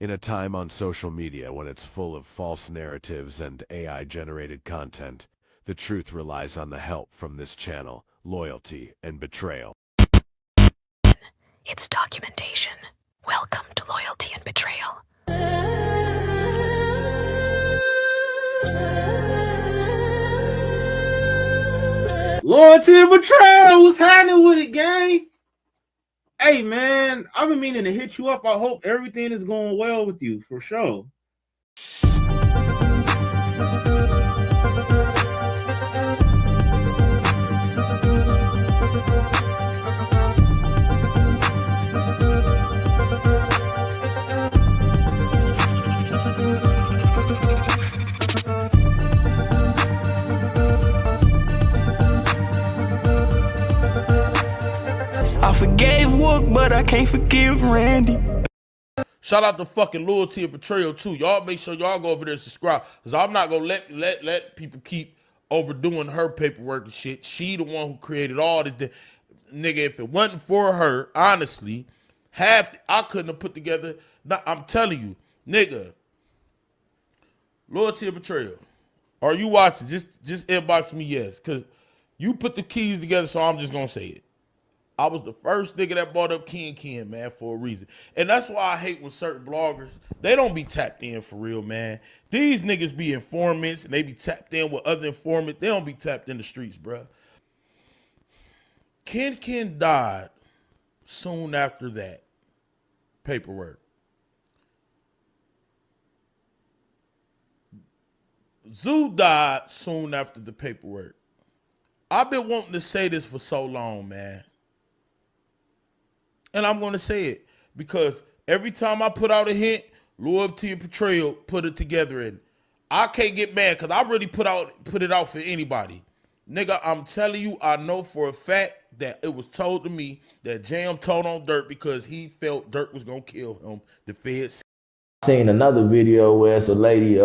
In a time on social media when it's full of false narratives and AI-generated content, the truth relies on the help from this channel, loyalty, and betrayal. It's documentation. Welcome to Loyalty and Betrayal. Loyalty and Betrayal, what's happening with it, gang? Hey, man, I've been meaning to hit you up. I hope everything is going well with you, for sure. I forgave Wook, but I can't forgive Randy. Shout out to fucking Loyalty and Betrayal too. Y'all make sure y'all go over there and subscribe. Cause I'm not gonna let people keep overdoing her paperwork and shit. She the one who created all this. Nigga, if it wasn't for her, honestly, I couldn't have put together. I'm telling you, nigga. Loyalty and Betrayal. Are you watching? Just inbox me yes. Cause you put the keys together, so I'm just gonna say it. I was the first nigga that brought up Ken, man, for a reason. And that's why I hate when certain bloggers, they don't be tapped in for real, man. These niggas be informants, and they be tapped in with other informants. They don't be tapped in the streets, bro. Ken died soon after that paperwork. Zoo died soon after the paperwork. I've been wanting to say this for so long, man. And I'm going to say it because every time I put out a hint, Loyalty and Betrayal put it together. And I can't get mad because I really put it out for anybody. Nigga, I'm telling you, I know for a fact that it was told to me that Jam told on Durk because he felt Durk was going to kill him. The feds. Seen another video where it's a lady,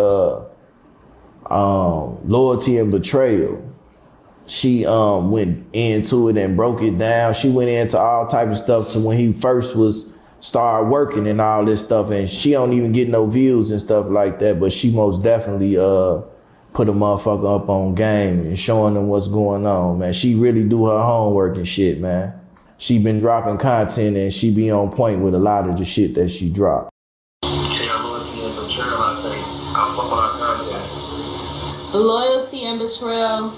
Loyalty and Betrayal. She went into it and broke it down. She went into all type of stuff to when he first started working and all this stuff, and she don't even get no views and stuff like that, but she most definitely put a motherfucker up on game and showing them what's going on, man. She really do her homework and shit, man. She been dropping content and she be on point with a lot of the shit that she dropped. Loyalty and Betrayal.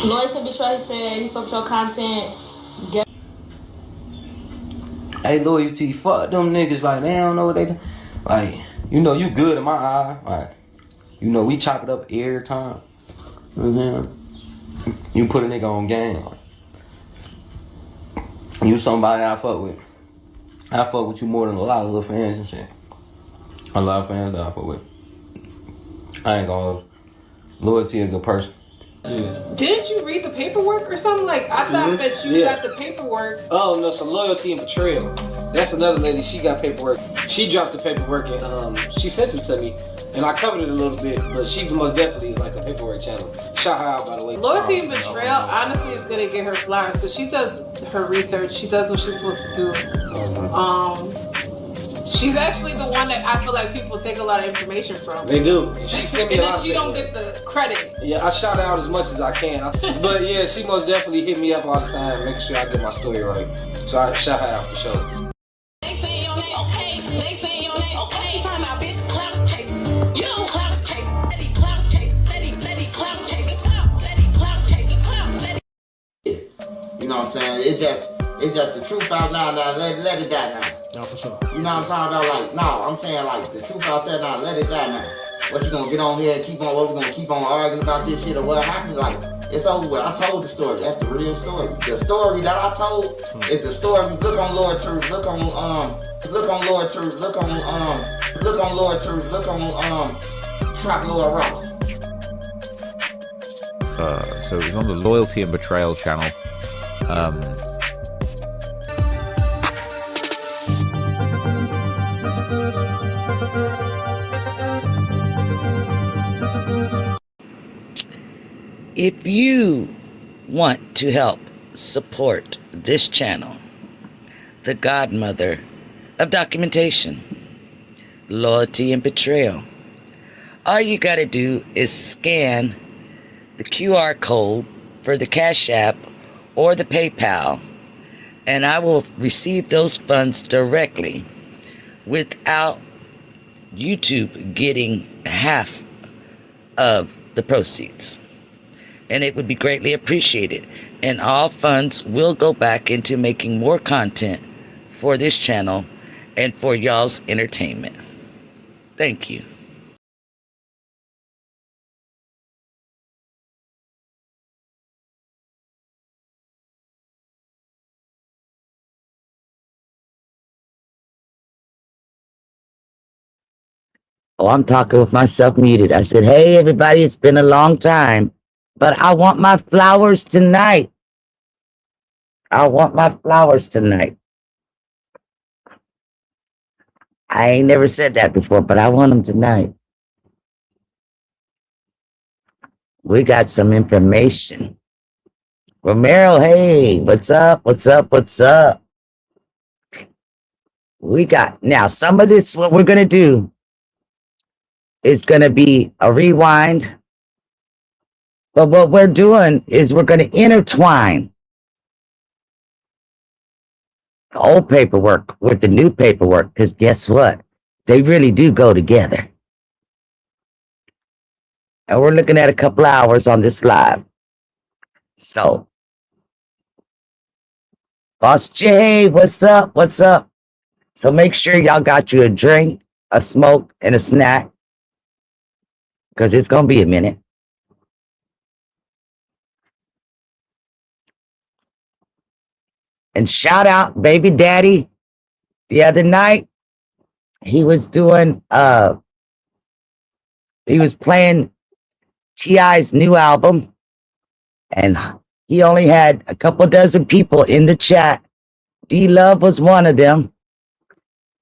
Loyalty and Betrayal, he said he fucked your content. Hey, Loyalty, fuck them niggas. Like, they don't know what they like, you know, you good in my eye. Like, you know, we chop it up every time. You put a nigga on game. You somebody I fuck with. I fuck with you more than a lot of little fans and shit. A lot of fans that I fuck with. I ain't gonna. Loyalty a good person. Yeah. Didn't you read the paperwork or something? Like, I thought that you got the paperwork. Oh, no, some Loyalty and Betrayal. That's another lady, she got paperwork. She dropped the paperwork and she sent it to me. And I covered it a little bit, but she most definitely is like the paperwork channel. Shout her out, by the way. Loyalty and Betrayal, honestly, is gonna get her flowers because she does her research. She does what she's supposed to do. She's actually the one that I feel like people take a lot of information from. They do. She sent me and a lot then she don't get the credit. Yeah, I shout her out as much as I can. But yeah, she most definitely hit me up all the time, making sure I get my story right. So I shout her out for sure. They say your name, okay. They say your name, okay. Time out, bitch. Clout chase. You don't clout chase. Steady clout chase. Steady clout chase. Clout. Steady clout chase. Clout. Steady. You know what I'm saying? It's just the truth out now. Let it die now. Yeah, for sure. You know what I'm talking about? Like, no, I'm saying like the truth out there now. Let it die now. What you gonna get on here and keep on? What we gonna keep on arguing about this shit or what happened? Like, it's over with. I told the story. That's the real story. The story that I told is the story. Look on Lord Truth. Look on Lord Truth. Look on Lord Truth. Look on Trap Lord Ross. So it was on the Loyalty and Betrayal channel. If you want to help support this channel, the godmother of documentation, loyalty and betrayal. All you gotta do is scan the QR code for the Cash App or the PayPal, and I will receive those funds directly without YouTube getting half of the proceeds. And it would be greatly appreciated. And all funds will go back into making more content for this channel and for y'all's entertainment. Thank you. Oh, I'm talking with myself muted. I said, hey, everybody, it's been a long time, but I want my flowers tonight. I want my flowers tonight. I ain't never said that before, but I want them tonight. We got some information. Romero, hey, what's up? What's up? What's up? We got, now some of this, what we're going to do is going to be a rewind. But what we're doing is we're going to intertwine the old paperwork with the new paperwork, because guess what? They really do go together. And we're looking at a couple hours on this live. So, Boss J, what's up? What's up? So make sure y'all got you a drink, a smoke, and a snack, because it's going to be a minute. And shout out Baby Daddy. The other night, he was doing, he was playing T.I.'s new album, and he only had a couple dozen people in the chat. D-Love was one of them.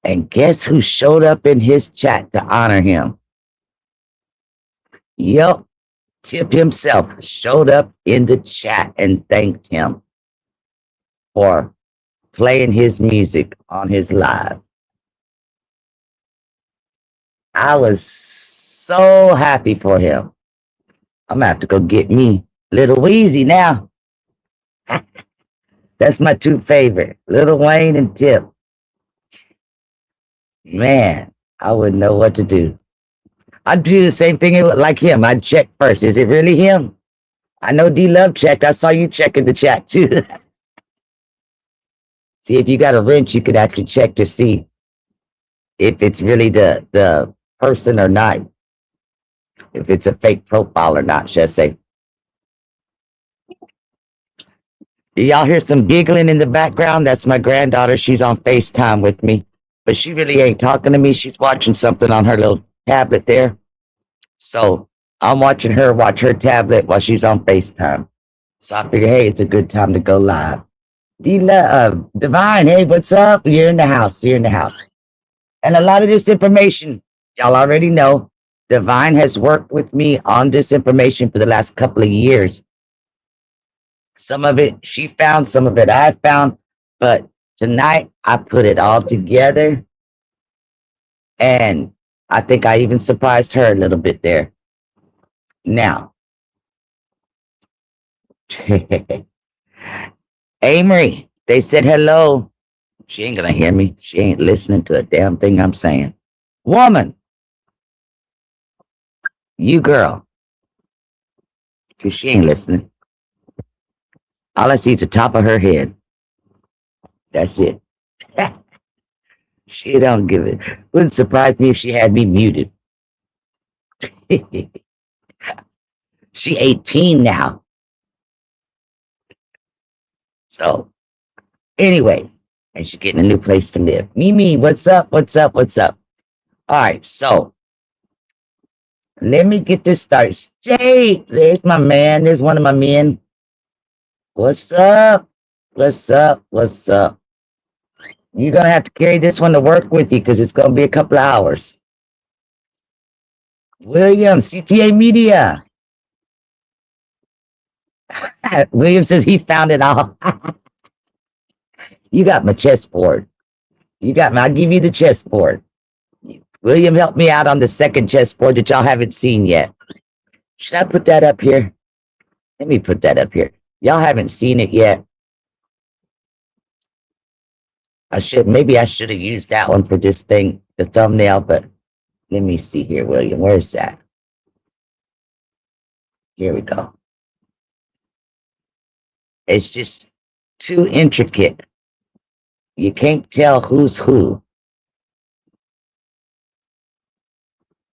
And guess who showed up in his chat to honor him? Yep, Tip himself showed up in the chat and thanked him for playing his music on his live. I was so happy for him. I'm gonna have to go get me Little Weezy now. That's my two favorite, Lil Wayne and Tip. Man, I wouldn't know what to do. I'd do the same thing like him. I'd check first. Is it really him? I know D-Love checked. I saw you check in the chat too. See, if you got a wrench, you could actually check to see if it's really the person or not. If it's a fake profile or not, should I say. Y'all hear some giggling in the background? That's my granddaughter. She's on FaceTime with me. But she really ain't talking to me. She's watching something on her little tablet there. So I'm watching her watch her tablet while she's on FaceTime. So I figure, hey, it's a good time to go live. Divine, hey, what's up? You're in the house. You're in the house. And a lot of this information, y'all already know, Divine has worked with me on this information for the last couple of years. Some of it she found, some of it I found, but tonight I put it all together, and I think I even surprised her a little bit there. Now, Amory, they said hello. She ain't gonna hear me. She ain't listening to a damn thing I'm saying. Woman, you girl, because she ain't listening. All I see is the top of her head. That's it. She don't give it. Wouldn't surprise me if she had me muted. She 18 now. So, anyway, and she's getting a new place to live. Mimi, what's up? What's up? What's up? All right, so let me get this started. Stay. There's my man. There's one of my men. What's up? What's up? What's up? You're going to have to carry this one to work with you because it's going to be a couple of hours. William, CTA Media. William says he found it all. You got my chessboard. You got me. I'll give you the chessboard. William, help me out on the second chessboard that y'all haven't seen yet. Should I put that up here? Let me put that up here. Y'all haven't seen it yet. Maybe I should have used that one for this thing, the thumbnail, but let me see here, William. Where's that? Here we go. It's just too intricate. You can't tell who's who.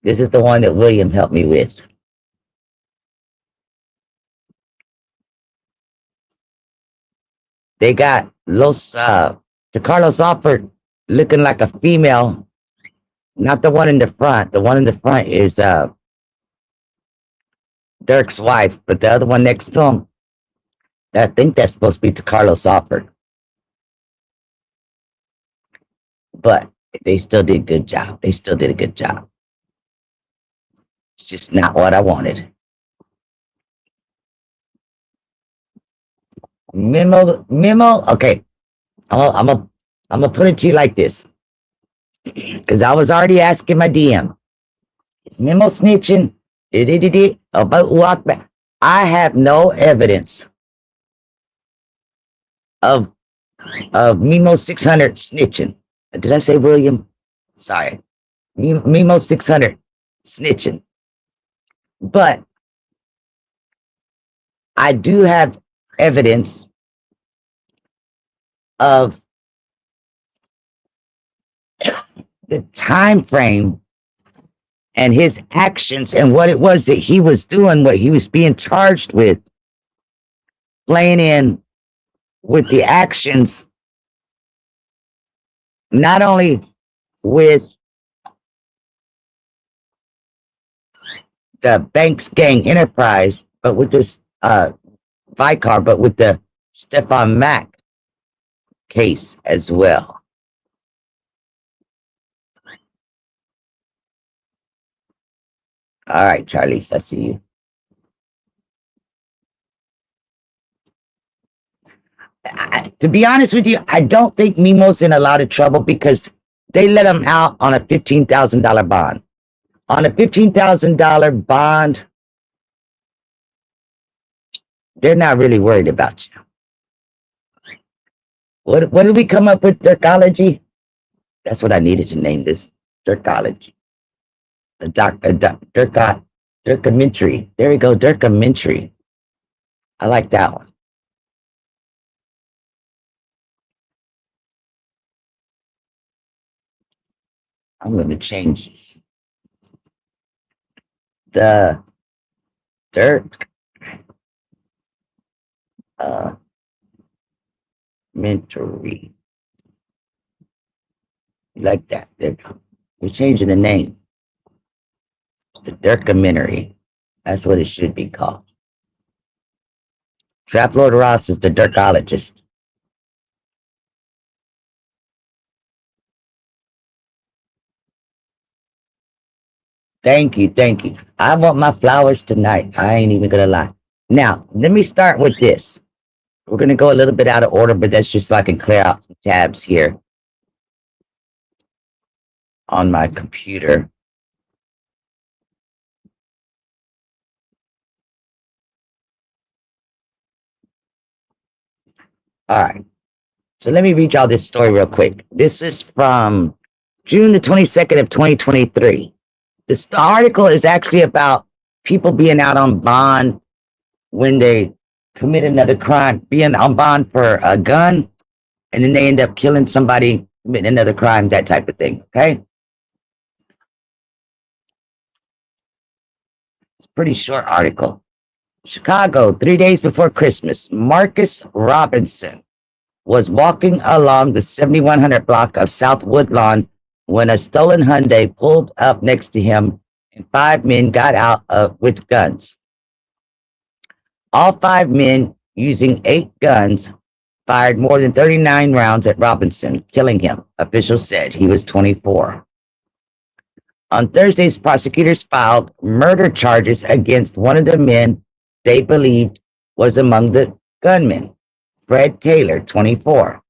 This is the one that William helped me with. They got Carlos offered looking like a female, not the one in the front. The one in the front is Dirk's wife, but the other one next to him, I think that's supposed to be to Carlos offered. But they still did a good job. They still did a good job. It's just not what I wanted. Memo. Okay, I'm gonna put it to you like this, because I was already asking my DM. Is Memo snitching? About Walkback? I have no evidence of Memo 600 snitching. Did I say William? Sorry, Memo 600 snitching. But I do have evidence of the time frame and his actions and what it was that he was doing, what he was being charged with, playing in with the actions, not only with the Banks Gang Enterprise, but with this Vicar, but with the Stephon Mack case as well. All right, Charlize, I see you. To be honest with you, I don't think Memo's in a lot of trouble because they let him out on a $15,000 bond. On a $15,000 bond, they're not really worried about you. What did we come up with? Durk-ology? That's what I needed to name this. Durk-ology. Durk-a-mentary. There we go, Durk-a-mentary. I like that one. I'm going to change this. The Durk mentary. Like that. We're changing the name. The Durk-a-mentary. That's what it should be called. Trap Lord Ross is the Durkologist. Thank you, thank you. I want my flowers tonight. I ain't even gonna lie. Now, let me start with this. We're gonna go a little bit out of order, but that's just so I can clear out some tabs here on my computer. All right. So let me read y'all this story real quick. This is from June the 22nd of 2023. This article is actually about people being out on bond when they commit another crime, being on bond for a gun, and then they end up killing somebody, committing another crime, that type of thing, okay? It's a pretty short article. Chicago, 3 days before Christmas, Marcus Robinson was walking along the 7100 block of South Woodlawn when a stolen Hyundai pulled up next to him and 5 men got out with guns. All 5 men, using 8 guns, fired more than 39 rounds at Robinson, killing him. Officials said he was 24. On Thursdays, prosecutors filed murder charges against one of the men they believed was among the gunmen, Fred Taylor, 24.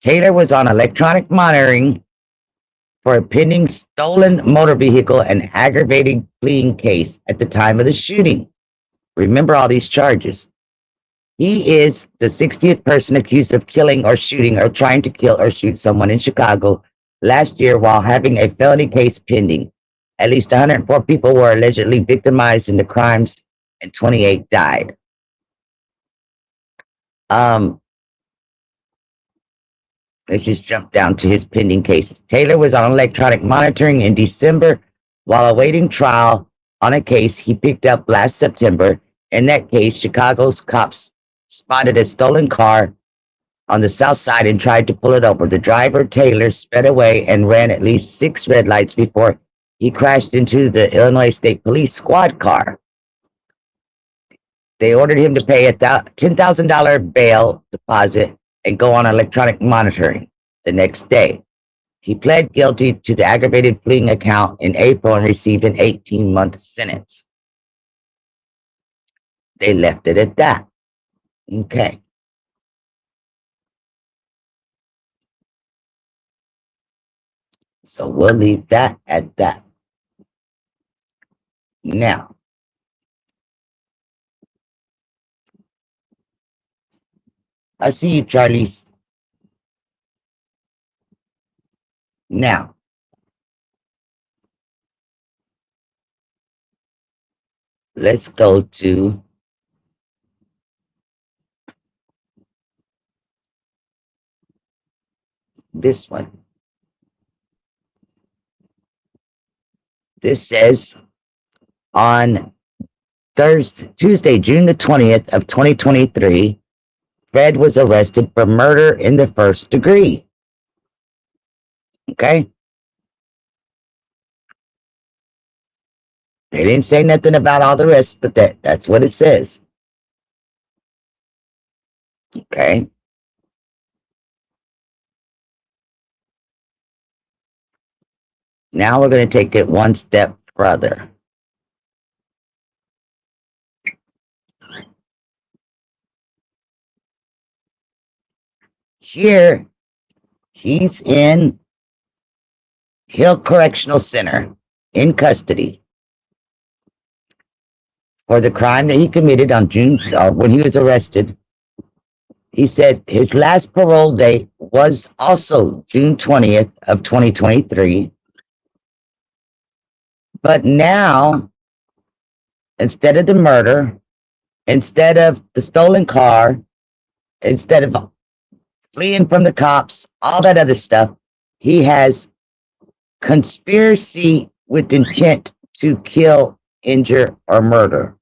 Taylor was on electronic monitoring for a pending stolen motor vehicle and aggravated fleeing case at the time of the shooting. Remember all these charges. He is the 60th person accused of killing or shooting or trying to kill or shoot someone in Chicago last year while having a felony case pending. At least 104 people were allegedly victimized in the crimes and 28 died. Let's just jump down to his pending cases. Taylor was on electronic monitoring in December while awaiting trial on a case he picked up last September. In that case, Chicago's cops spotted a stolen car on the south side and tried to pull it over. The driver, Taylor, sped away and ran at least 6 red lights before he crashed into the Illinois State Police squad car. They ordered him to pay a $10,000 bail deposit and go on electronic monitoring the next day. He pled guilty to the aggravated fleeing account in April and received an 18-month sentence. They left it at that. Okay. So we'll leave that at that. Now, I see you, Charlize. Now, let's go to this one. This says on Tuesday, June the 20th of 2023, Fred was arrested for murder in the first degree. Okay? They didn't say nothing about all the rest, but that's what it says. Okay? Now we're going to take it one step further. Here, he's in Hill Correctional Center in custody for the crime that he committed on when he was arrested. He said his last parole date was also June 20th of 2023. But now, instead of the murder, instead of the stolen car, instead of fleeing from the cops, all that other stuff, he has conspiracy with intent to kill, injure, or murder.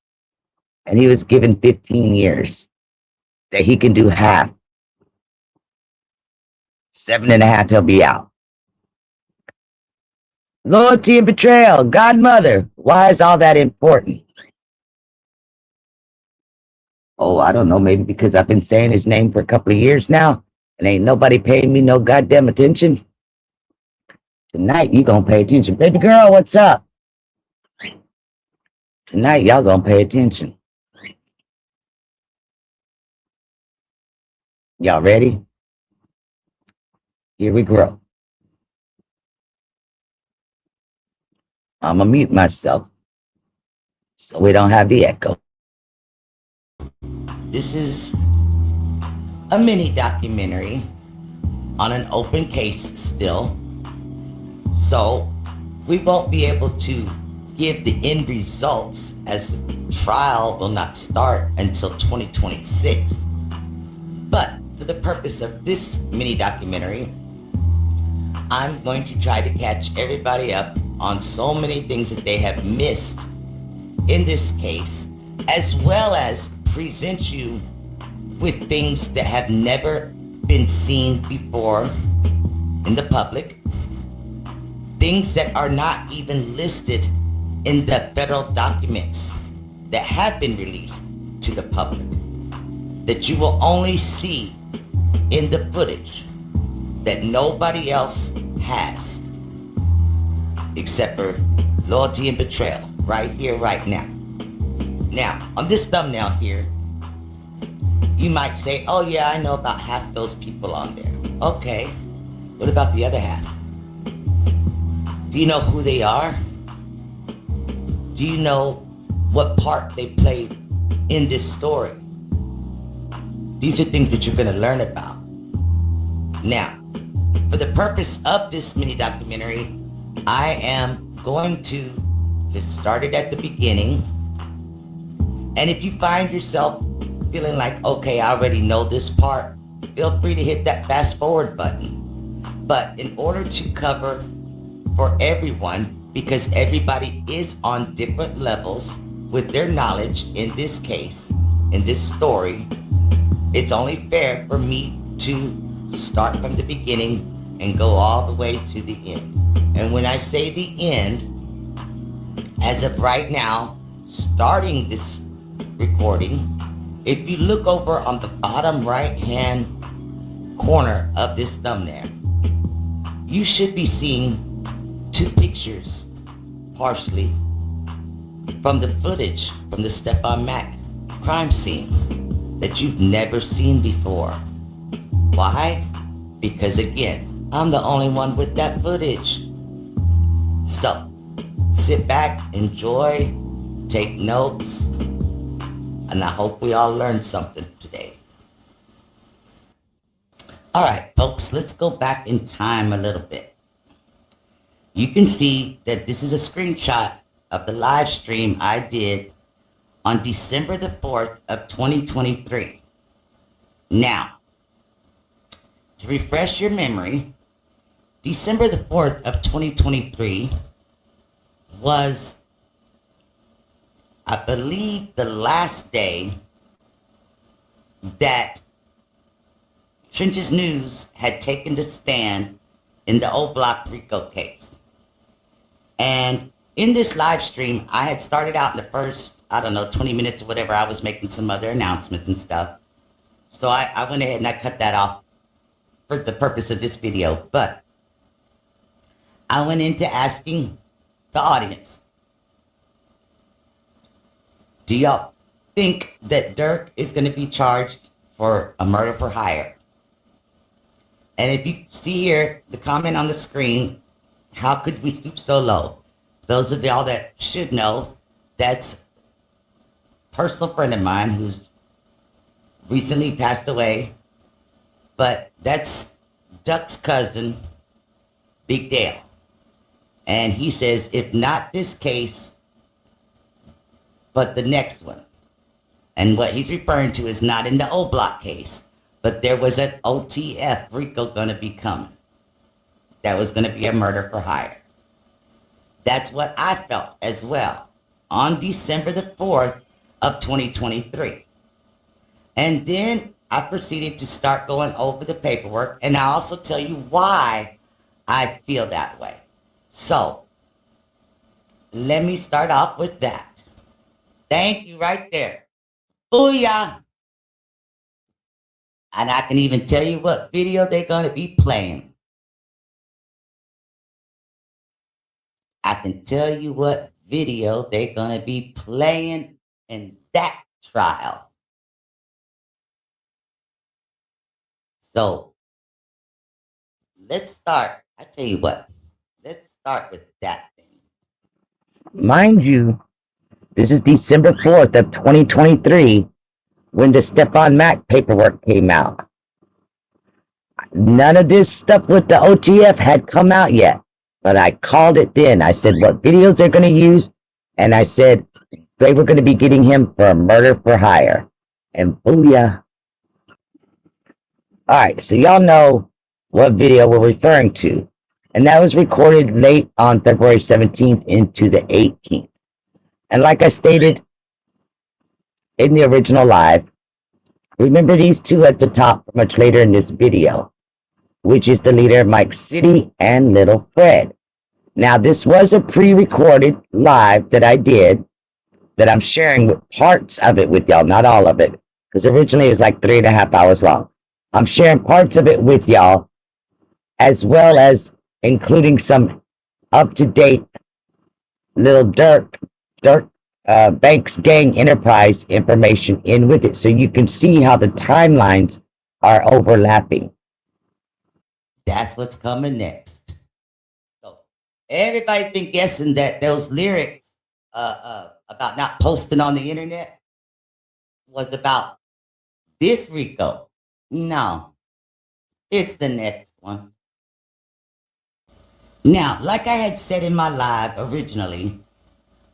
And he was given 15 years that he can do half. 7.5, he'll be out. Loyalty and betrayal, godmother. Why is all that important? Oh, I don't know, maybe because I've been saying his name for a couple of years now, and ain't nobody paying me no goddamn attention. Tonight, you gonna pay attention. Baby girl, what's up? Tonight, y'all gonna pay attention. Y'all ready? Here we go. I'm gonna mute myself so we don't have the echo. This is a mini documentary on an open case still. So we won't be able to give the end results as the trial will not start until 2026. But for the purpose of this mini documentary, I'm going to try to catch everybody up on so many things that they have missed in this case, as well as present you with things that have never been seen before in the public, things that are not even listed in the federal documents that have been released to the public, that you will only see in the footage that nobody else has, except for loyalty and betrayal, right here, right now. Now, on this thumbnail here, you might say, oh yeah, I know about half those people on there. Okay, what about the other half? Do you know who they are? Do you know what part they played in this story? These are things that you're going to learn about. Now, for the purpose of this mini documentary, I am going to just start it at the beginning. And if you find yourself feeling like, okay, I already know this part, feel free to hit that fast forward button. But in order to cover for everyone, because everybody is on different levels with their knowledge in this case, in this story, it's only fair for me to start from the beginning and go all the way to the end. And when I say the end, as of right now, starting this recording, if you look over on the bottom right-hand corner of this thumbnail, you should be seeing two pictures, partially, from the footage from the Stephon Mack crime scene that you've never seen before. Why? Because again, I'm the only one with that footage. So, sit back, enjoy, take notes, and I hope we all learned something today. All right, folks, let's go back in time a little bit. You can see that this is a screenshot of the live stream I did on December the 4th of 2023. Now, to refresh your memory, December the 4th of 2023 was, I believe, the last day that Trenches News had taken the stand in the O Block RICO case. And in this live stream, I had started out in the first, 20 minutes or whatever, I was making some other announcements and stuff. So I went ahead and I cut that off for the purpose of this video. But I went into asking the audience, do y'all think that Durk is going to be charged for a murder for hire? And if you see here, the comment on the screen, how could we stoop so low? Those of y'all that should know, that's a personal friend of mine who's recently passed away. But that's Duck's cousin, Big Dale. And he says, if not this case, but the next one. And what he's referring to is not in the O Block case, but there was an OTF RICO going to be coming. That was going to be a murder for hire. That's what I felt as well on December the 4th of 2023. And then I proceeded to start going over the paperwork, and I also tell you why I feel that way. So, let me start off with that. Thank you right there. Booyah! And I can even tell you what video they're going to be playing. I can tell you what video they're going to be playing in that trial. So, let's start. I tell you what. Let's start with that thing. Mind you, this is December 4th of 2023 when the Stephon Mack paperwork came out. None of this stuff with the OTF had come out yet, but I called it then. I said what videos they're going to use, and I said they were going to be getting him for a murder for hire. And booyah. All right, so y'all know what video we're referring to. And that was recorded late on February 17th into the 18th. And like I stated in the original live, remember these two at the top much later in this video, which is the leader of Mike City and Little Fred. Now, this was a pre-recorded live that I did that I'm sharing with parts of it with y'all, not all of it, because originally it was like 3.5 hours long. I'm sharing parts of it with y'all, as well as including some up-to-date little Durk Banks gang enterprise information in with it, so you can see how the timelines are overlapping. That's what's coming next. So everybody's been guessing that those lyrics about not posting on the internet was about this Rico. No, it's the next one. Now, like I had said in my live originally,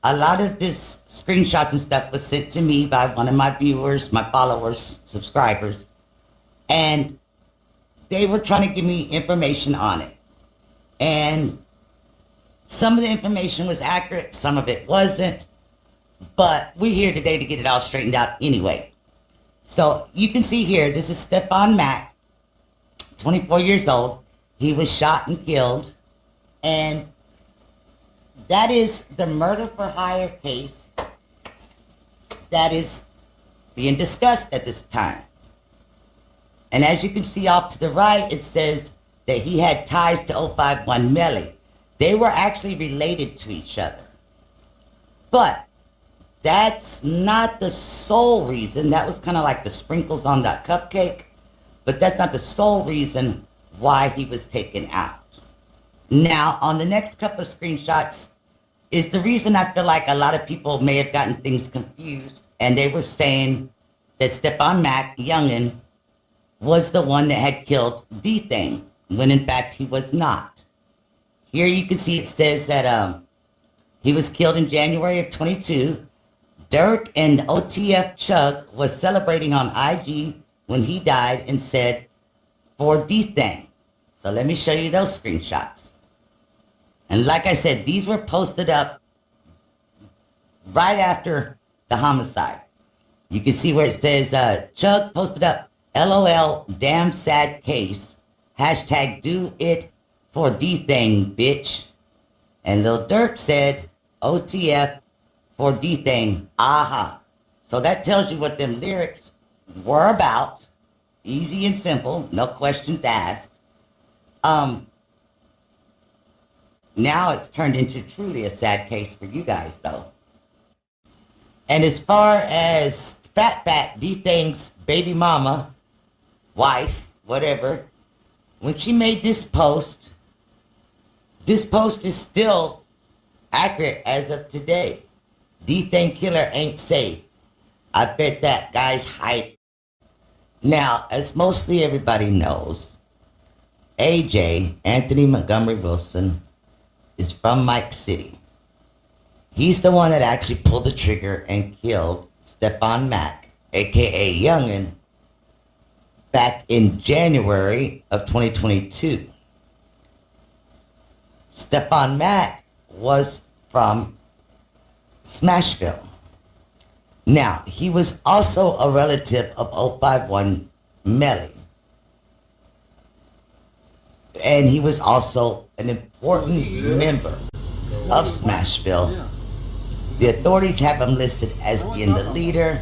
a lot of this screenshots and stuff was sent to me by one of my viewers, my followers, subscribers, and they were trying to give me information on it. And some of the information was accurate, some of it wasn't, but we're here today to get it all straightened out anyway. So you can see here, this is Stephon Mack, 24 years old. He was shot and killed, and that is the murder for hire case that is being discussed at this time. And as you can see off to the right, it says that he had ties to 051 Melly. They were actually related to each other. But that's not the sole reason. That was kind of like the sprinkles on that cupcake. But that's not the sole reason why he was taken out. Now, on the next couple of screenshots is the reason I feel like a lot of people may have gotten things confused. And they were saying that Stephon Mack, youngin', was the one that had killed D-Thing, when in fact he was not. Here you can see it says that he was killed in January of 22. Durk and OTF Chug was celebrating on IG when he died and said, for D-Thing. So let me show you those screenshots. And like I said, these were posted up right after the homicide. You can see where it says, Chug posted up, LOL, damn sad case. Hashtag do it for D-Thing, bitch. And Lil Durk said, OTF for D-Thing, aha. So that tells you what them lyrics were about. Easy and simple, no questions asked. Now it's turned into truly a sad case for you guys, though. And as far as Fat D-Thing's baby mama, wife, whatever, when she made this post is still accurate as of today. D-Thing killer ain't safe. I bet that guy's hype. Now, as mostly everybody knows, AJ, Anthony Montgomery Wilson, is from Mike City. He's the one that actually pulled the trigger and killed Stephon Mack, aka Youngin, back in January of 2022. Stephon Mack was from Smashville. Now, he was also a relative of 051 Melly. And he was also an important member of Smashville. The authorities have him listed as being the leader.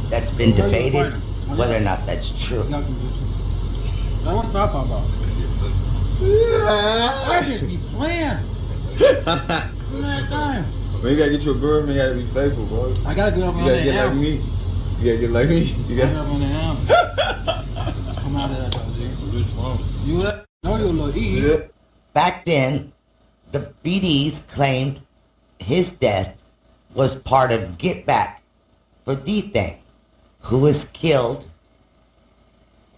That's been debated whether or not that's true. I want to talk about it. I just be playing. Man, you gotta get your girl, man. You gotta be faithful, bro. I gotta go up on that. You gotta get like me. You gotta get like me. You gotta get up on the album. Come out of that, though, G. What's wrong? You know you're a little E. Back then, the BDs claimed his death was part of Get Back for D-Thing, who was killed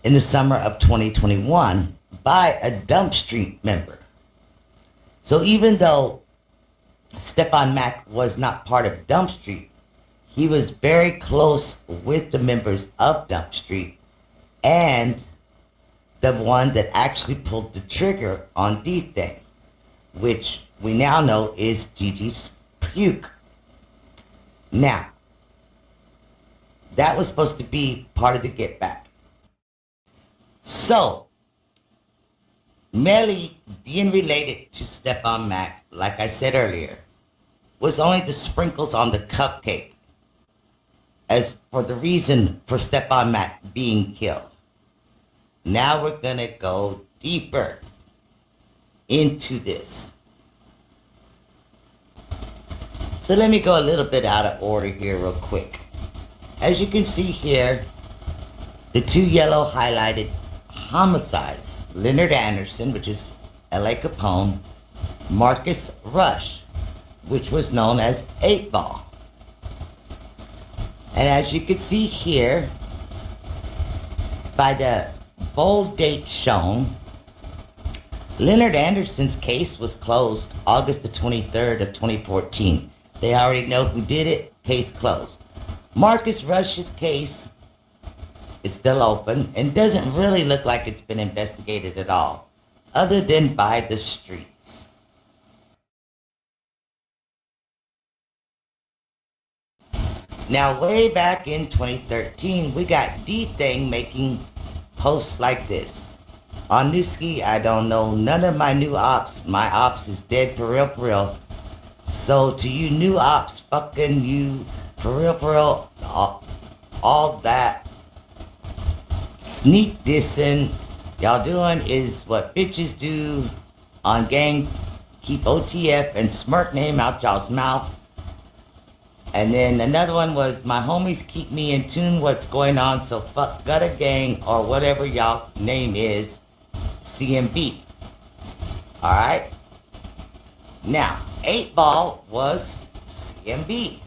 in the summer of 2021 by a Dump Street member. So even though Stephon Mack was not part of Dump Street, he was very close with the members of Dump Street and the one that actually pulled the trigger on D-Thing, which we now know is Gigi's puke. Now, that was supposed to be part of the Get Back. So, Melly being related to Stephon Mack, like I said earlier, was only the sprinkles on the cupcake as for the reason for Stephon Mack being killed. Now we're gonna go deeper into this. So let me go a little bit out of order here real quick. As you can see here, the two yellow highlighted homicides: Leonard Anderson, which is L.A. Capone, Marcus Rush, which was known as 8 Ball. And as you can see here, by the bold date shown, Leonard Anderson's case was closed August the 23rd of 2014. They already know who did it, case closed. Marcus Rush's case is still open and doesn't really look like it's been investigated at all, other than by the streets. Now, way back in 2013, we got D-Thing making posts like this. On Newski, I don't know none of my new ops. My ops is dead for real, for real. So to you new ops, fucking you, for real, all that sneak dissing y'all doing is what bitches do on gang. Keep OTF and smirk name out y'all's mouth. And then another one was, my homies keep me in tune what's going on, so fuck Gutter Gang or whatever y'all name is, CMB. Alright? Now, 8 Ball was CMB.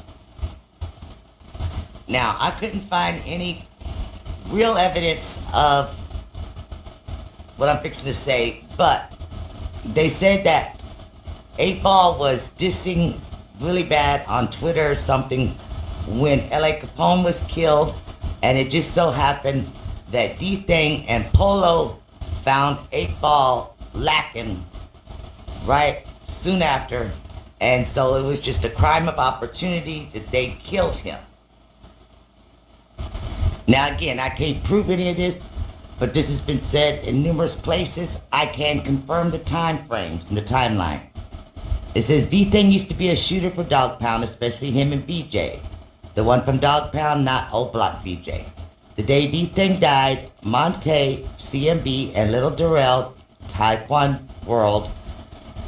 Now, I couldn't find any real evidence of what I'm fixing to say, but they said that 8 Ball was dissing really bad on Twitter or something when L.A. Capone was killed, and it just so happened that D-Thing and Polo found 8 Ball lacking right soon after, and so it was just a crime of opportunity that they killed him. Now again, I can't prove any of this, but this has been said in numerous places. I can confirm the time frames and the timeline. It says D-Thing used to be a shooter for Dog Pound, especially him and BJ. The one from Dog Pound, not O Block BJ. The day D-Thing died, Monte, CMB, and Little Darrell, Taekwon World,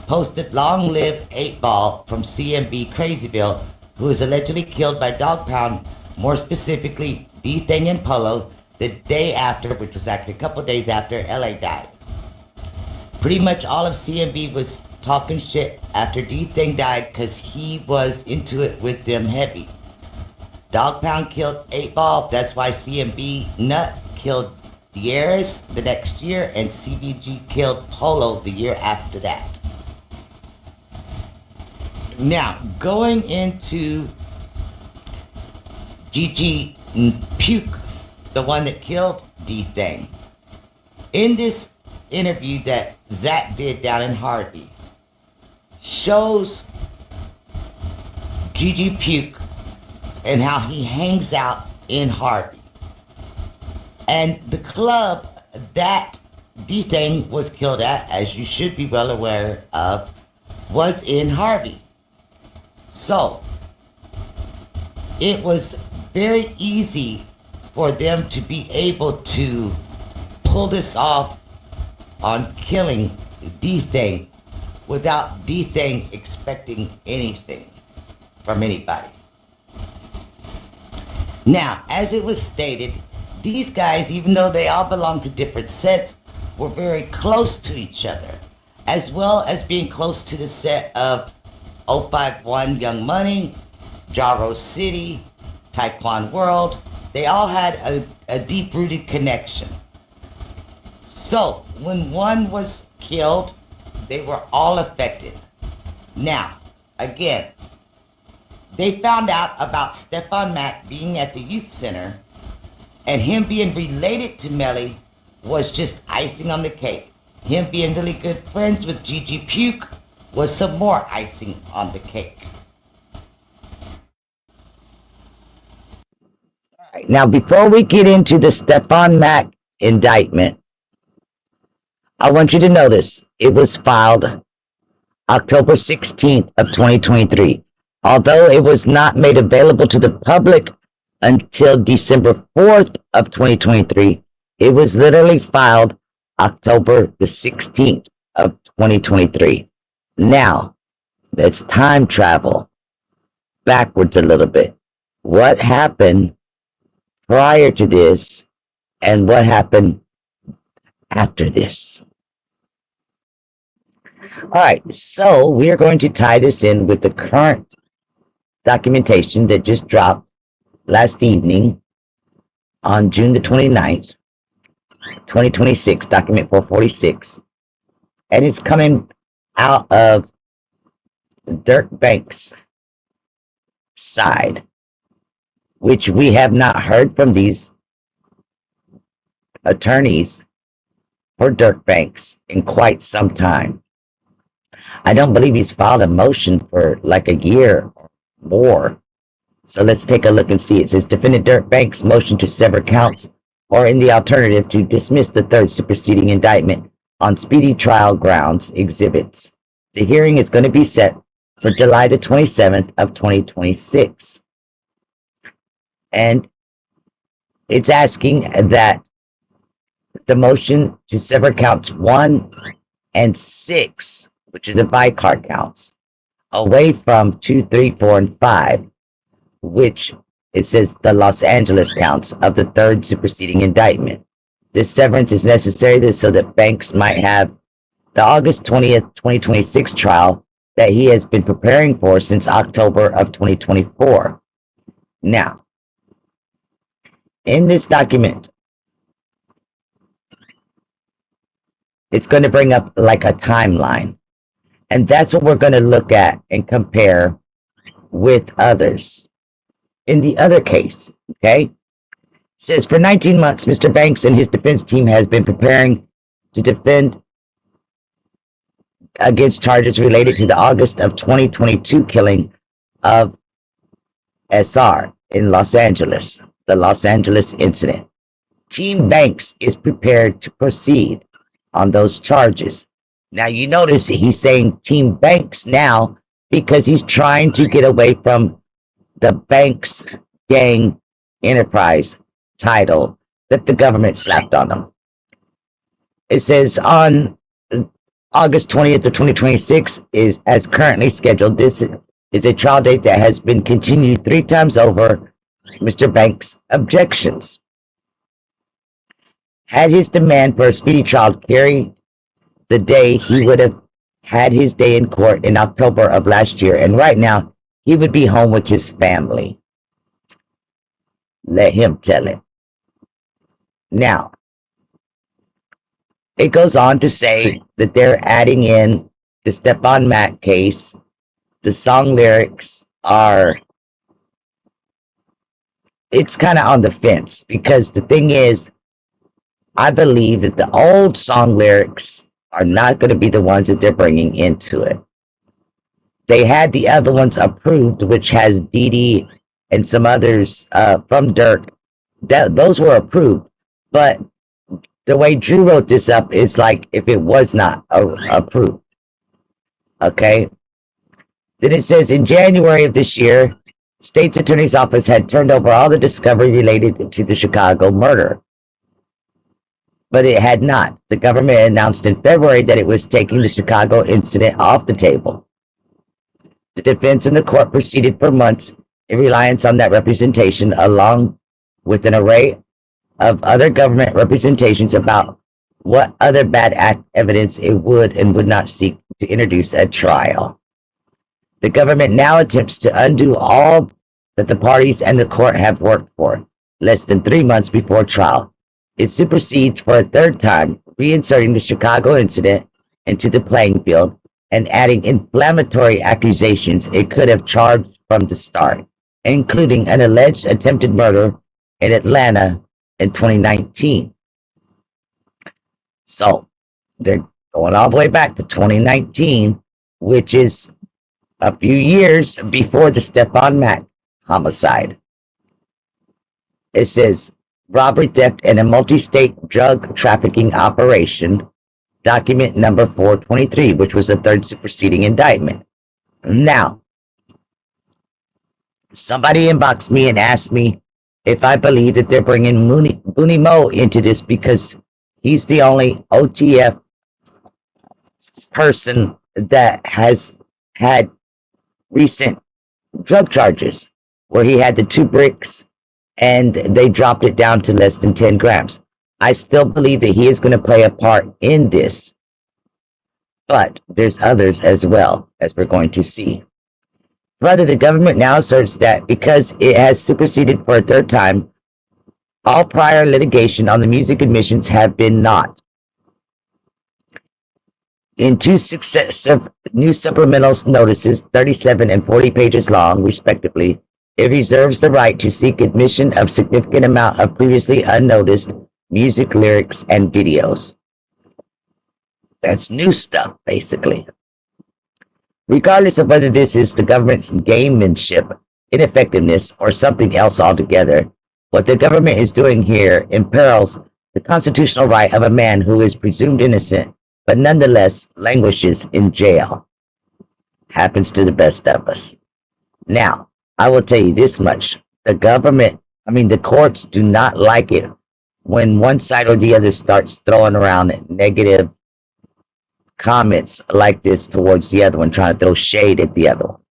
posted Long Live 8 Ball from CMB Crazyville, who was allegedly killed by Dog Pound, more specifically D-Thing and Polo, the day after, which was actually a couple days after LA died. Pretty much all of CMB was talking shit after D-Thing died because he was into it with them heavy. Dog Pound killed 8 Ball, that's why CMB Nut killed Dieris the next year, and CBG killed Polo the year after that. Now, going into GG Puke, the one that killed D-Thing. In this interview that Zach did down in Harvey, shows GG Puke and how he hangs out in Harvey. And the club that D-Thing was killed at, as you should be well aware of, was in Harvey. So, it was very easy for them to be able to pull this off on killing D-Thing without D-Thing expecting anything from anybody. Now, as it was stated, these guys, even though they all belong to different sets, were very close to each other, as well as being close to the set of 051 Young Money, Jaro City, Taekwon World. They all had a deep-rooted connection. So, when one was killed, they were all affected. Now, again, they found out about Stephon Mack being at the youth center, and him being related to Melly was just icing on the cake. Him being really good friends with GG Puke was some more icing on the cake. Alright, now before we get into the Stephon Mack indictment, I want you to know this. It was filed October 16th of 2023. Although it was not made available to the public until December 4th of 2023, it was literally filed October the 16th of 2023. Now, let's time travel backwards a little bit. What happened prior to this and what happened after this. All right, so we are going to tie this in with the current documentation that just dropped last evening on June the 29th, 2026, document 446. And it's coming out of Dirk Banks' side, which we have not heard from these attorneys for Dirk Banks in quite some time. I don't believe he's filed a motion for like a year or more. So let's take a look and see. It says Defendant Dirk Banks' motion to sever counts, or in the alternative to dismiss the third superseding indictment on speedy trial grounds exhibits. The hearing is going to be set for July the 27th of 2026. And it's asking that the motion to sever counts 1 and 6, which is the Vicar counts, away from 2, 3, 4, and 5, which it says the Los Angeles counts of the third superseding indictment. This severance is necessary so that Banks might have the August 20th, 2026 trial that he has been preparing for since October of 2024. Now, in this document, it's going to bring up like a timeline. And that's what we're going to look at and compare with others. In the other case, okay, it says for 19 months, Mr. Banks and his defense team has been preparing to defend against charges related to the August of 2022 killing of SR in Los Angeles, the Los Angeles incident. Team Banks is prepared to proceed on those charges. Now you notice he's saying Team Banks now because he's trying to get away from the Banks Gang Enterprise title that the government slapped on him. It says on August 20th of 2026 is as currently scheduled. This is a trial date that has been continued 3 times over Mr. Banks' objections. Had his demand for a speedy trial carried the day, he would have had his day in court in October of last year, and right now he would be home with his family. Let him tell it. Now, it goes on to say that they're adding in the Stephon Mack case. The song lyrics are, it's kind of on the fence, because the thing is, I believe that the old song lyrics are not going to be the ones that they're bringing into it. They had the other ones approved, which has Dee Dee and some others from Dirk. Those were approved, but the way Drew wrote this up is like if it was not approved. Okay? Then it says in January of this year, State's Attorney's Office had turned over all the discovery related to the Chicago murder. But it had not. The government announced in February that it was taking the Chicago incident off the table. The defense and the court proceeded for months in reliance on that representation, along with an array of other government representations about what other bad act evidence it would and would not seek to introduce at trial. The government now attempts to undo all that the parties and the court have worked for, less than 3 months before trial. It supersedes for a third time, reinserting the Chicago incident into the playing field and adding inflammatory accusations it could have charged from the start, including an alleged attempted murder in Atlanta in 2019. So they're going all the way back to 2019, which is a few years before the Stephon Mack homicide. It says, robbery, theft, and a multi-state drug trafficking operation, document number 423, which was the third superseding indictment. Now, somebody inboxed me and asked me if I believe that they're bringing Memo into this because he's the only OTF person that has had recent drug charges where he had the 2 bricks and they dropped it down to less than 10 grams. I still believe that he is going to play a part in this, but there's others as well, as we're going to see. Further, the government now asserts that because it has superseded for a third time, all prior litigation on the music admissions have been not. In two successive new supplemental notices, 37 and 40 pages long, respectively, it reserves the right to seek admission of significant amount of previously unnoticed music lyrics and videos. That's new stuff, basically. Regardless of whether this is the government's gamemanship, ineffectiveness, or something else altogether, what the government is doing here imperils the constitutional right of a man who is presumed innocent, but nonetheless languishes in jail. Happens to the best of us. Now, I will tell you this much. The courts do not like it when one side or the other starts throwing around negative comments like this towards the other one, trying to throw shade at the other one.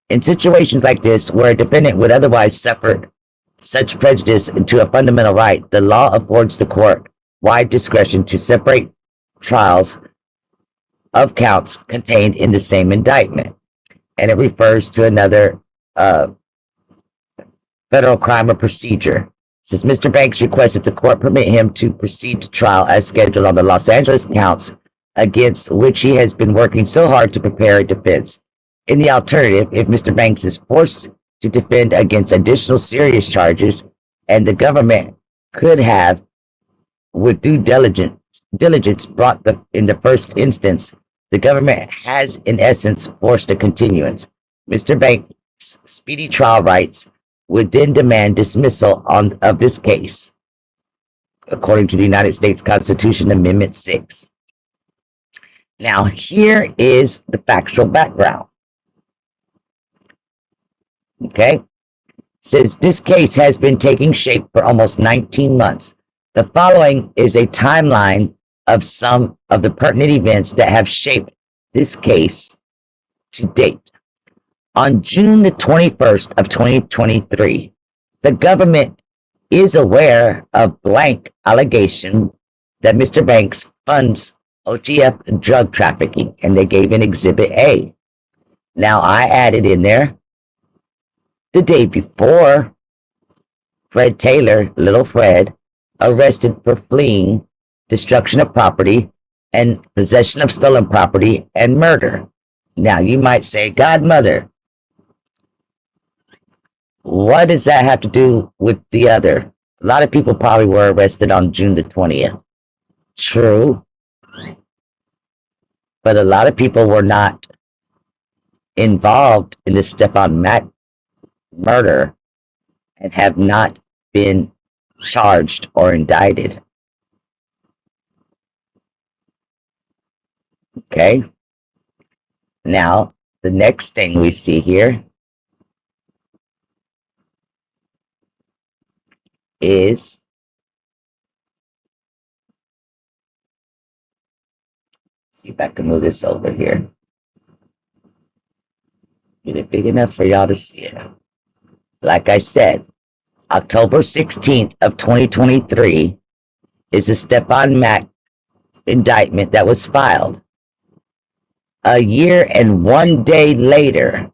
In situations like this, where a defendant would otherwise suffer such prejudice to a fundamental right, the law affords the court wide discretion to separate trials of counts contained in the same indictment. And it refers to another federal crime or procedure. Since Mr. Banks requested the court permit him to proceed to trial as scheduled on the Los Angeles counts against which he has been working so hard to prepare a defense. In the alternative, if Mr. Banks is forced to defend against additional serious charges, and the government could have, with due diligence brought in the first instance, the government has in essence forced a continuance. Mr. Banks' speedy trial rights would then demand dismissal of this case, according to the United States Constitution Amendment 6. Now, here is the factual background. Okay? It says this case has been taking shape for almost 19 months. The following is a timeline of some of the pertinent events that have shaped this case to date. On June the 21st of 2023, the government is aware of blank allegation that Mr. Banks funds OTF drug trafficking, and they gave an Exhibit A. Now, I added in there the day before Fred Taylor, Little Fred, arrested for fleeing, destruction of property, and possession of stolen property and murder. Now, you might say, Godmother, what does that have to do with the other? A lot of people probably were arrested on June the 20th. True. But a lot of people were not involved in the Stephon Mack murder and have not been charged or indicted. Okay. Now, the next thing we see here is see if I can move this over here. Get it big enough for y'all to see it. Like I said, October 16th of 2023 is a Stephon Mack indictment that was filed. A year and 1 day later,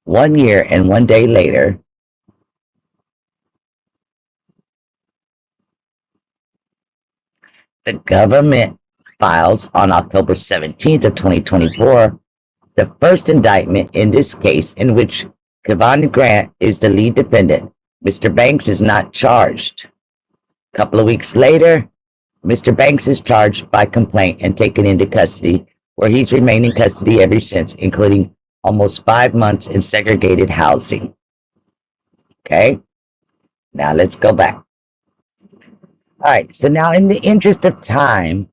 1 year and 1 day later, the government files on October 17th of 2024 the first indictment in this case, in which Kevon Grant is the lead defendant. Mr. Banks is not charged. A couple of weeks later, Mr. Banks is charged by complaint and taken into custody, where he's remained in custody ever since, including almost 5 months in segregated housing. Okay, now let's go back. All right, so now in the interest of time,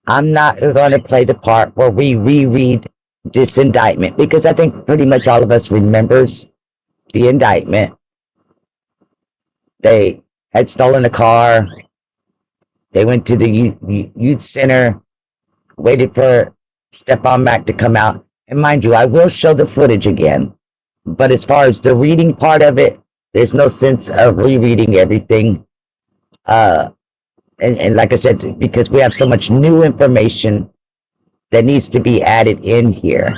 I'm not going to play the part where we reread this indictment, because I think pretty much all of us remembers the indictment. They had stolen a car. They went to the youth center, waited for Stephon Mack to come out. And mind you, I will show the footage again. But as far as the reading part of it, there's no sense of rereading everything. And like I said, because we have so much new information that needs to be added in here.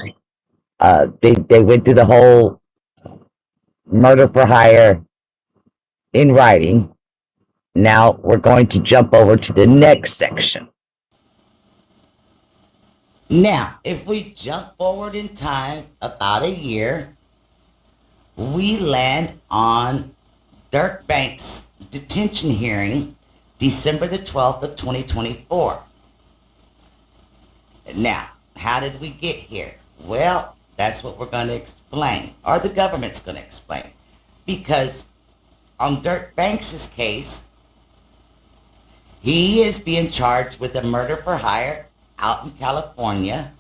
They went through the whole murder for hire in writing. Now we're going to jump over to the next section. Now, if we jump forward in time about a year, we land on Dirk Banks' detention hearing, December the 12th of 2024. Now, how did we get here? Well, that's what we're going to explain, or the government's going to explain. Because on Dirk Banks' case, he is being charged with a murder for hire out in California,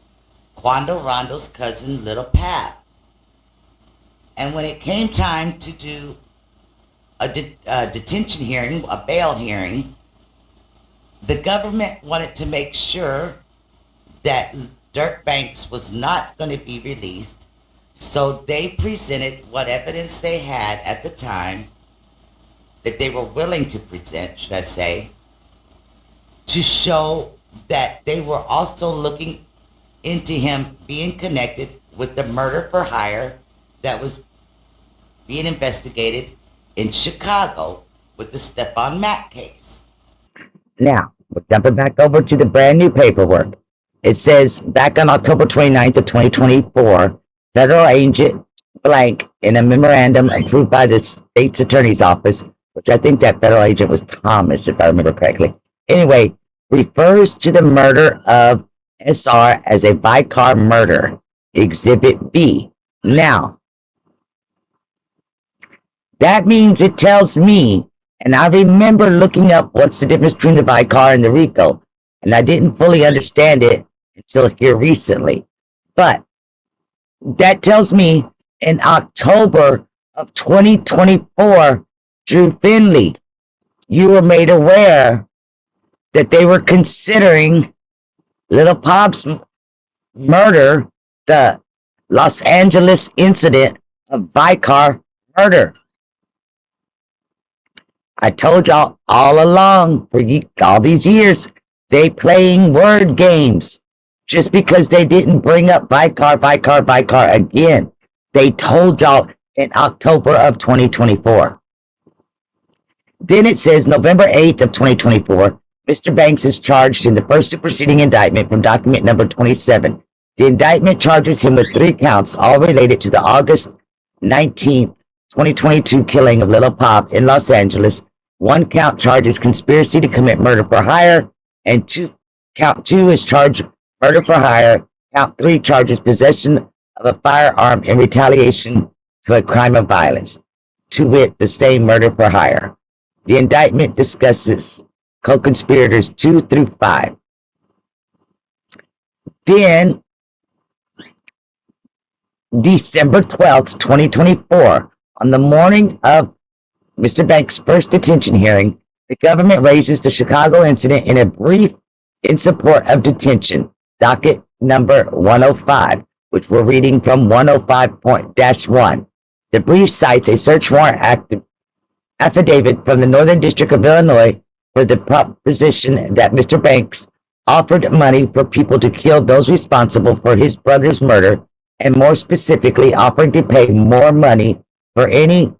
Quando Rondo's cousin, Little Pap. And when it came time to do a detention hearing, a bail hearing, the government wanted to make sure that Dirk Banks was not going to be released, so they presented what evidence they had at the time that they were willing to present, should I say, to show that they were also looking into him being connected with the murder for hire that was being investigated in Chicago with the Stephon Mack case. Now, we're jumping back over to the brand new paperwork. It says, back on October 29th of 2024, federal agent blank in a memorandum approved by the state's attorney's office, which I think that federal agent was Thomas, if I remember correctly. Anyway, refers to the murder of SR as a Vicar murder, Exhibit B. Now, that means it tells me, and I remember looking up what's the difference between the Vicar and the RICO, and I didn't fully understand it until here recently. But that tells me in October of 2024, Drew Finley, you were made aware that they were considering Little Pop's murder, the Los Angeles incident of Vicar murder. I told y'all all along, for all these years, they playing word games. Just because they didn't bring up Vicar again. They told y'all in October of 2024. Then it says November 8th of 2024, Mr. Banks is charged in the first superseding indictment from document number 27. The indictment charges him with 3 counts, all related to the August 19th, 2022 killing of Little Pop in Los Angeles. 1 count charges conspiracy to commit murder for hire, and count 2 is charged murder for hire. Count 3 charges possession of a firearm in retaliation to a crime of violence, to wit, the same murder for hire. The indictment discusses co-conspirators 2 through 5. Then, December 12th, 2024, on the morning of Mr. Banks' first detention hearing, the government raises the Chicago incident in a brief in support of detention, docket number 105, which we're reading from 105.-1. The brief cites a search warrant affidavit from the Northern District of Illinois for the proposition that Mr. Banks offered money for people to kill those responsible for his brother's murder, and more specifically offered to pay money for any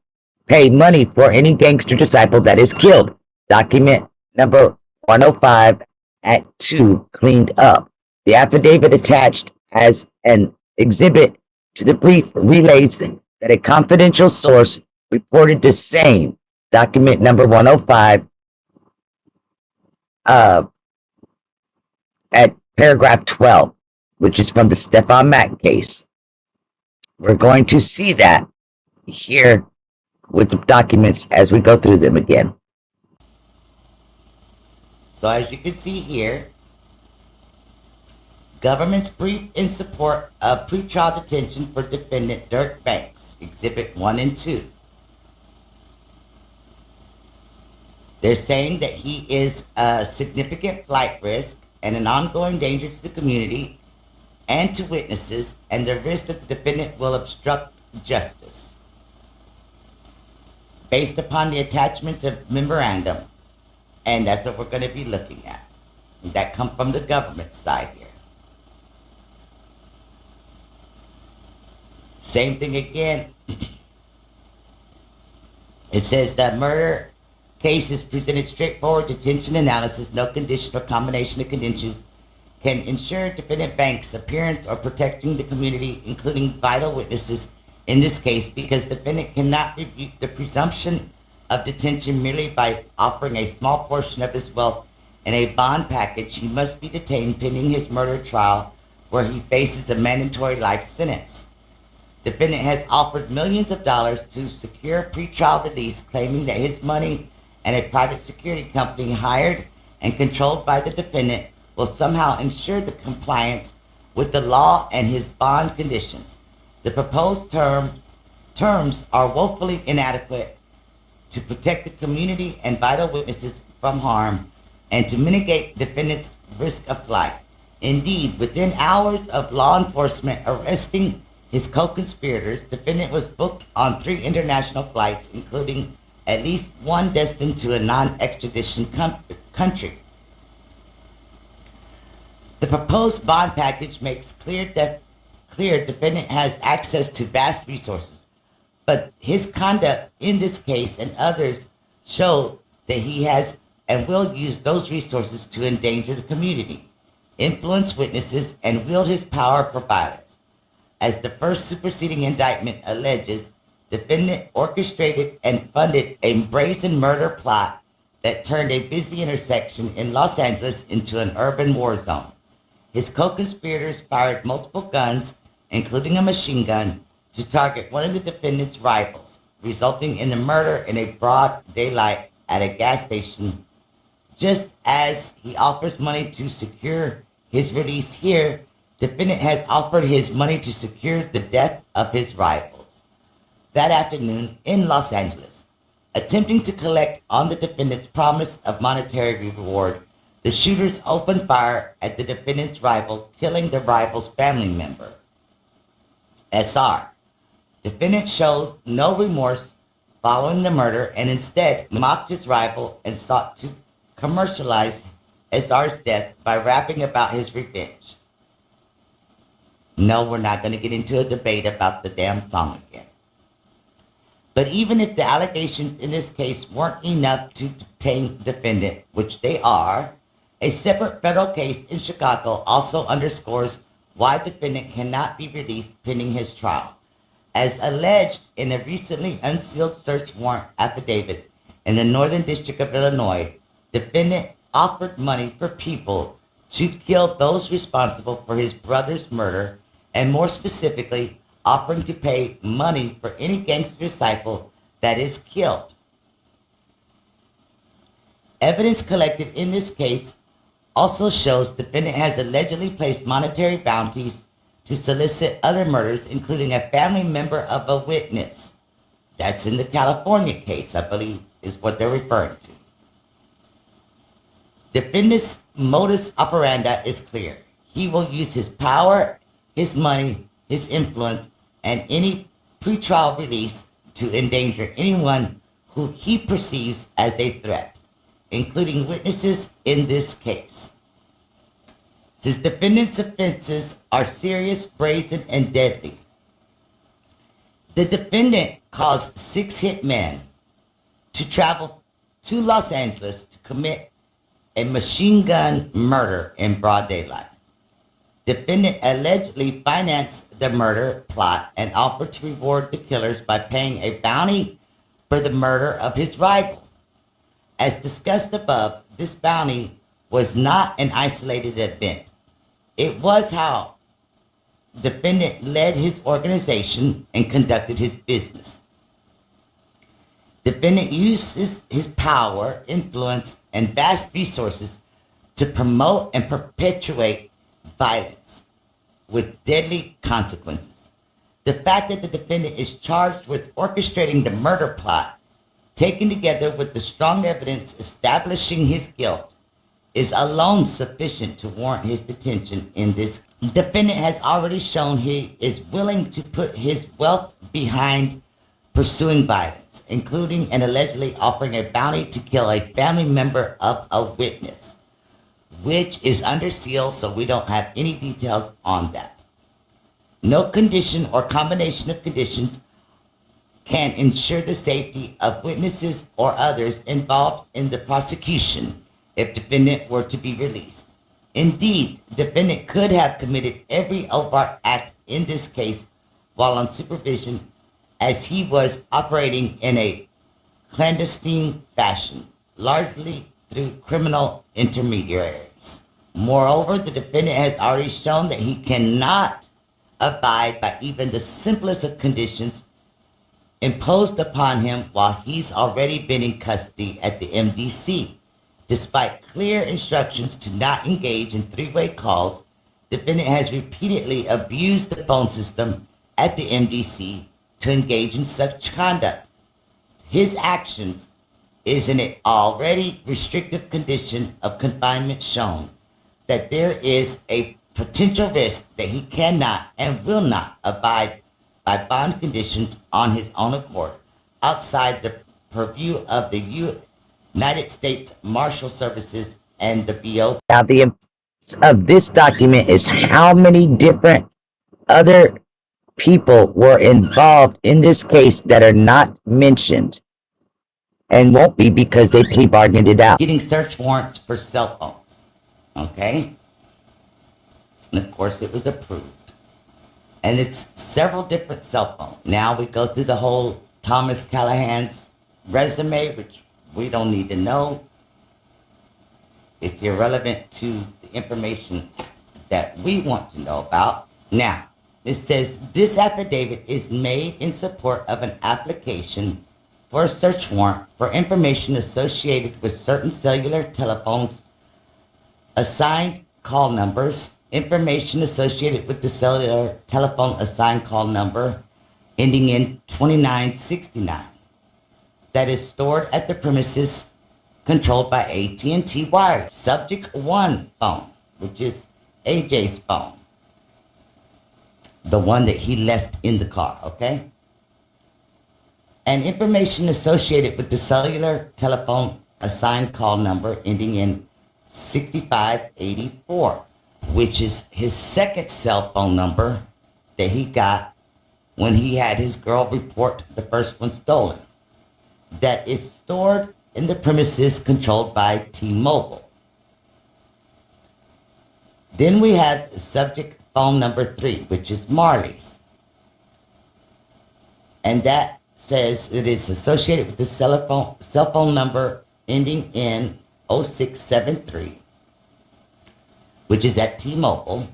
gangster disciple that is killed. Document number 105 at 2, cleaned up. The affidavit attached as an exhibit to the brief relays that a confidential source reported the same. Document number 105 at paragraph 12, which is from the Stephon Mack case. We're going to see that here with the documents as we go through them again. So as you can see here, government's brief in support of pretrial detention for defendant Dirk Banks, Exhibit 1 and 2. They're saying that he is a significant flight risk and an ongoing danger to the community and to witnesses, and the risk that the defendant will obstruct justice. based upon the attachments of memorandum, and that's what we're going to be looking at. That come from the government side here. Same thing again. It says that murder cases presented straightforward detention analysis, no condition or combination of conditions can ensure defendant Banks' appearance or protecting the community, including vital witnesses in this case, because defendant cannot rebuke the presumption of detention merely by offering a small portion of his wealth in a bond package. He must be detained pending his murder trial, where he faces a mandatory life sentence. Defendant has offered millions of dollars to secure pretrial release, claiming that his money and a private security company hired and controlled by the defendant will somehow ensure the compliance with the law and his bond conditions. The proposed terms are woefully inadequate to protect the community and vital witnesses from harm and to mitigate defendant's risk of flight. Indeed, within hours of law enforcement arresting his co-conspirators, defendant was booked on 3 international flights, including at least one destined to a non-extradition country. The proposed bond package makes clear defendant has access to vast resources, but his conduct in this case and others show that he has and will use those resources to endanger the community, influence witnesses, and wield his power for violence. As the first superseding indictment alleges, defendant orchestrated and funded a brazen murder plot that turned a busy intersection in Los Angeles into an urban war zone. His co-conspirators fired multiple guns, including a machine gun, to target one of the defendant's rivals, resulting in the murder in a broad daylight at a gas station. Just as he offers money to secure his release here, defendant has offered his money to secure the death of his rivals. That afternoon in Los Angeles, attempting to collect on the defendant's promise of monetary reward, the shooters opened fire at the defendant's rival, killing the rival's family member, SR. Defendant showed no remorse following the murder and instead mocked his rival and sought to commercialize SR's death by rapping about his revenge. No, we're not going to get into a debate about the damn song again. But even if the allegations in this case weren't enough to detain defendant, which they are, a separate federal case in Chicago also underscores why defendant cannot be released pending his trial. As alleged in a recently unsealed search warrant affidavit in the Northern District of Illinois, defendant offered money for people to kill those responsible for his brother's murder, and more specifically, offering to pay money for any gangster disciple that is killed. Evidence collected in this case also shows defendant has allegedly placed monetary bounties to solicit other murders, including a family member of a witness. That's in the California case, I believe, is what they're referring to. Defendant's modus operandi is clear. He will use his power, his money, his influence, and any pretrial release to endanger anyone who he perceives as a threat, including witnesses in this case. Since defendant's offenses are serious, brazen, and deadly, the defendant caused 6 hitmen to travel to Los Angeles to commit a machine gun murder in broad daylight. Defendant allegedly financed the murder plot and offered to reward the killers by paying a bounty for the murder of his rival. As discussed above, this bounty was not an isolated event. It was how defendant led his organization and conducted his business. Defendant uses his power, influence, and vast resources to promote and perpetuate violence with deadly consequences. The fact that the defendant is charged with orchestrating the murder plot, taken together with the strong evidence establishing his guilt, is alone sufficient to warrant his detention in this. Defendant has already shown he is willing to put his wealth behind pursuing violence, including and allegedly offering a bounty to kill a family member of a witness, which is under seal, so we don't have any details on that. No condition or combination of conditions can ensure the safety of witnesses or others involved in the prosecution if defendant were to be released. Indeed, defendant could have committed every overt act in this case while on supervision, as he was operating in a clandestine fashion, largely through criminal intermediaries. Moreover, the defendant has already shown that he cannot abide by even the simplest of conditions imposed upon him while he's already been in custody at the MDC. Despite clear instructions to not engage in three-way calls, the defendant has repeatedly abused the phone system at the MDC to engage in such conduct. His actions is in an already restrictive condition of confinement shown that there is a potential risk that he cannot and will not abide by bond conditions on his own accord outside the purview of the United States Marshal Services and the BO. Now, the importance of this document is how many different other people were involved in this case that are not mentioned and won't be because they plea bargained it out. Getting search warrants for cell phones, okay? And of course it was approved. And it's several different cell phones. Now we go through the whole Thomas Callahan's resume, which we don't need to know. It's irrelevant to the information that we want to know about. Now, it says this affidavit is made in support of an application for a search warrant for information associated with certain cellular telephones, assigned call numbers, information associated with the cellular telephone assigned call number ending in 2969 that is stored at the premises controlled by AT&T Wireless. Subject 1 phone, which is AJ's phone, the one that he left in the car, okay? And information associated with the cellular telephone assigned call number ending in 6584, which is his second cell phone number that he got when he had his girl report the first one stolen. That is stored in the premises controlled by T-Mobile. Then we have subject phone number 3, which is Marley's. And that says it is associated with the cell phone number ending in 0673, which is at T-Mobile.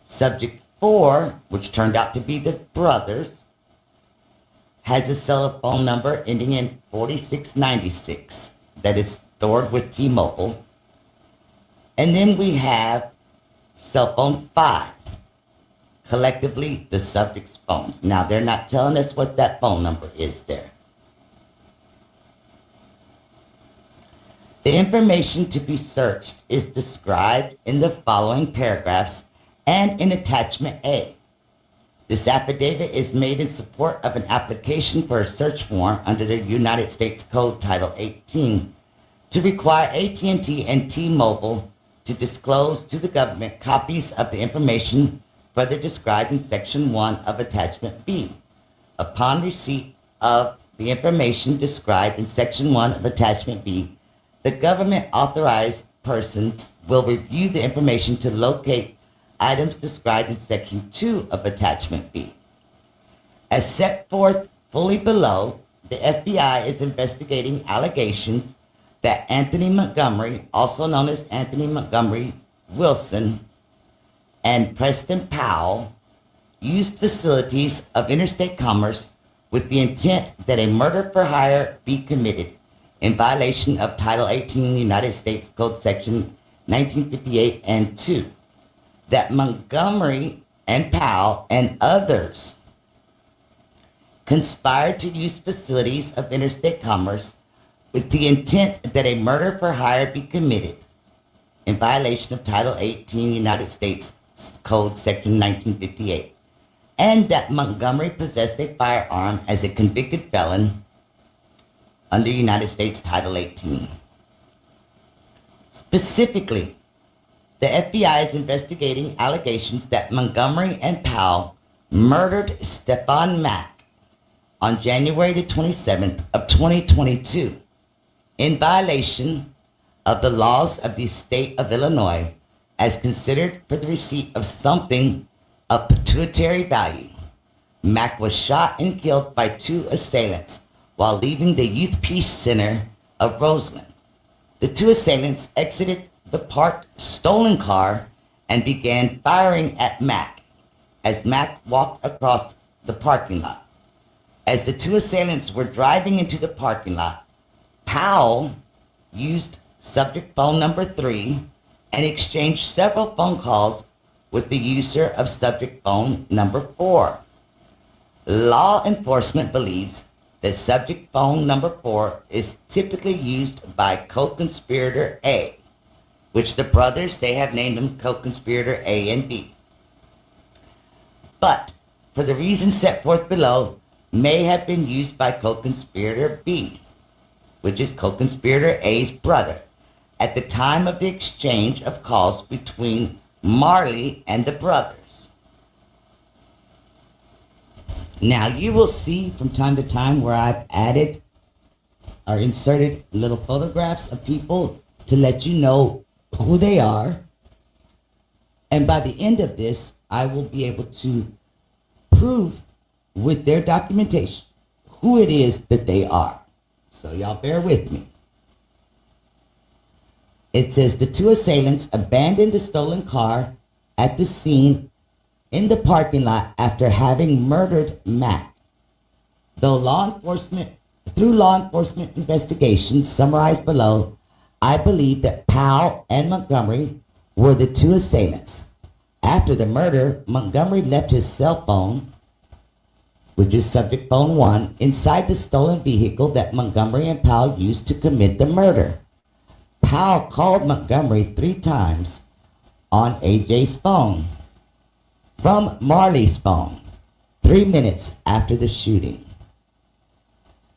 Subject 4, which turned out to be the brothers, has a cell phone number ending in 4696 that is stored with T-Mobile. And then we have cell phone 5, collectively the subject's phones. Now, they're not telling us what that phone number is there. The information to be searched is described in the following paragraphs and in attachment A. This affidavit is made in support of an application for a search warrant under the United States Code Title 18 to require AT&T and T-Mobile to disclose to the government copies of the information further described in Section 1 of Attachment B. Upon receipt of the information described in Section 1 of Attachment B, the government authorized persons will review the information to locate items described in Section 2 of Attachment B. As set forth fully below, the FBI is investigating allegations that Anthony Montgomery, also known as Anthony Montgomery Wilson, and Preston Powell used facilities of interstate commerce with the intent that a murder for hire be committed in violation of Title 18 United States Code Section 1958 and 2. That Montgomery and Powell and others conspired to use facilities of interstate commerce with the intent that a murder for hire be committed in violation of Title 18 United States Code Section 1958. and that Montgomery possessed a firearm as a convicted felon under United States Title 18. Specifically, the FBI is investigating allegations that Montgomery and Powell murdered Stephon Mack on January the 27th of 2022 in violation of the laws of the state of Illinois as considered for the receipt of something of pecuniary value. Mack was shot and killed by two assailants while leaving the Youth Peace Center of Roseland. The two assailants exited the parked stolen car and began firing at Mack as Mack walked across the parking lot. As the two assailants were driving into the parking lot, Powell used subject phone number 3 and exchanged several phone calls with the user of subject phone number 4. Law enforcement believes that subject phone number 4 is typically used by co-conspirator A, which the brothers, they have named him co-conspirator A and B. But, for the reasons set forth below, may have been used by co-conspirator B, which is co-conspirator A's brother, at the time of the exchange of calls between Marley and the brothers. Now, you will see from time to time where I've added or inserted little photographs of people to let you know who they are. And by the end of this, I will be able to prove with their documentation who it is that they are. So y'all bear with me. It says the two assailants abandoned the stolen car at the scene in the parking lot after having murdered Mack. Through law enforcement investigations summarized below, I believe that Powell and Montgomery were the two assailants. After the murder, Montgomery left his cell phone, which is subject phone 1, inside the stolen vehicle that Montgomery and Powell used to commit the murder. Powell called Montgomery 3 times on AJ's phone from Marley's phone 3 minutes after the shooting.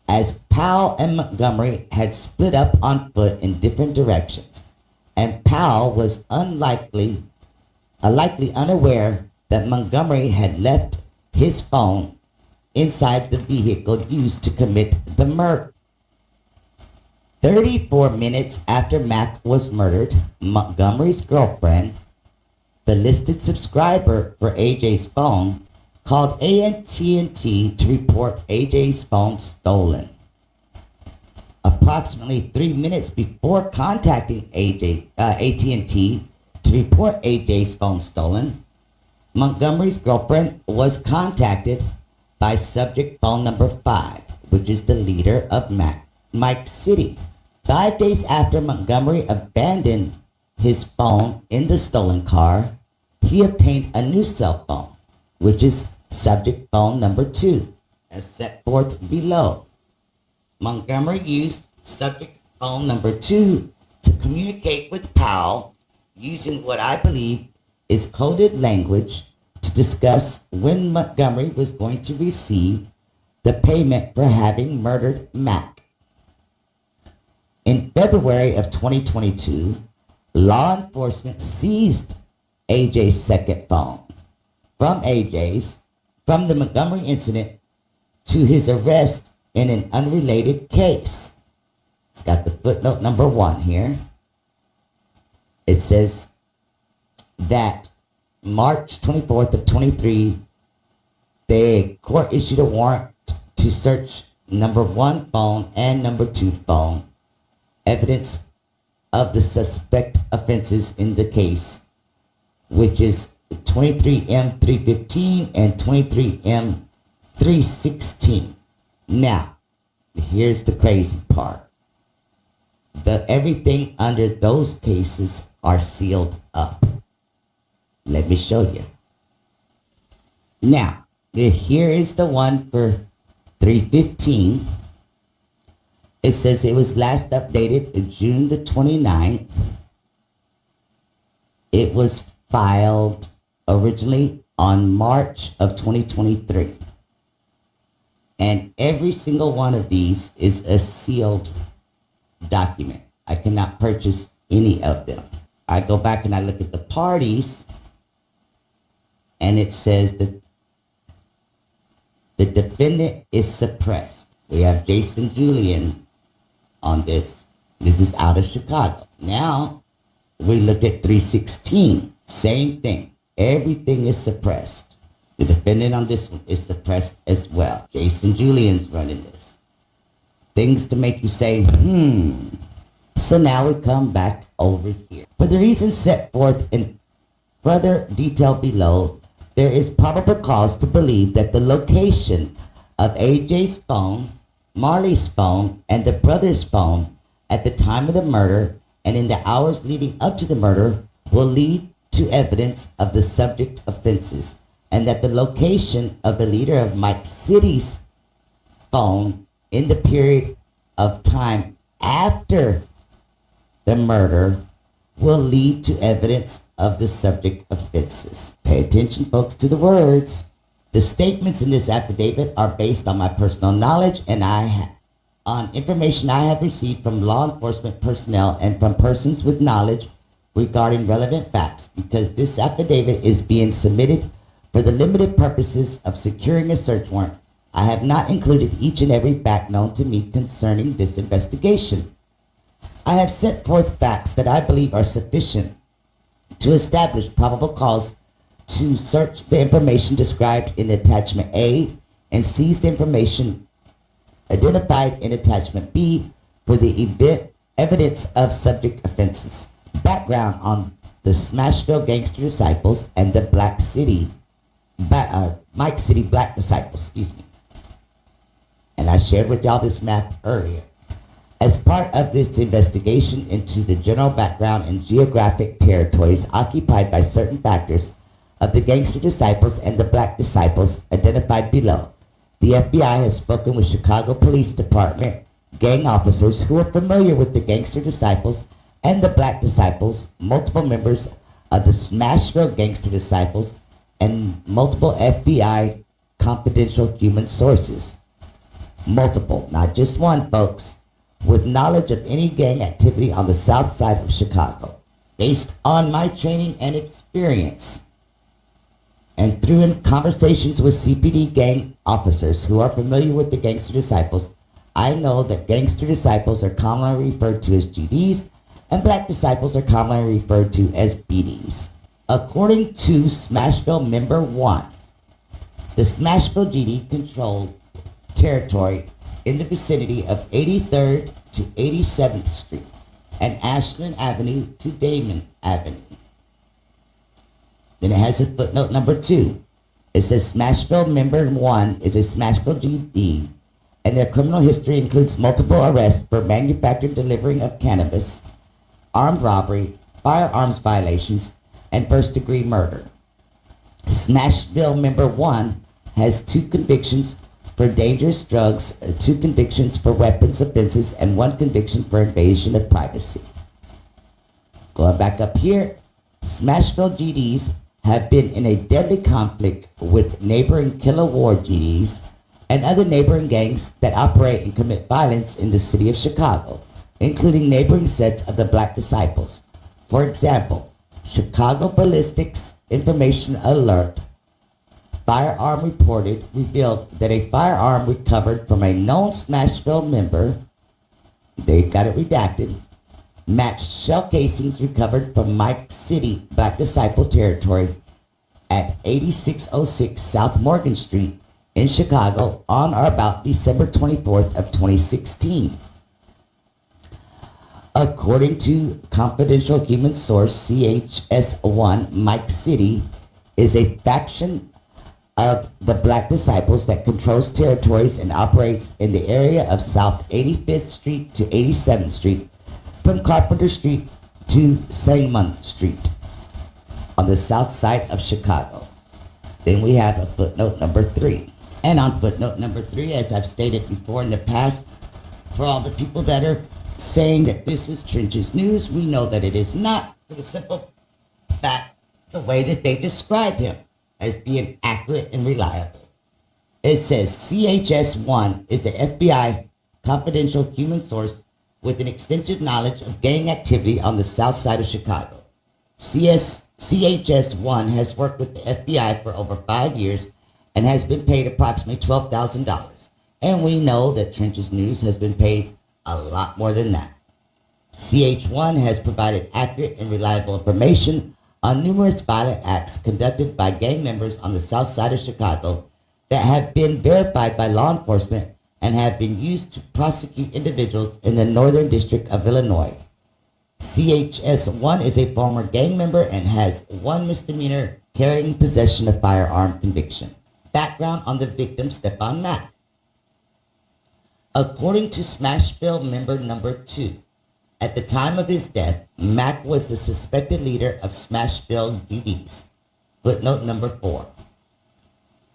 As Powell and Montgomery had split up on foot in different directions, and Powell was likely unaware that Montgomery had left his phone inside the vehicle used to commit the murder. 34 minutes after Mack was murdered, Montgomery's girlfriend, the listed subscriber for AJ's phone, called AT&T to report AJ's phone stolen. Approximately 3 minutes before contacting AT&T to report AJ's phone stolen, Montgomery's girlfriend was contacted by subject phone number 5, which is the leader of Mike City. 5 days after Montgomery abandoned his phone in the stolen car, he obtained a new cell phone, which is subject phone number 2, as set forth below. Montgomery used subject phone number 2 to communicate with Powell using what I believe is coded language to discuss when Montgomery was going to receive the payment for having murdered Mack. In February of 2022, law enforcement seized AJ's second phone from the Montgomery incident to his arrest in an unrelated case. It's got the footnote number 1 here. It says that March 24th of 23, the court issued a warrant to search number 1 phone and number 2 phone, evidence of the suspect offenses in the case, which is 23M315 and 23M316. Now, here's the crazy part. Everything under those cases are sealed up. Let me show you. Now, here is the one for 315. It says it was last updated June the 29th. It was filed originally on March of 2023. And every single one of these is a sealed document. I cannot purchase any of them. I go back and I look at the parties, and it says that the defendant is suppressed. We have Jason Julian on this. This is out of Chicago. Now, we look at 316. Same thing. Everything is suppressed. The defendant on this one is suppressed as well. Jason Julian's running this. Things to make you say, So now we come back over here. For the reasons set forth in further detail below, there is probable cause to believe that the location of AJ's phone, Marley's phone, and the brother's phone at the time of the murder and in the hours leading up to the murder will lead to evidence of the subject offenses, and that the location of the leader of Mike City's phone in the period of time after the murder will lead to evidence of the subject offenses. Pay attention, folks, to the words. The statements in this affidavit are based on my personal knowledge and on information I have received from law enforcement personnel and from persons with knowledge regarding relevant facts, because this affidavit is being submitted for the limited purposes of securing a search warrant. I have not included each and every fact known to me concerning this investigation. I have set forth facts that I believe are sufficient to establish probable cause to search the information described in Attachment A and seize the information identified in Attachment B for the evidence of subject offenses. Background on the Smashville Gangster Disciples and the Mike City Black Disciples, And I shared with y'all this map earlier. As part of this investigation into the general background and geographic territories occupied by certain factors of the Gangster Disciples and the Black Disciples identified below, the FBI has spoken with Chicago Police Department gang officers who are familiar with the Gangster Disciples and the Black Disciples, multiple members of the Smashville Gangster Disciples, and multiple FBI confidential human sources. Multiple, not just one, folks, with knowledge of any gang activity on the south side of Chicago. Based on my training and experience, and through conversations with CPD gang officers who are familiar with the Gangster Disciples, I know that Gangster Disciples are commonly referred to as GDs, and Black Disciples are commonly referred to as BDs. According to Smashville Member 1, the Smashville GD controlled territory in the vicinity of 83rd to 87th Street and Ashland Avenue to Damon Avenue. Then it has a footnote number 2. It says Smashville Member 1 is a Smashville GD, and their criminal history includes multiple arrests for manufacturing, delivering of cannabis, armed robbery, firearms violations, and first-degree murder. Smashville Member 1 has 2 convictions for dangerous drugs, 2 convictions for weapons offenses, and 1 conviction for invasion of privacy. Going back up here, Smashville GDs have been in a deadly conflict with neighboring Killer Ward GDs and other neighboring gangs that operate and commit violence in the city of Chicago, including neighboring sets of the Black Disciples. For example, Chicago Ballistics Information Alert firearm revealed that a firearm recovered from a known Smashville member, they got it redacted, matched shell casings recovered from Mike City Black Disciple territory at 8606 South Morgan Street in Chicago on or about December 24th of 2016. According to confidential human source CHS1, Mike City is a faction of the Black Disciples that controls territories and operates in the area of South 85th Street to 87th Street, from Carpenter Street to Sangamon Street on the south side of Chicago. Then we have a footnote number 3. And on footnote number 3, as I've stated before in the past, for all the people that are saying that this is Trenches News, we know that it is not, for the simple fact the way that they describe him as being accurate and reliable. It says CHS-1 is an FBI confidential human source with an extensive knowledge of gang activity on the south side of Chicago. CHS-1 has worked with the FBI for over 5 years and has been paid approximately $12,000. And we know that Trenches News has been paid a lot more than that. CH1 has provided accurate and reliable information on numerous violent acts conducted by gang members on the south side of Chicago that have been verified by law enforcement and have been used to prosecute individuals in the Northern District of Illinois. CHS-1 is a former gang member and has one misdemeanor carrying possession of firearm conviction. Background on the victim, Stephon Mack. According to Smashville member number 2, at the time of his death, Mack was the suspected leader of Smashville GDs. Footnote number 4.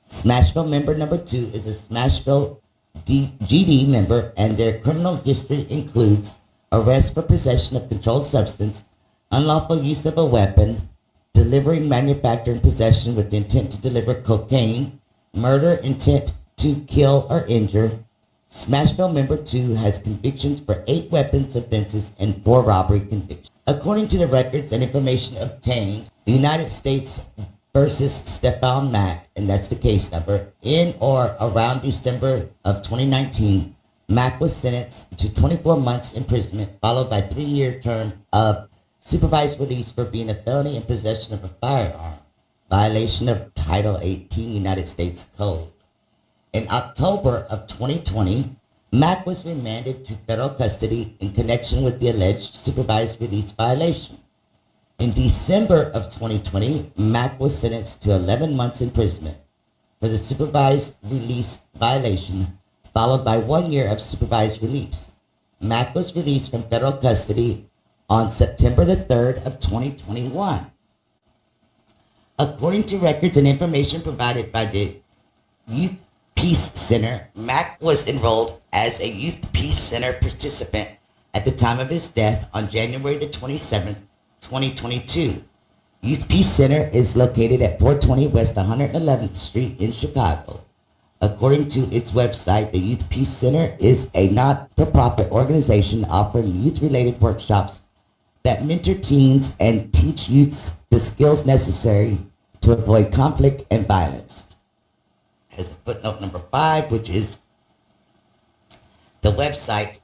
Smashville member number 2 is a Smashville GD member, and their criminal history includes arrest for possession of controlled substance, unlawful use of a weapon, delivering, manufacturing, possession with the intent to deliver cocaine, murder, intent to kill or injure. Smashville member 2 has convictions for 8 weapons offenses and 4 robbery convictions. According to the records and information obtained, the United States versus Stephon Mack, and that's the case number, in or around December of 2019, Mack was sentenced to 24 months imprisonment, followed by a 3-year term of supervised release for being a felony in possession of a firearm, violation of Title 18 United States Code. In October of 2020, Mack was remanded to federal custody in connection with the alleged supervised release violation. In December of 2020, Mack was sentenced to 11 months imprisonment for the supervised release violation, followed by 1 year of supervised release. Mack was released from federal custody on September the 3rd of 2021. According to records and information provided by the Youth Peace Center, Mack was enrolled as a Youth Peace Center participant at the time of his death on January the 27th, 2022. Youth Peace Center is located at 420 West 111th Street in Chicago. According to its website, the Youth Peace Center is a not-for-profit organization offering youth-related workshops that mentor teens and teach youths the skills necessary to avoid conflict and violence. As a footnote number 5, which is the website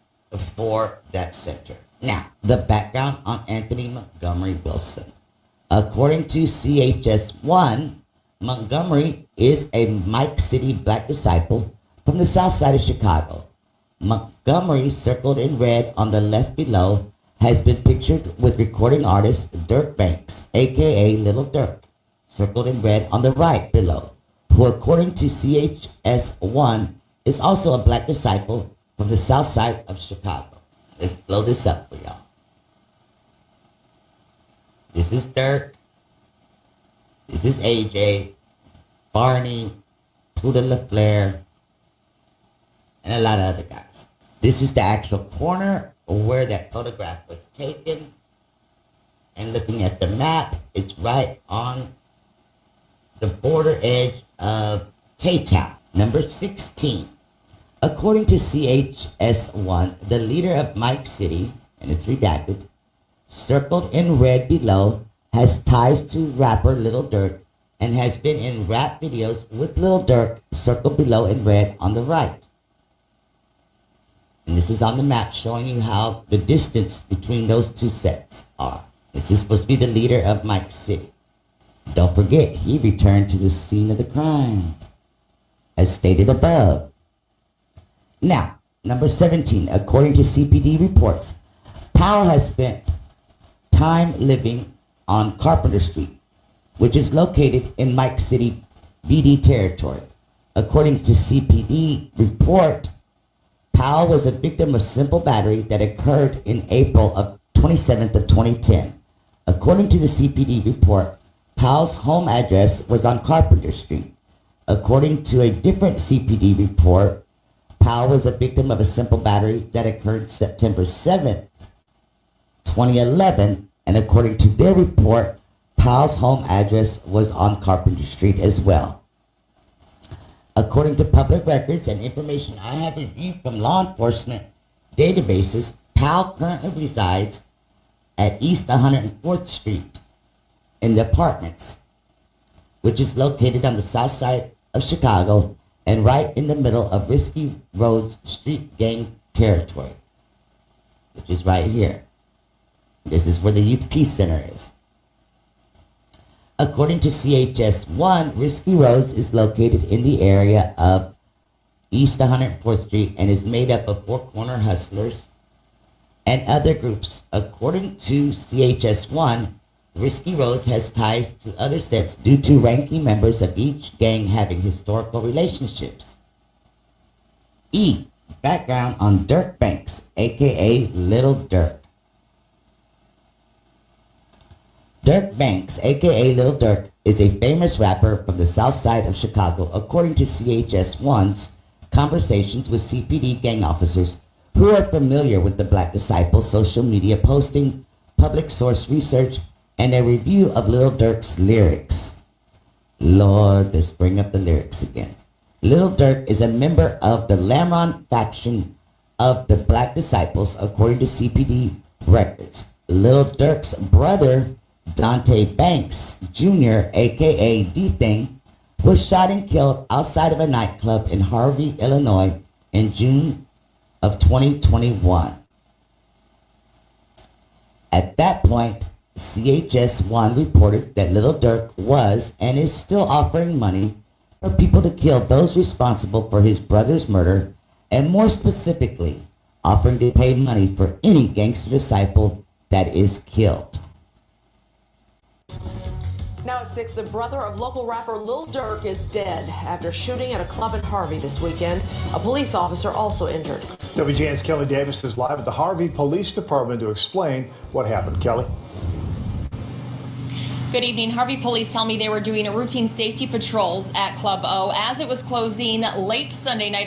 for that center. Now, the background on Anthony Montgomery Wilson. According to CHS-1, Montgomery is a Mike City black disciple from the south side of Chicago. Montgomery, circled in red on the left below, has been pictured with recording artist Dirk Banks, aka Little Dirk, circled in red on the right below, who according to CHS-1 is also a black disciple from the south side of Chicago. Let's blow this up for y'all. This is Dirk. This is AJ, Barney, Pluto LaFleur, and a lot of other guys. This is the actual corner where that photograph was taken. And looking at the map, it's right on the border edge of Taytown. Number 16. According to CHS-1, the leader of Mike City, and it's redacted, circled in red below, has ties to rapper Little Durk and has been in rap videos with Little Durk, circled below in red on the right. And this is on the map showing you how the distance between those two sets are. This is supposed to be the leader of Mike City. Don't forget, he returned to the scene of the crime, as stated above. Now, number 17, according to CPD reports, Powell has spent time living on Carpenter Street, which is located in Mike City BD territory. According to CPD report, Powell was a victim of simple battery that occurred in April of 27th of 2010. According to the CPD report, Powell's home address was on Carpenter Street. According to a different CPD report, Powell was a victim of a simple battery that occurred September 7th, 2011, and according to their report, Powell's home address was on Carpenter Street as well. According to public records and information I have reviewed from law enforcement databases, Powell currently resides at East 104th Street in the apartments, which is located on the south side of Chicago and right in the middle of Risky Road's street gang territory, which is right here. This is where the Youth Peace Center is. According to CHS-1, Risky Roads is located in the area of East 104th Street and is made up of Four Corner Hustlers and other groups. According to CHS-1, Risky Roads has ties to other sets due to ranking members of each gang having historical relationships. E. Background on Durk Banks, aka Little Durk. Durk Banks, aka Little Durk, is a famous rapper from the south side of Chicago, according to CHS-1's conversations with CPD gang officers who are familiar with the Black Disciples social media posting, public source research, and a review of Little Durk's lyrics. Lord, let's bring up the lyrics again. Little Durk is a member of the Lamron faction of the Black Disciples, according to CPD records. Little Durk's brother, Dante Banks Jr., aka D-Thing, was shot and killed outside of a nightclub in Harvey, Illinois in June of 2021. At that point, CHS-1 reported that Little Durk was and is still offering money for people to kill those responsible for his brother's murder, and more specifically, offering to pay money for any gangster disciple that is killed. Now at 6, the brother of local rapper Lil Durk is dead after shooting at a club in Harvey this weekend. A police officer also injured. WGN's Kelly Davis is live at the Harvey Police Department to explain what happened. Kelly? Good evening. Harvey police tell me they were doing a routine safety patrols at Club O as it was closing late Saturday night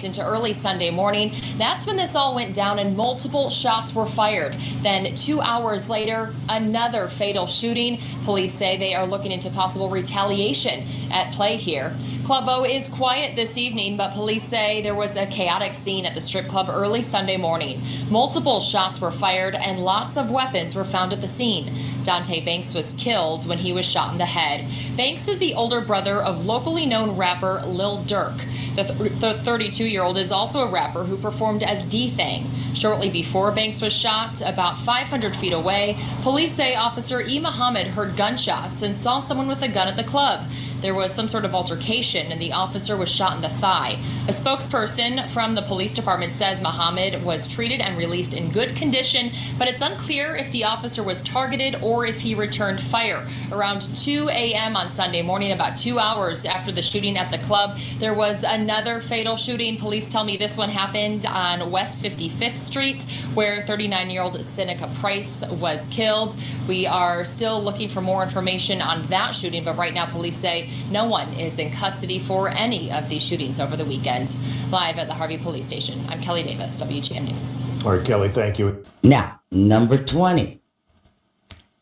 into early Sunday morning. That's when this all went down and multiple shots were fired. Then 2 hours later, another fatal shooting. Police say they are looking into possible retaliation at play here. Club O is quiet this evening, but police say there was a chaotic scene at the strip club early Sunday morning. Multiple shots were fired and lots of weapons were found at the scene. Dante Banks was killed when he was shot in the head. Banks is the older brother of locally known rapper Lil Durk. The 32-year-old is also a rapper who performed as D-Thing. Shortly before Banks was shot, about 500 feet away, police say Officer E. Muhammad heard gunshots and saw someone with a gun at the club. There was some sort of altercation and the officer was shot in the thigh. A spokesperson from the police department says Muhammad was treated and released in good condition, but it's unclear if the officer was targeted or if he returned fire. Around 2 a.m. on Sunday morning, about 2 hours after the shooting at the club, there was another fatal shooting. Police tell me this one happened on West 55th Street, where 39-year-old Seneca Price was killed. We are still looking for more information on that shooting, but right now police say no one is in custody for any of these shootings over the weekend. Live at the Harvey Police Station, I'm Kelly Davis, WGN News. All right, Kelly, thank you. Now, number 20.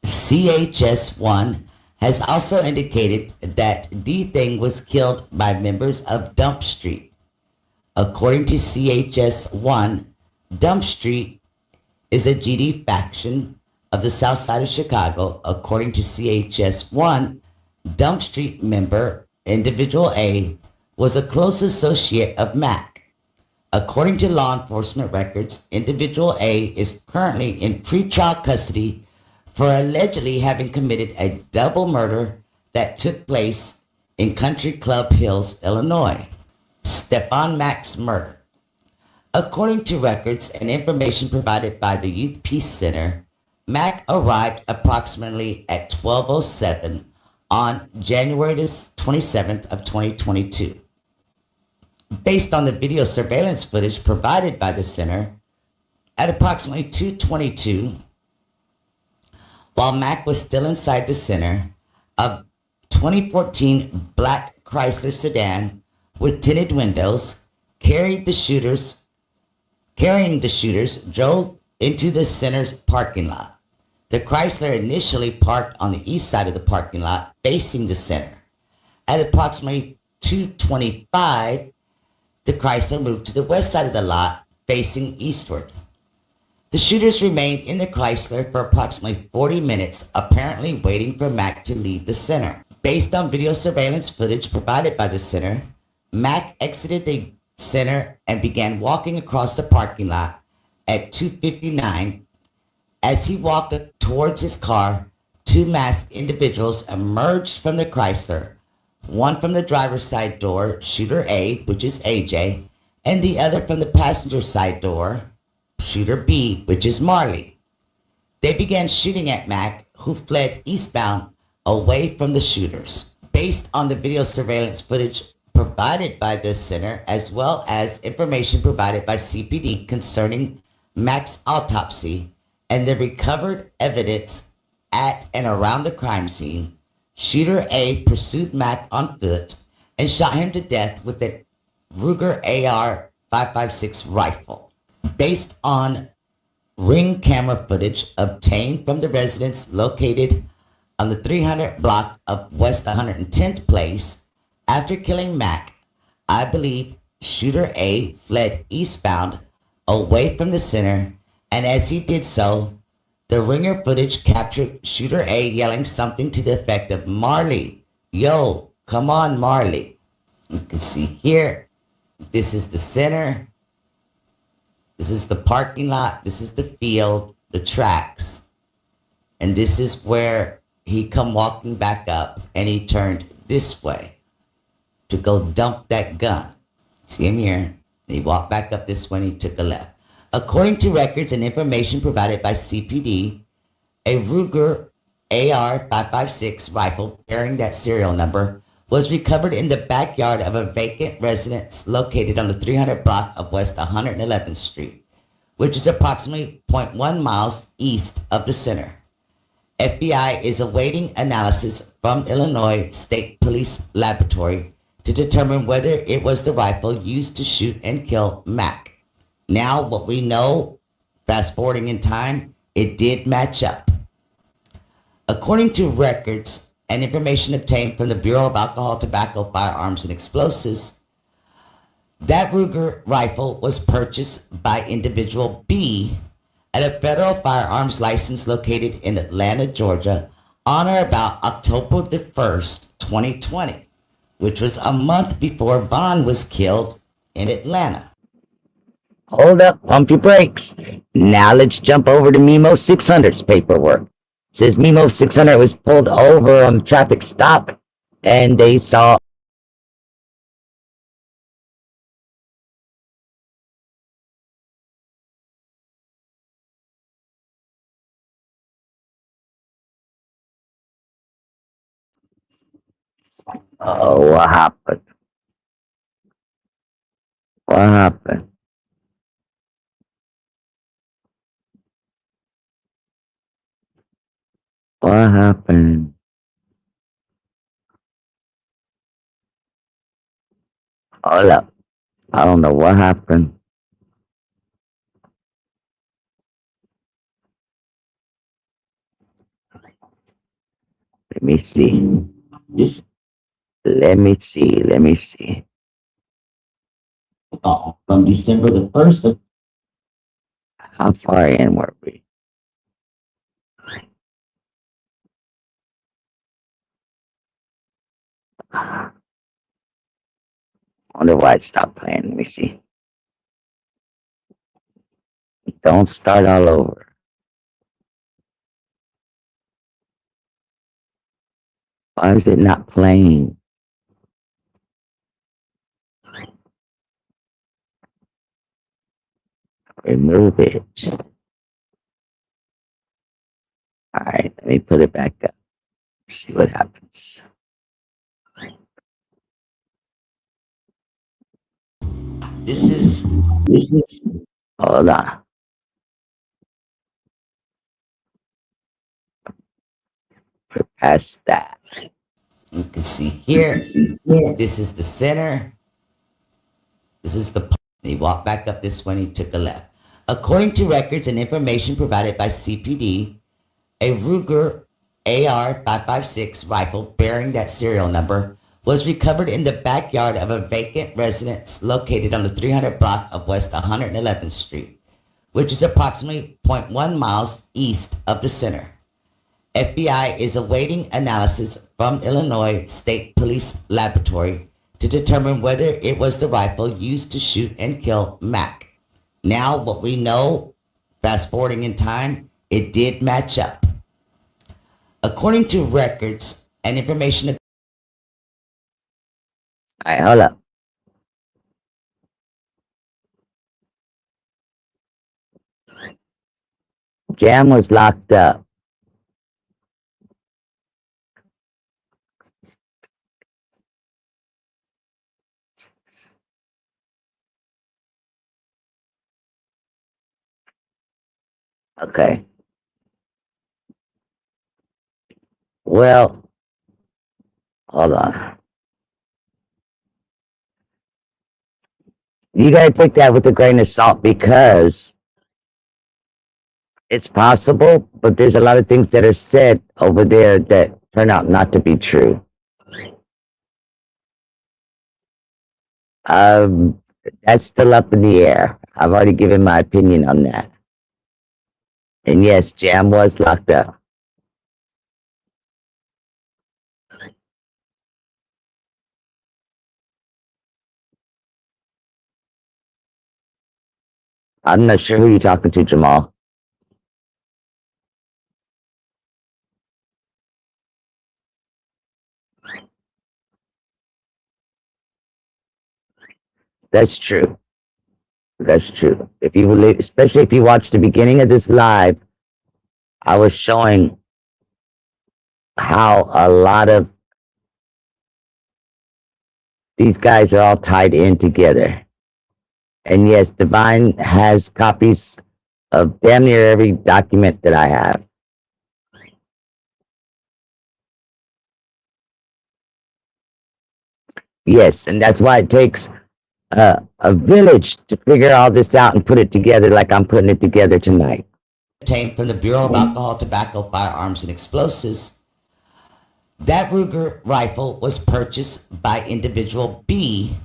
CHS-1 has also indicated that D-Thing was killed by members of Dump Street. According to CHS-1, Dump Street is a GD faction of the south side of Chicago. According to CHS-1, Dump Street member Individual A was a close associate of Mack. According to law enforcement records, Individual A is currently in pretrial custody for allegedly having committed a double murder that took place in Country Club Hills, Illinois. Stephon Mack's murder. According to records and information provided by the Youth Peace Center, Mack arrived approximately at 12:07 on January 27th of 2022. Based on the video surveillance footage provided by the center, at approximately 2:22, while Mack was still inside the center, a 2014 black Chrysler sedan with tinted windows carrying the shooters drove into the center's parking lot. The Chrysler initially parked on the east side of the parking lot facing the center. At approximately 2:25, the Chrysler moved to the west side of the lot facing eastward. The shooters remained in the Chrysler for approximately 40 minutes, apparently waiting for Mack to leave the center. Based on video surveillance footage provided by the center, Mack exited the center and began walking across the parking lot at 2:59. As he walked towards his car, two masked individuals emerged from the Chrysler, one from the driver's side door, shooter A, which is AJ, and the other from the passenger side door, shooter B, which is Marley. They began shooting at Mack, who fled eastbound away from the shooters. Based on the video surveillance footage provided by the center, as well as information provided by CPD concerning Mack's autopsy and the recovered evidence at and around the crime scene, shooter A pursued Mack on foot and shot him to death with a Ruger AR-556 rifle. Based on Ring camera footage obtained from the residence located on the 300 block of West 110th Place, after killing Mack, I believe shooter A fled eastbound away from the center, and as he did so, the Ringer footage captured shooter A yelling something to the effect of, "Marley, yo, come on, Marley." You can see here, this is the center, this is the parking lot, this is the field, the tracks, and this is where he come walking back up, and he turned this way to go dump that gun. See him here? He walked back up this way and he took a left. According to records and information provided by CPD, a Ruger AR-556 rifle bearing that serial number was recovered in the backyard of a vacant residence located on the 300 block of West 111th Street, which is approximately 0.1 miles east of the center. FBI is awaiting analysis from Illinois State Police Laboratory to determine whether it was the rifle used to shoot and kill Mack. Now, what we know, fast forwarding in time, it did match up. According to records and information obtained from the Bureau of Alcohol, Tobacco, Firearms, and Explosives, that Ruger rifle was purchased by individual B at a federal firearms license located in Atlanta, Georgia, on or about October the 1st, 2020. Which was a month before Vaughn was killed in Atlanta. Hold up, pump your brakes. Now let's jump over to Memo 600's paperwork. It says Memo 600 was pulled over on a traffic stop and they saw oh, what happened? What happened? What happened? Hold up. I don't know what happened. Let me see. Let me see. Oh, from December the 1st. How far in were we? Wonder why it stopped playing. Let me see. Don't start all over. Why is it not playing? Remove it. Alright, let me put it back up. See what happens. This is hold on. We're past that. You can see here, this is the center. This is the he walked back up this way and he took a left. According to records and information provided by CPD, A Ruger AR-556 rifle bearing that serial number was recovered in the backyard of a vacant residence located on the 300 block of West 111th Street, which is approximately 0.1 miles east of the center. FBI is awaiting analysis from Illinois State Police Laboratory to determine whether it was the rifle used to shoot and kill Mack. Now, what we know, fast forwarding in time, it did match up. According to records and information. All right, hold up. Jam was locked up. Okay. Well, hold on. You gotta take that with a grain of salt because it's possible, but there's a lot of things that are said over there that turn out not to be true. That's still up in the air. I've already given my opinion on that. And yes, Jam was locked up. I'm not sure who you're talking to, Jamal. That's true. That's true. If you believe, especially if you watch the beginning of this live, I was showing how a lot of these guys are all tied in together. And yes, Divine has copies of damn near every document that I have. Yes, and that's why it takes a village to figure all this out and put it together like I'm putting it together tonight. Obtained from the Bureau of Alcohol, Tobacco, Firearms, and Explosives. That Ruger rifle was purchased by individual B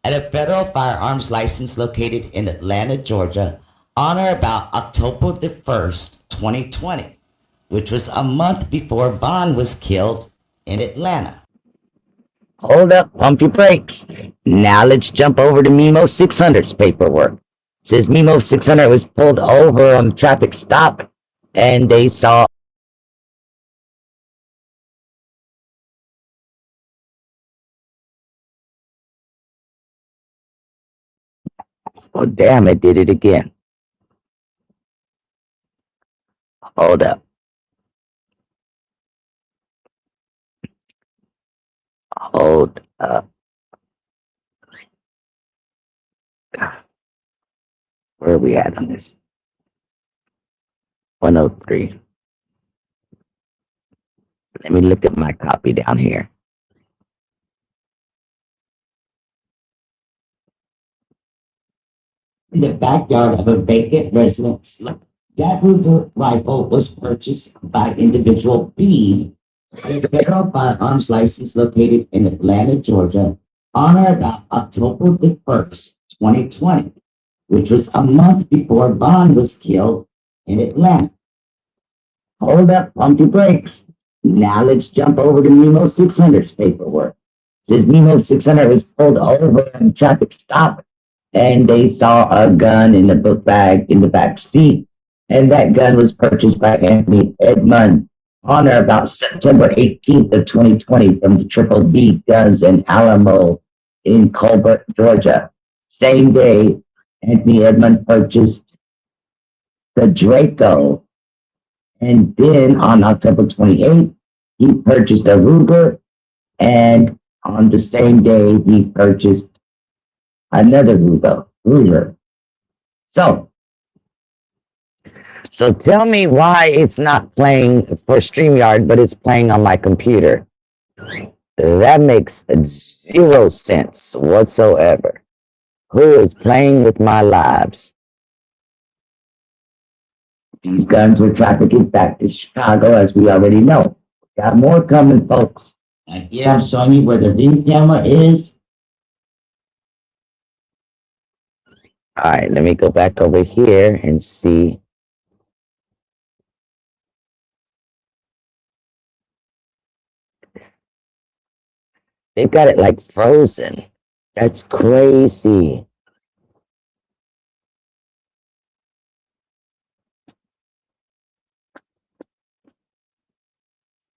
at a federal firearms license located in Atlanta, Georgia, on or about October the 1st, 2020, which was a month before Vaughn was killed in Atlanta. Hold up, pump your brakes. Now let's jump over to Memo 600's paperwork. It says Memo 600 was pulled over on a traffic stop and they saw. Oh, damn, it did it again. Hold up. Hold up. Where are we at on this? 103. Let me look at my copy down here. In the backyard of a vacant residence, that Ruger rifle was purchased by individual B, a federal firearms license located in Atlanta, Georgia, on or about October the 1st, 2020, which was a month before Vaughn was killed in Atlanta. Hold up, pump your brakes. Now let's jump over to Memo 600's paperwork. Says Memo 600 was pulled over at a traffic stop and they saw a gun in the book bag in the back seat. And that gun was purchased by Anthony Edmund on or about September 18th of 2020 from the Triple B Guns and Alamo in Colbert, Georgia. Same day, Anthony Edmund purchased the Draco. And then on October 28th, he purchased a Ruger. And on the same day, he purchased another Ruger. So tell me why it's not playing for StreamYard, but it's playing on my computer. That makes zero sense whatsoever. Who is playing with my lives? These guns were trafficked back to Chicago, as we already know. Got more coming, folks. And here I'm showing you where the ring camera is. All right, let me go back over here and see. They've got it like frozen. That's crazy.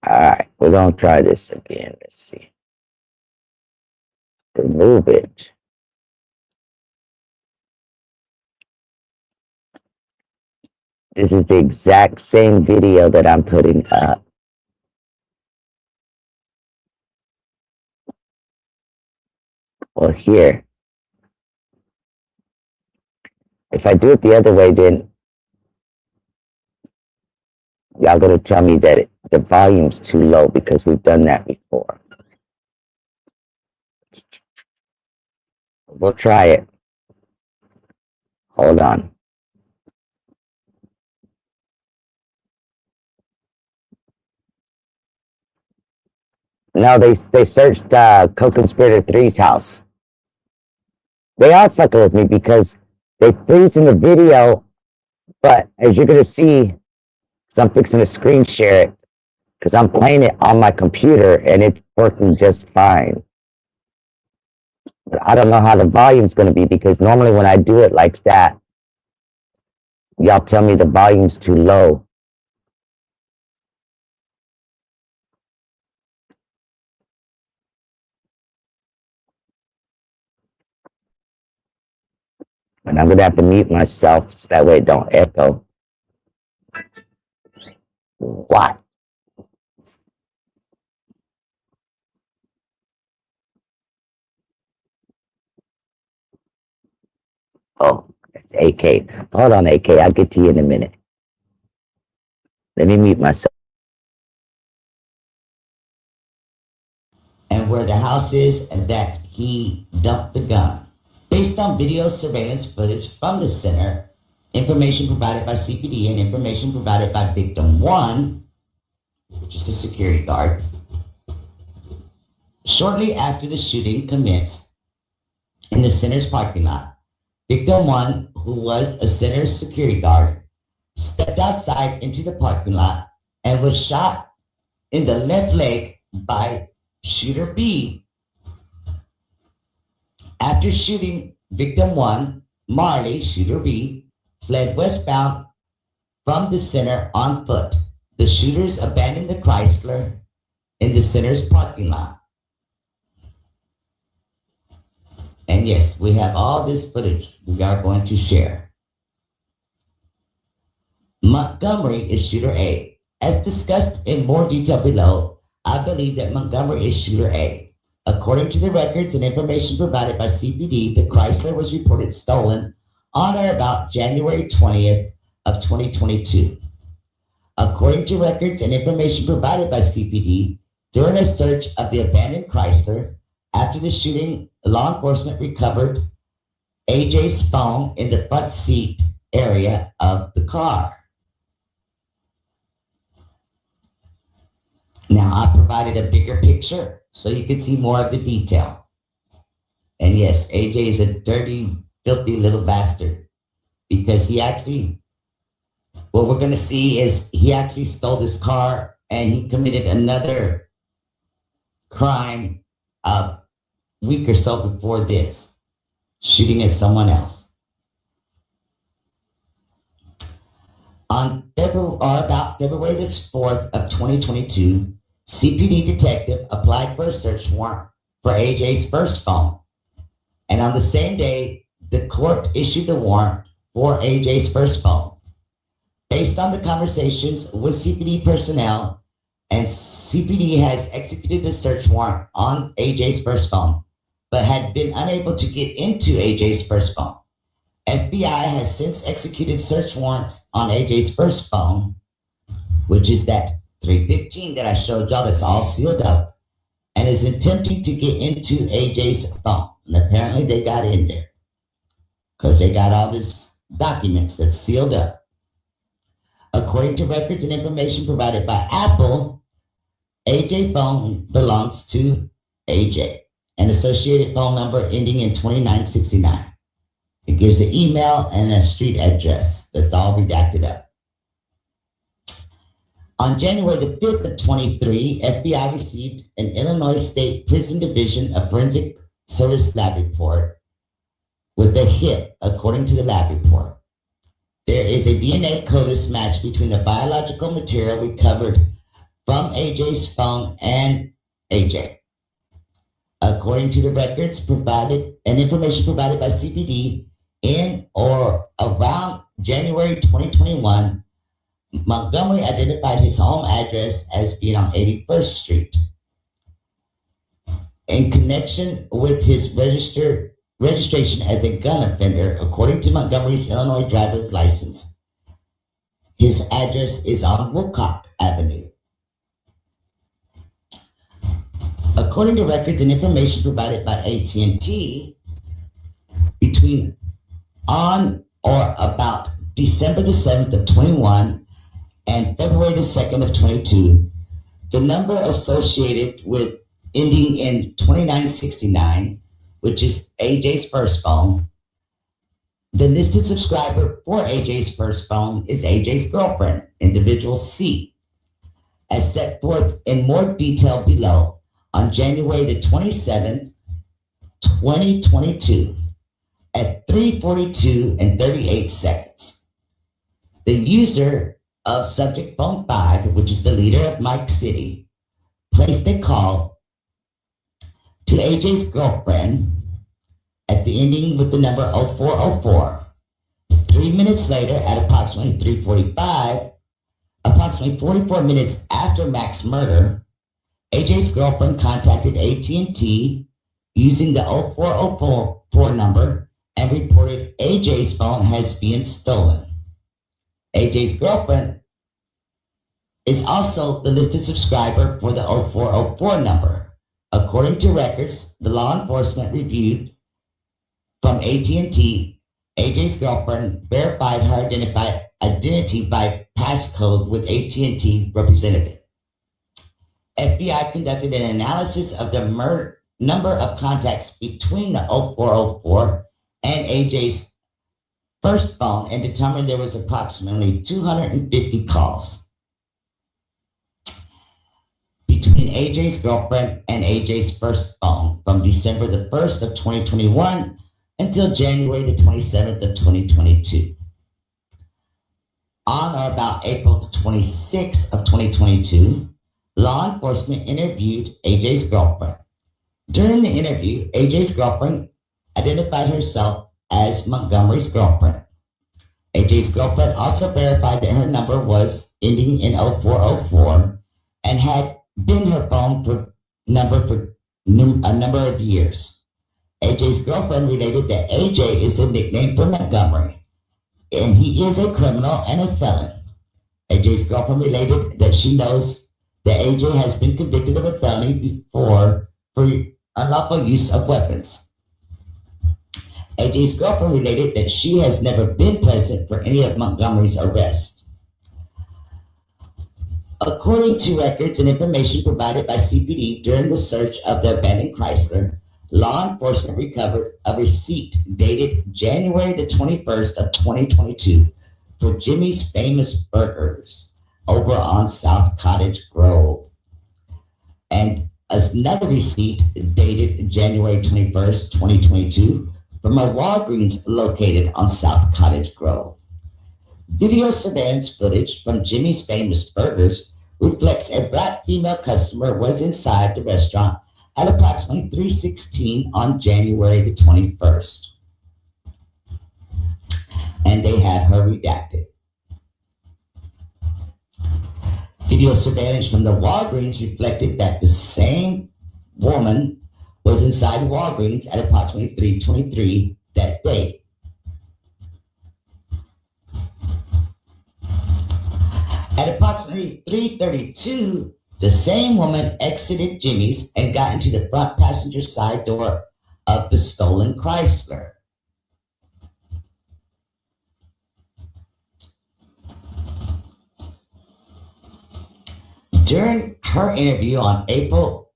All right, we're going to try this again. Let's see. Remove it. This is the exact same video that I'm putting up. Well, here. If I do it the other way, then y'all gonna tell me that the volume's too low because we've done that before. We'll try it. Hold on. No, they searched Co-Conspirator 3's house. They are fucking with me because they freeze in the video, but as you're gonna see, because I'm fixing to screen share it, because I'm playing it on my computer and it's working just fine. But I don't know how the volume's gonna be because normally when I do it like that, y'all tell me the volume's too low. And I'm gonna have to mute myself so that way it don't echo. What? Oh, it's AK. Hold on, AK. I'll get to you in a minute. Let me mute myself. And where the house is, and that he dumped the gun. Based on video surveillance footage from the center, information provided by CPD and information provided by victim 1, which is the security guard, shortly after the shooting commenced in the center's parking lot, victim 1, who was a center's security guard, stepped outside into the parking lot and was shot in the left leg by shooter B. After shooting victim 1, Marley, shooter B, fled westbound from the center on foot. The shooters abandoned the Chrysler in the center's parking lot. And yes, we have all this footage we are going to share. Montgomery is shooter A. As discussed in more detail below, I believe that Montgomery is shooter A. According to the records and information provided by CPD, the Chrysler was reported stolen on or about January 20th of 2022. According to records and information provided by CPD, during a search of the abandoned Chrysler, after the shooting, law enforcement recovered AJ's phone in the front seat area of the car. Now, I provided a bigger picture so you can see more of the detail. And yes, AJ is a dirty, filthy little bastard because he actually, what we're going to see is he actually stole this car and he committed another crime a week or so before this, shooting at someone else. On about February the 4th of 2022, CPD detective applied for a search warrant for AJ's first phone. And on the same day, the court issued the warrant for AJ's first phone. Based on the conversations with CPD personnel, and CPD has executed the search warrant on AJ's first phone, but had been unable to get into AJ's first phone. FBI has since executed search warrants on AJ's first phone, which is that 315 that I showed y'all that's all sealed up, and is attempting to get into AJ's phone. And apparently they got in there because they got all these documents that's sealed up. According to records and information provided by Apple, AJ phone belongs to AJ, an associated phone number ending in 2969. It gives an email and a street address that's all redacted up. On January the 5th of 23, FBI received an Illinois State Prison Division of Forensic Service lab report with a hit, according to the lab report. There is a DNA CODIS match between the biological material recovered from AJ's phone and AJ. According to the records provided and information provided by CPD in or around January 2021, Montgomery identified his home address as being on 81st Street. In connection with his registration as a gun offender, according to Montgomery's Illinois driver's license, his address is on Wilcox Avenue. According to records and information provided by AT&T, between on or about December the 7th of 21 and February the 2nd of 22, the number associated with ending in 2969, which is AJ's first phone, the listed subscriber for AJ's first phone is AJ's girlfriend, individual C, as set forth in more detail below. On January the 27th, 2022, at 3:42 and 38 seconds, the user of subject phone 5, which is the leader of Mike City, placed a call to AJ's girlfriend at the ending with the number 0404. 3 minutes later, at approximately 3:45, approximately 44 minutes after Mack's murder, AJ's girlfriend contacted AT&T using the 0404 number and reported AJ's phone has been stolen. AJ's girlfriend is also the listed subscriber for the 0404 number. According to records, the law enforcement reviewed from AT&T, AJ's girlfriend verified her identity by passcode with AT&T representative. FBI conducted an analysis of the number of contacts between the 0404 and AJ's first phone and determined there was approximately 250 calls between AJ's girlfriend and AJ's first phone from December the 1st of 2021 until January the 27th of 2022. On or about April the 26th of 2022, law enforcement interviewed AJ's girlfriend. During the interview, AJ's girlfriend identified herself as Montgomery's girlfriend. AJ's girlfriend also verified that her number was ending in 0404 and had been her phone number for a number of years. AJ's girlfriend related that AJ is the nickname for Montgomery, and he is a criminal and a felon. AJ's girlfriend related that she knows that AJ has been convicted of a felony before for unlawful use of weapons. AJ's girlfriend related that she has never been present for any of Montgomery's arrests. According to records and information provided by CPD during the search of the abandoned Chrysler, law enforcement recovered a receipt dated January the 21st of 2022 for Jimmy's Famous Burgers over on South Cottage Grove, and another receipt dated January 21st, 2022 from a Walgreens located on South Cottage Grove. Video surveillance footage from Jimmy's Famous Burgers reflects a black female customer was inside the restaurant at approximately 3:16 on January the 21st. And they have her redacted. Video surveillance from the Walgreens reflected that the same woman was inside Walgreens at approximately 3:23 that day. At approximately 3:32, the same woman exited Jimmy's and got into the front passenger side door of the stolen Chrysler. During her interview on April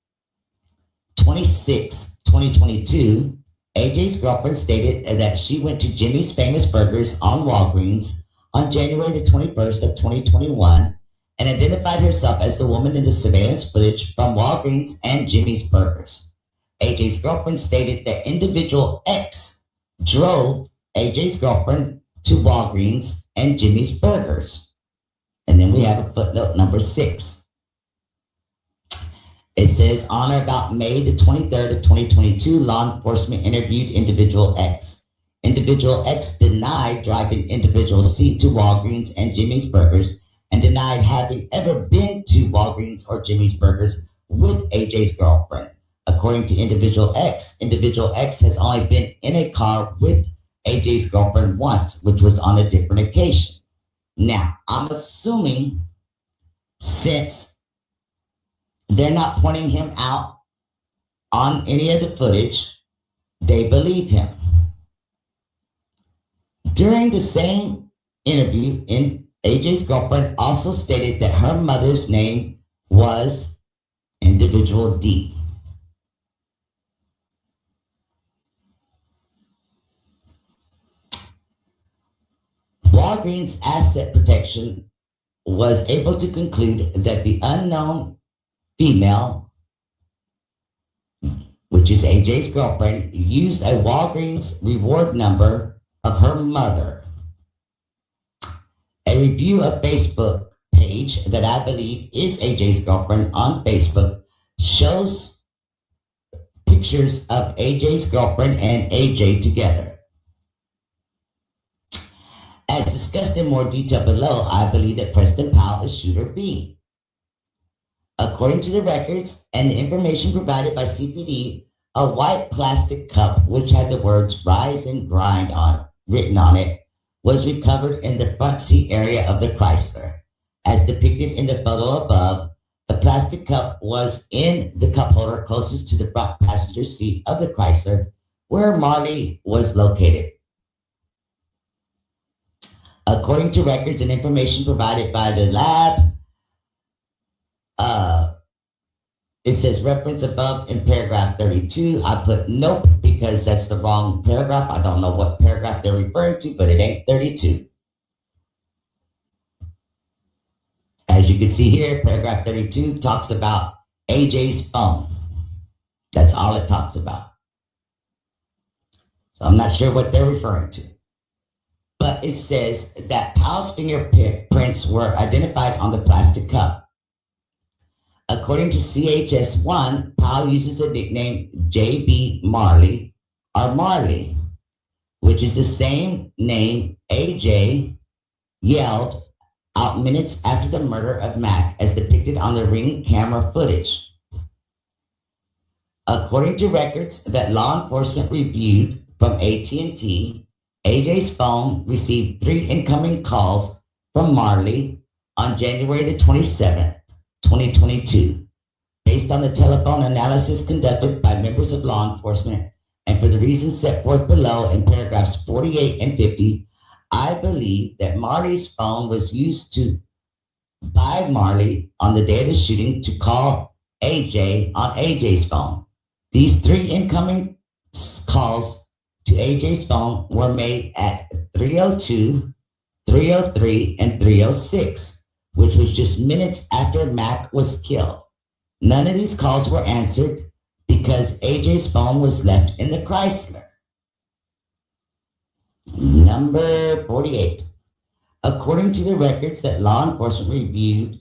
26, 2022, AJ's girlfriend stated that she went to Jimmy's Famous Burgers on Walgreens on January the 21st of 2021 and identified herself as the woman in the surveillance footage from Walgreens and Jimmy's Burgers. AJ's girlfriend stated that individual X drove AJ's girlfriend to Walgreens and Jimmy's Burgers. And then we have a footnote number 6. It says, on or about May the 23rd of 2022, law enforcement interviewed individual X. Individual X denied driving individual C to Walgreens and Jimmy's Burgers and denied having ever been to Walgreens or Jimmy's Burgers with AJ's girlfriend. According to individual X has only been in a car with AJ's girlfriend once, which was on a different occasion. Now, I'm assuming since they're not pointing him out on any of the footage, they believe him. During the same interview, AJ's girlfriend also stated that her mother's name was individual D. Walgreens Asset Protection was able to conclude that the unknown female, which is AJ's girlfriend, used a Walgreens reward number of her mother. A review of Facebook page that I believe is AJ's girlfriend on Facebook shows pictures of AJ's girlfriend and AJ together. As discussed in more detail below, I believe that Preston Powell is shooter B. According to the records and the information provided by CPD, a white plastic cup which had the words "Rise and Grind" written on it was recovered in the front seat area of the Chrysler. As depicted in the photo above, the plastic cup was in the cup holder closest to the front passenger seat of the Chrysler, where Marley was located. According to records and information provided by the lab, it says reference above in paragraph 32. I put nope because that's the wrong paragraph. I don't know what paragraph they're referring to, but it ain't 32. As you can see here, paragraph 32 talks about AJ's phone. That's all it talks about. So I'm not sure what they're referring to. But it says that Powell's fingerprints were identified on the plastic cup. According to CHS1, Powell uses the nickname JB Marley or Marley, which is the same name AJ yelled out minutes after the murder of Mack, as depicted on the Ring camera footage. According to records that law enforcement reviewed from AT&T, AJ's phone received 3 incoming calls from Marley on January the 27th, 2022. Based on the telephone analysis conducted by members of law enforcement and for the reasons set forth below in paragraphs 48 and 50, I believe that Marley's phone was used by Marley on the day of the shooting to call AJ on AJ's phone. These 3 incoming calls to AJ's phone were made at 3:02, 3:03, and 3:06, which was just minutes after Mack was killed. None of these calls were answered because AJ's phone was left in the Chrysler. Number 48. According to the records that law enforcement reviewed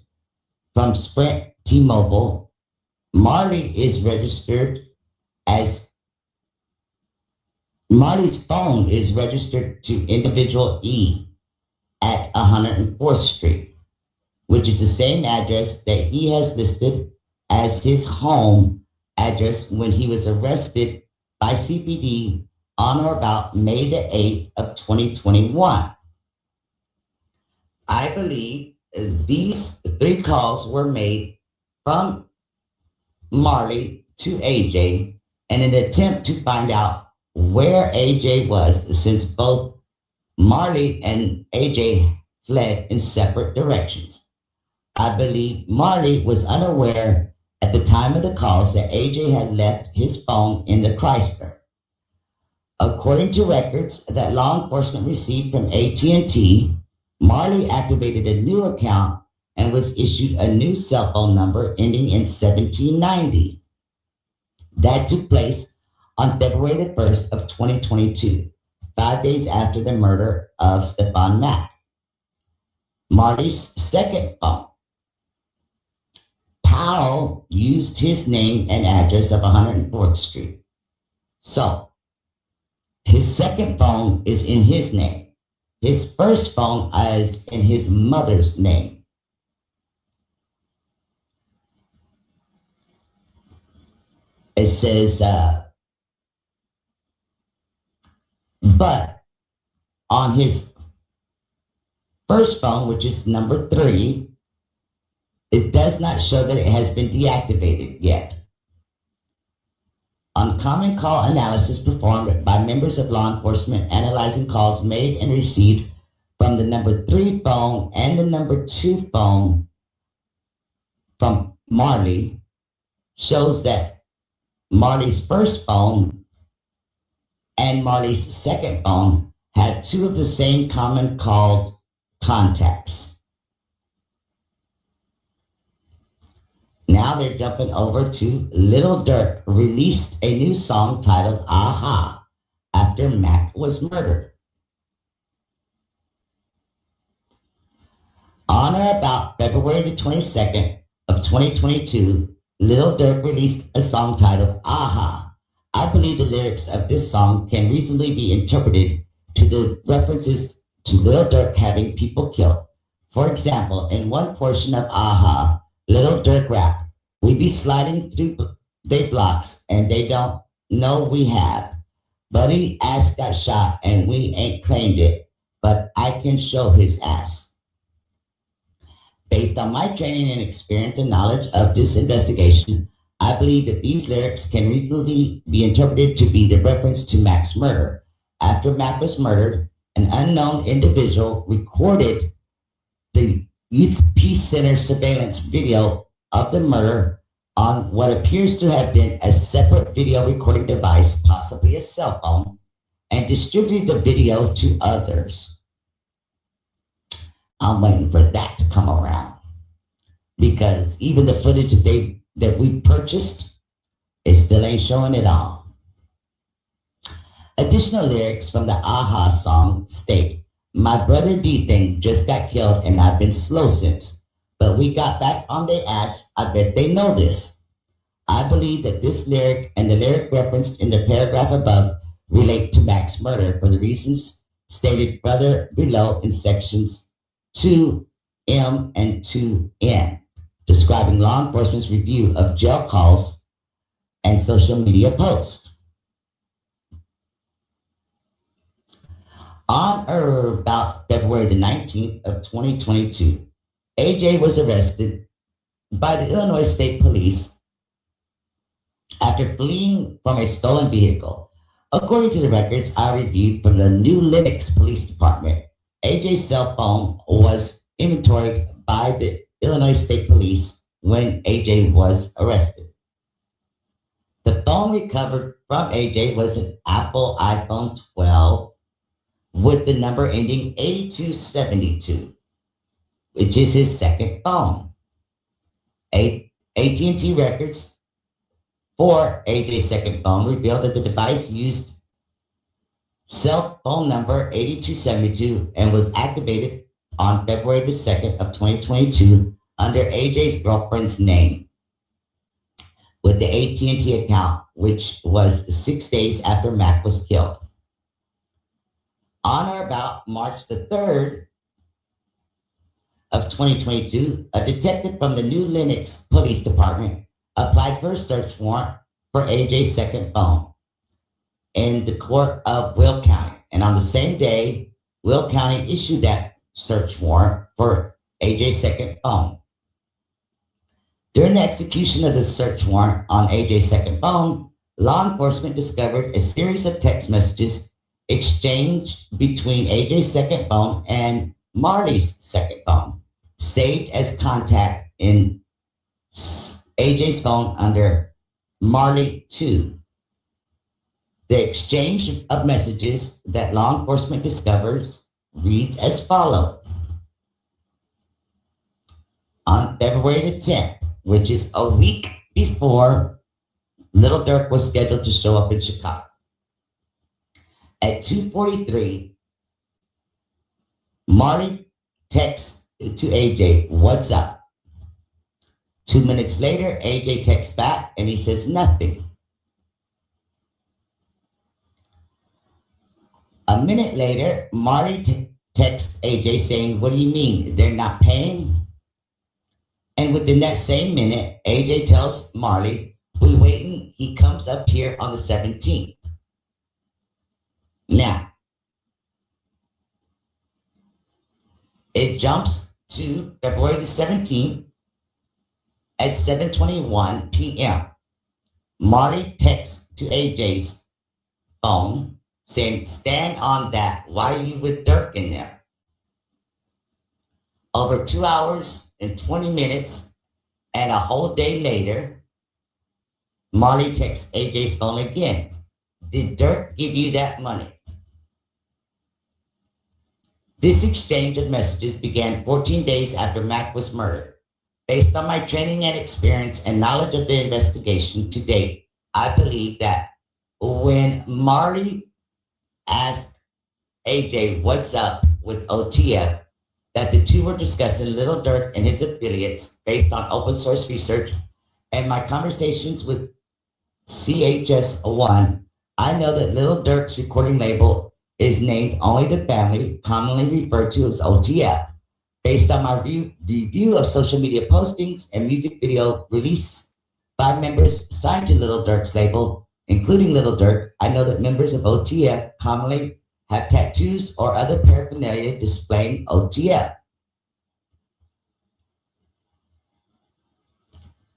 from Sprint T-Mobile, Marley's phone is registered to individual E at 104th Street, which is the same address that he has listed as his home address when he was arrested by CPD on or about May the 8th of 2021. I believe these 3 calls were made from Marley to AJ in an attempt to find out where AJ was, since both Marley and AJ fled in separate directions. I believe Marley was unaware at the time of the calls that AJ had left his phone in the Chrysler. According to records that law enforcement received from AT&T, Marley activated a new account and was issued a new cell phone number ending in 1790. That took place on February the 1st of 2022, 5 days after the murder of Stephon Mack. Marley's second phone. Powell used his name and address of 104th Street. So, his second phone is in his name. His first phone is in his mother's name. It says, but on his first phone, which is number 3, it does not show that it has been deactivated yet. On common call analysis performed by members of law enforcement analyzing calls made and received from the number 3 phone and the number 2 phone from Marley, shows that Marley's first phone and Marley's second phone had 2 of the same common called contacts. Now they're jumping over to Lil Durk released a new song titled Aha after Mack was murdered. On or about February the 22nd of 2022, Lil Durk released a song titled Aha. I believe the lyrics of this song can reasonably be interpreted to the references to Lil Durk having people killed. For example, in one portion of Aha, Lil Durk rap, we be sliding through they blocks and they don't know we have. Buddy ass got shot and we ain't claimed it, but I can show his ass. Based on my training and experience and knowledge of this investigation, I believe that these lyrics can reasonably be interpreted to be the reference to Mack's murder. After Mack was murdered, an unknown individual recorded the Youth Peace Center surveillance video of the murder on what appears to have been a separate video recording device, possibly a cell phone, and distributed the video to others. I'm waiting for that to come around, because even the footage that we purchased, it still ain't showing it all. Additional lyrics from the Aha song state, my brother D-Thing just got killed and I've been slow since, but we got back on their ass. I bet they know this. I believe that this lyric and the lyric referenced in the paragraph above relate to Mack's murder for the reasons stated further below in sections 2M and 2N, describing law enforcement's review of jail calls and social media posts. On or about February the 19th of 2022, AJ was arrested by the Illinois State Police after fleeing from a stolen vehicle. According to the records I reviewed from the New Lenox Police Department, AJ's cell phone was inventoried by the Illinois State Police when AJ was arrested. The phone recovered from AJ was an Apple iPhone 12 with the number ending 8272, which is his second phone. AT&T records for AJ's second phone revealed that the device used cell phone number 8272 and was activated on February the 2nd of 2022 under AJ's girlfriend's name with the AT&T account, which was 6 days after Mack was killed. On or about March the 3rd of 2022, a detective from the New Lenox Police Department applied for a search warrant for AJ's second phone in the court of Will County. And on the same day, Will County issued that search warrant for AJ's second phone. During the execution of the search warrant on AJ's second phone, law enforcement discovered a series of text messages exchanged between AJ's second phone and Marley's second phone, saved as contact in AJ's phone under Marley 2. The exchange of messages that law enforcement discovers reads as follows. On February the 10th, which is a week before Little Durk was scheduled to show up in Chicago, at 2:43, Marley texts to AJ, "What's up?" 2 minutes later, AJ texts back and he says nothing. A minute later, Marley texts AJ saying, "What do you mean? They're not paying?" And within that same minute, AJ tells Marley, "We waiting. He comes up here on the 17th. Now, it jumps to February the 17th at 7:21 p.m. Marley texts to AJ's phone saying, "Stand on that. Why are you with Durk in there?" Over 2 hours and 20 minutes and a whole day later, Marley texts AJ's phone again. "Did Durk give you that money?" This exchange of messages began 14 days after Mack was murdered. Based on my training and experience and knowledge of the investigation to date, I believe that when Marley asked AJ what's up with OTF, that the two were discussing Little Durk and his affiliates based on open source research and my conversations with CHS1. I know that Little Durk's recording label is named Only the Family, commonly referred to as OTF. Based on my review of social media postings and music video releases by members signed to Little Durk's label, including Little Durk, I know that members of OTF commonly have tattoos or other paraphernalia displaying OTF.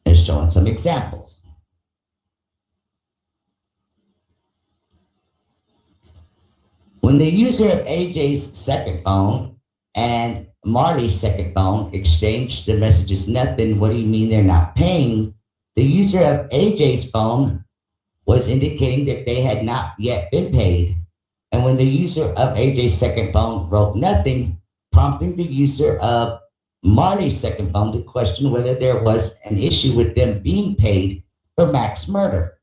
They're showing some examples. When the user of AJ's second phone and Marley's second phone exchanged the messages, "Nothing, what do you mean they're not paying?" The user of AJ's phone was indicating that they had not yet been paid. And when the user of AJ's second phone wrote "nothing," prompting the user of Marley's second phone to question whether there was an issue with them being paid for Mack's murder.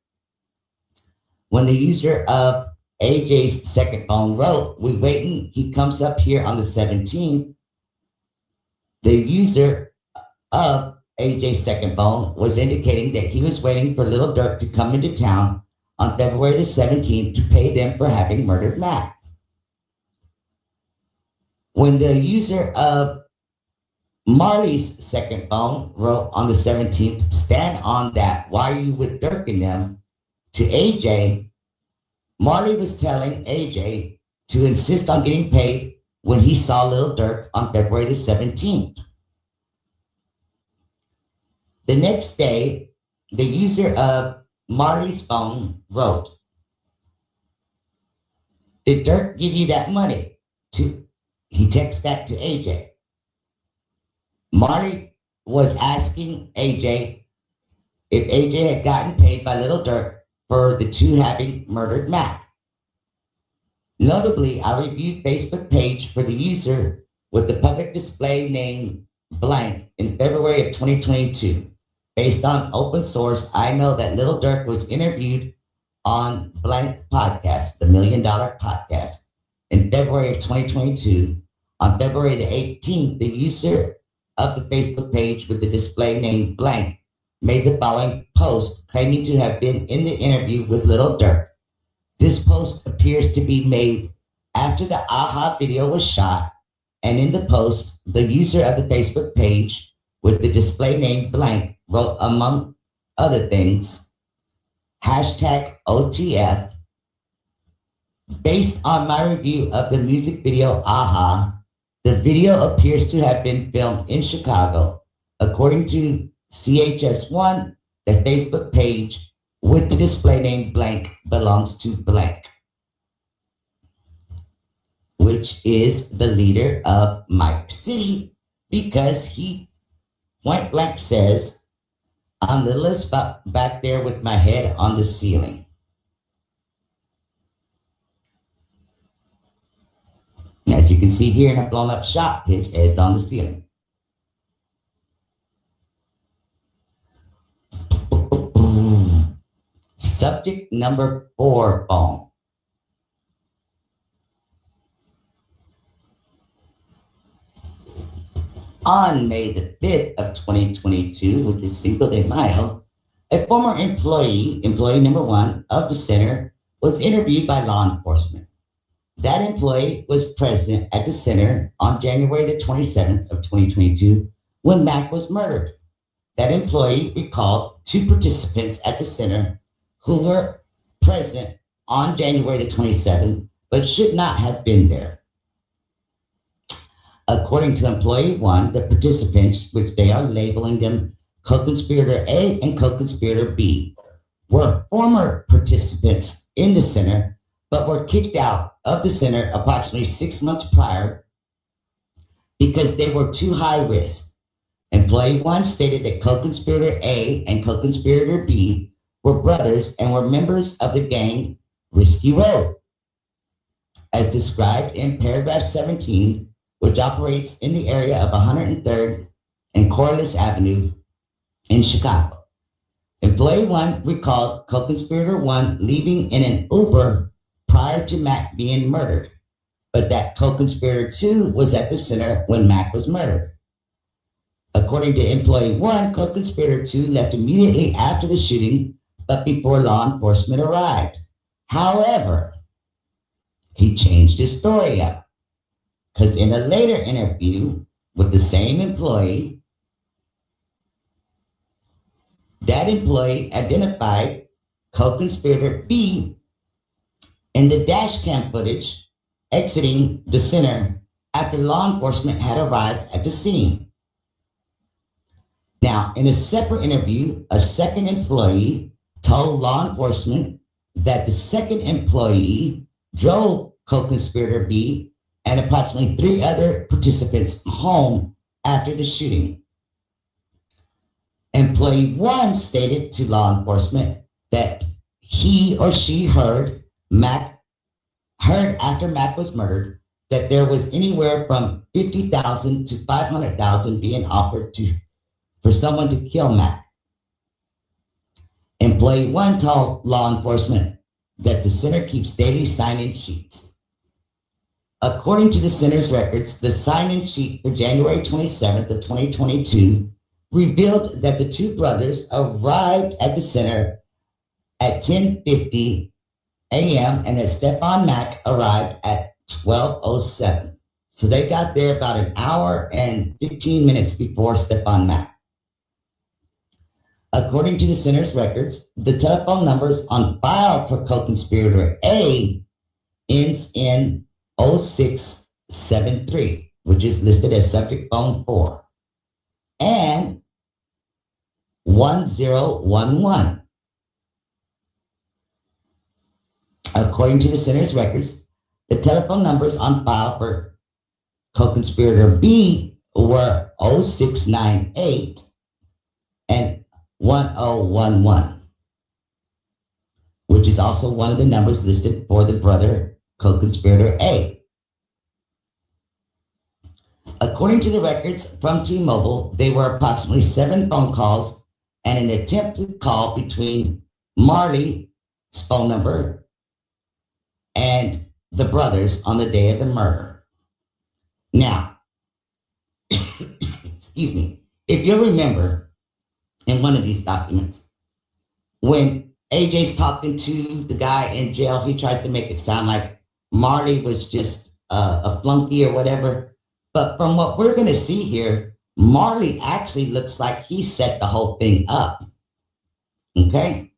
When the user of AJ's second phone wrote, "We waiting, he comes up here on the 17th," the user of AJ's second phone was indicating that he was waiting for Little Durk to come into town on February the 17th to pay them for having murdered Mack. When the user of Marley's second phone wrote on the 17th, "Stand on that. Why are you with Durk in them?" to AJ, Marley was telling AJ to insist on getting paid when he saw Little Durk on February the 17th. The next day, the user of Marley's phone wrote, "Did Durk give you that money?" He texted that to AJ. Marley was asking AJ if AJ had gotten paid by Little Durk for the two having murdered Mack. Notably, I reviewed Facebook page for the user with the public display name blank in February of 2022. Based on open source, I know that Little Durk was interviewed on blank podcast, the $1 Million Podcast, in February of 2022. On February the 18th, the user of the Facebook page with the display name blank made the following post claiming to have been in the interview with Little Durk. This post appears to be made after the AHA video was shot, and in the post, the user of the Facebook page with the display name blank wrote, among other things, #OTF. Based on my review of the music video AHA, the video appears to have been filmed in Chicago. According to CHS1, the Facebook page with the display name blank belongs to blank, which is the leader of Mike City, because he point blank says, I'm littlest back there with my head on the ceiling. Now, as you can see here in a blown up shot, his head's on the ceiling. Subject number 4 phone. On May the 5th of 2022, which is Cinco de Mayo, a former employee number 1 of the center, was interviewed by law enforcement. That employee was present at the center on January the 27th of 2022 when Mack was murdered. That employee recalled 2 participants at the center who were present on January the 27th, but should not have been there. According to employee 1, the participants, which they are labeling them co-conspirator A and co-conspirator B, were former participants in the center, but were kicked out of the center approximately 6 months prior because they were too high risk. Employee 1 stated that co-conspirator A and co-conspirator B were brothers and were members of the gang Risky Road, as described in paragraph 17, which operates in the area of 103rd and Corliss Avenue in Chicago. Employee 1 recalled co-conspirator 1 leaving in an Uber prior to Mack being murdered, but that co-conspirator 2 was at the center when Mack was murdered. According to employee 1, co-conspirator 2 left immediately after the shooting, but before law enforcement arrived. However, he changed his story up, because in a later interview with the same employee, that employee identified co-conspirator B in the dash cam footage exiting the center after law enforcement had arrived at the scene. Now, in a separate interview, a second employee told law enforcement that the second employee drove co-conspirator B and approximately 3 other participants home after the shooting. Employee 1 stated to law enforcement that he or she heard after Mack was murdered that there was anywhere from $50,000 to $500,000 being offered for someone to kill Mack. Employee 1 told law enforcement that the center keeps daily sign-in sheets. According to the center's records, the sign-in sheet for January 27th of 2022 revealed that the 2 brothers arrived at the center at 10:50 a.m. and that Stephon Mack arrived at 12:07. So they got there about an hour and 15 minutes before Stephon Mack. According to the center's records, the telephone numbers on file for co-conspirator A ends in 0673, which is listed as subject phone 4, and 1011. According to the center's records, the telephone numbers on file for co-conspirator B were 0698 and 1011, which is also one of the numbers listed for the brother co-conspirator A. According to the records from T-Mobile, they were approximately 7 phone calls and an attempted call between Marley's phone number and the brothers on the day of the murder. Now, excuse me, if you remember in one of these documents, when AJ's talking to the guy in jail, he tries to make it sound like Marley was just a flunky or whatever. But from what we're going to see here, Marley actually looks like he set the whole thing up. Okay?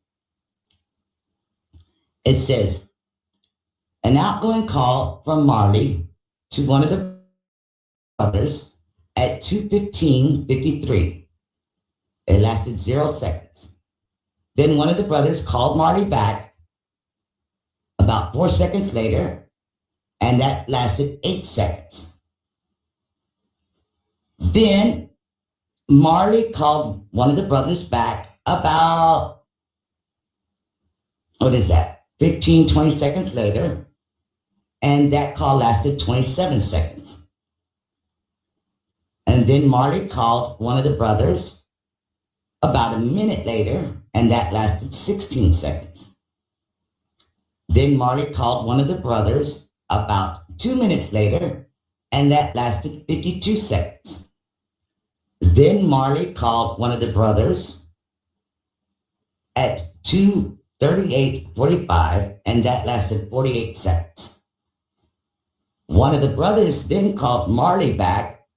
It says, an outgoing call from Marley to one of the brothers at 2:15:53. It lasted 0 seconds. Then one of the brothers called Marley back about 4 seconds later, and that lasted 8 seconds. Then Marley called one of the brothers back about, 15, 20 seconds later. And that call lasted 27 seconds. And then Marley called one of the brothers about a minute later, and that lasted 16 seconds. Then Marley called one of the brothers about 2 minutes later, and that lasted 52 seconds. Then Marley called one of the brothers at 2:38:45, and that lasted 48 seconds. One of the brothers then called Marley back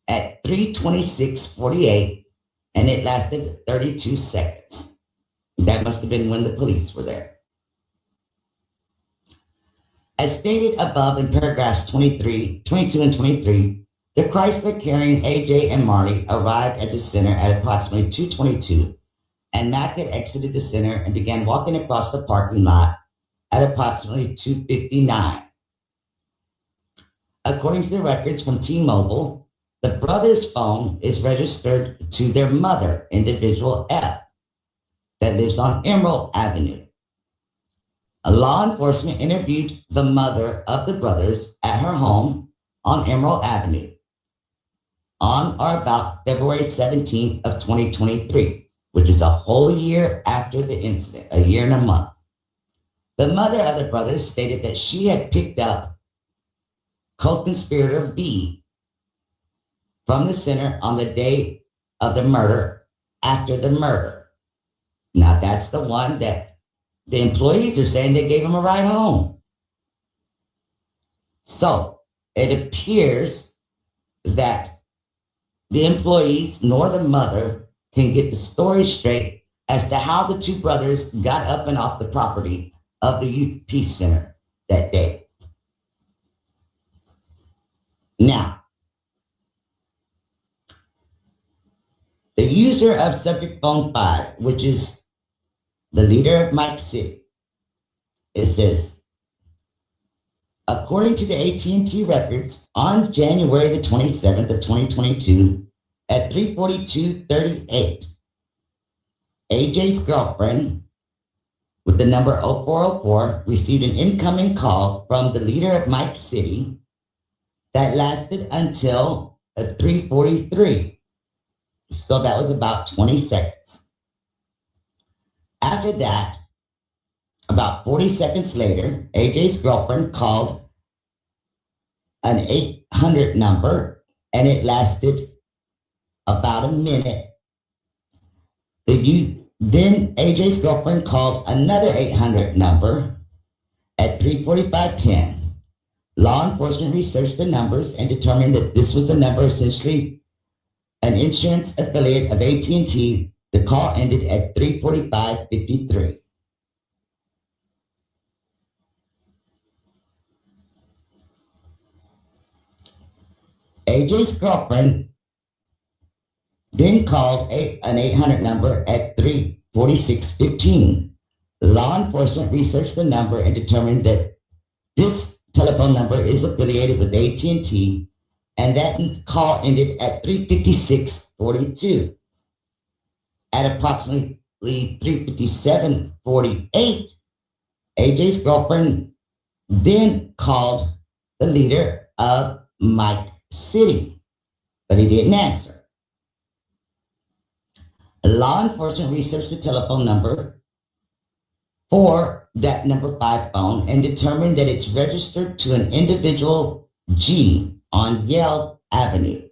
at 3:26:48, and it lasted 32 seconds. That must have been when the police were there. As stated above in paragraphs 22 and 23, the Chrysler carrying AJ and Marley arrived at the center at approximately 2:22, and Mack had exited the center and began walking across the parking lot at approximately 2:59. According to the records from T-Mobile, the brothers' phone is registered to their mother, individual F, that lives on Emerald Avenue. A law enforcement interviewed the mother of the brothers at her home on Emerald Avenue on or about February 17th of 2023, which is a whole year after the incident, a year and a month. The mother of the brothers stated that she had picked up co-conspirator B from the center on the day of the murder after the murder. Now that's the one that the employees are saying they gave him a ride home. So it appears that the employees nor the mother can get the story straight as to how the two brothers got up and off the property of the Youth Peace Center that day. Now, the user of subject phone 5, which is the leader of Mack City, it says, according to the AT&T records, on January the 27th of 2022, at 3:42:38, AJ's girlfriend, with the number 0404, received an incoming call from the leader of Mack City that lasted until 3:43. So that was about 20 seconds. After that, about 40 seconds later, AJ's girlfriend called an 800 number, and it lasted about a minute. Then AJ's girlfriend called another 800 number at 3:45:10. Law enforcement researched the numbers and determined that this was the number, essentially an insurance affiliate of AT&T. The call ended at 3:45:53. AJ's girlfriend then called an 800 number at 3:46:15. Law enforcement researched the number and determined that this telephone number is affiliated with AT&T, and that call ended at 3:56:42. At approximately 3:57:48, AJ's girlfriend then called the leader of Mack City, but he didn't answer. Law enforcement researched the telephone number for that number 5 phone and determined that it's registered to an individual G on Yale Avenue.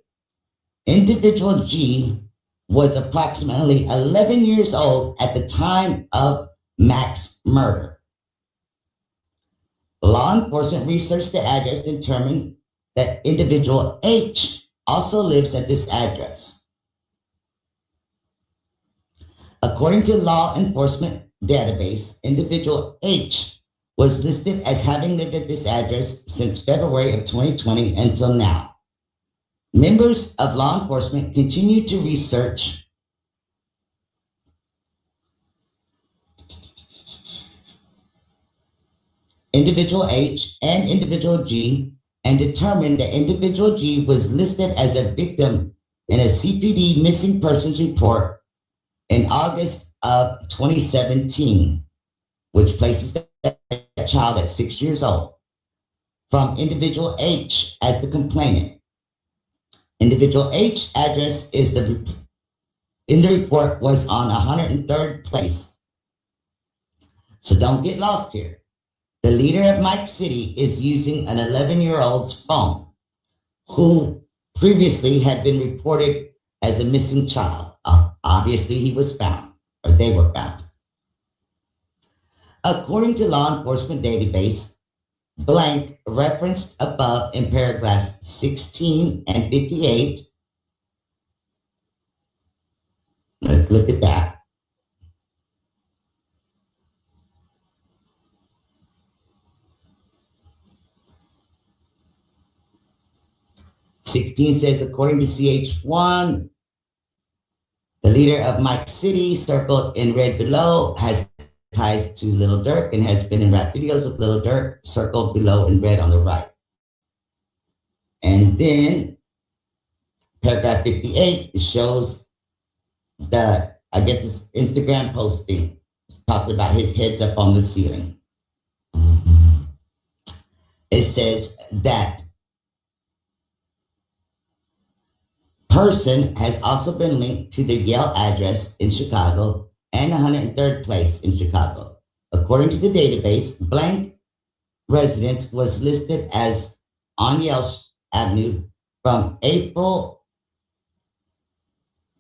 Individual G was approximately 11 years old at the time of Mack's murder. Law enforcement researched the address and determined that individual H also lives at this address. According to law enforcement database, individual H was listed as having lived at this address since February of 2020 until now. Members of law enforcement continue to research individual H and individual G and determined that individual G was listed as a victim in a CPD missing persons report in August of 2017, which places that child at 6 years old, from individual H as the complainant. Individual H address is in the report was on 103rd place. So don't get lost here. The leader of Mike City is using an 11-year-old's phone who previously had been reported as a missing child. Obviously, he was found, or they were found. According to law enforcement database, blank referenced above in paragraphs 16 and 58. Let's look at that. '16 says, according to CH1, the leader of Mike City, circled in red below, has ties to Little Durk and has been in rap videos with Little Durk, circled below in red on the right. And then paragraph 58 shows the, I guess it's Instagram posting. It's talking about his heads up on the ceiling. It says that person has also been linked to the Yale address in Chicago and 103rd place in Chicago. According to the database, blank residence was listed as on Yale Avenue from April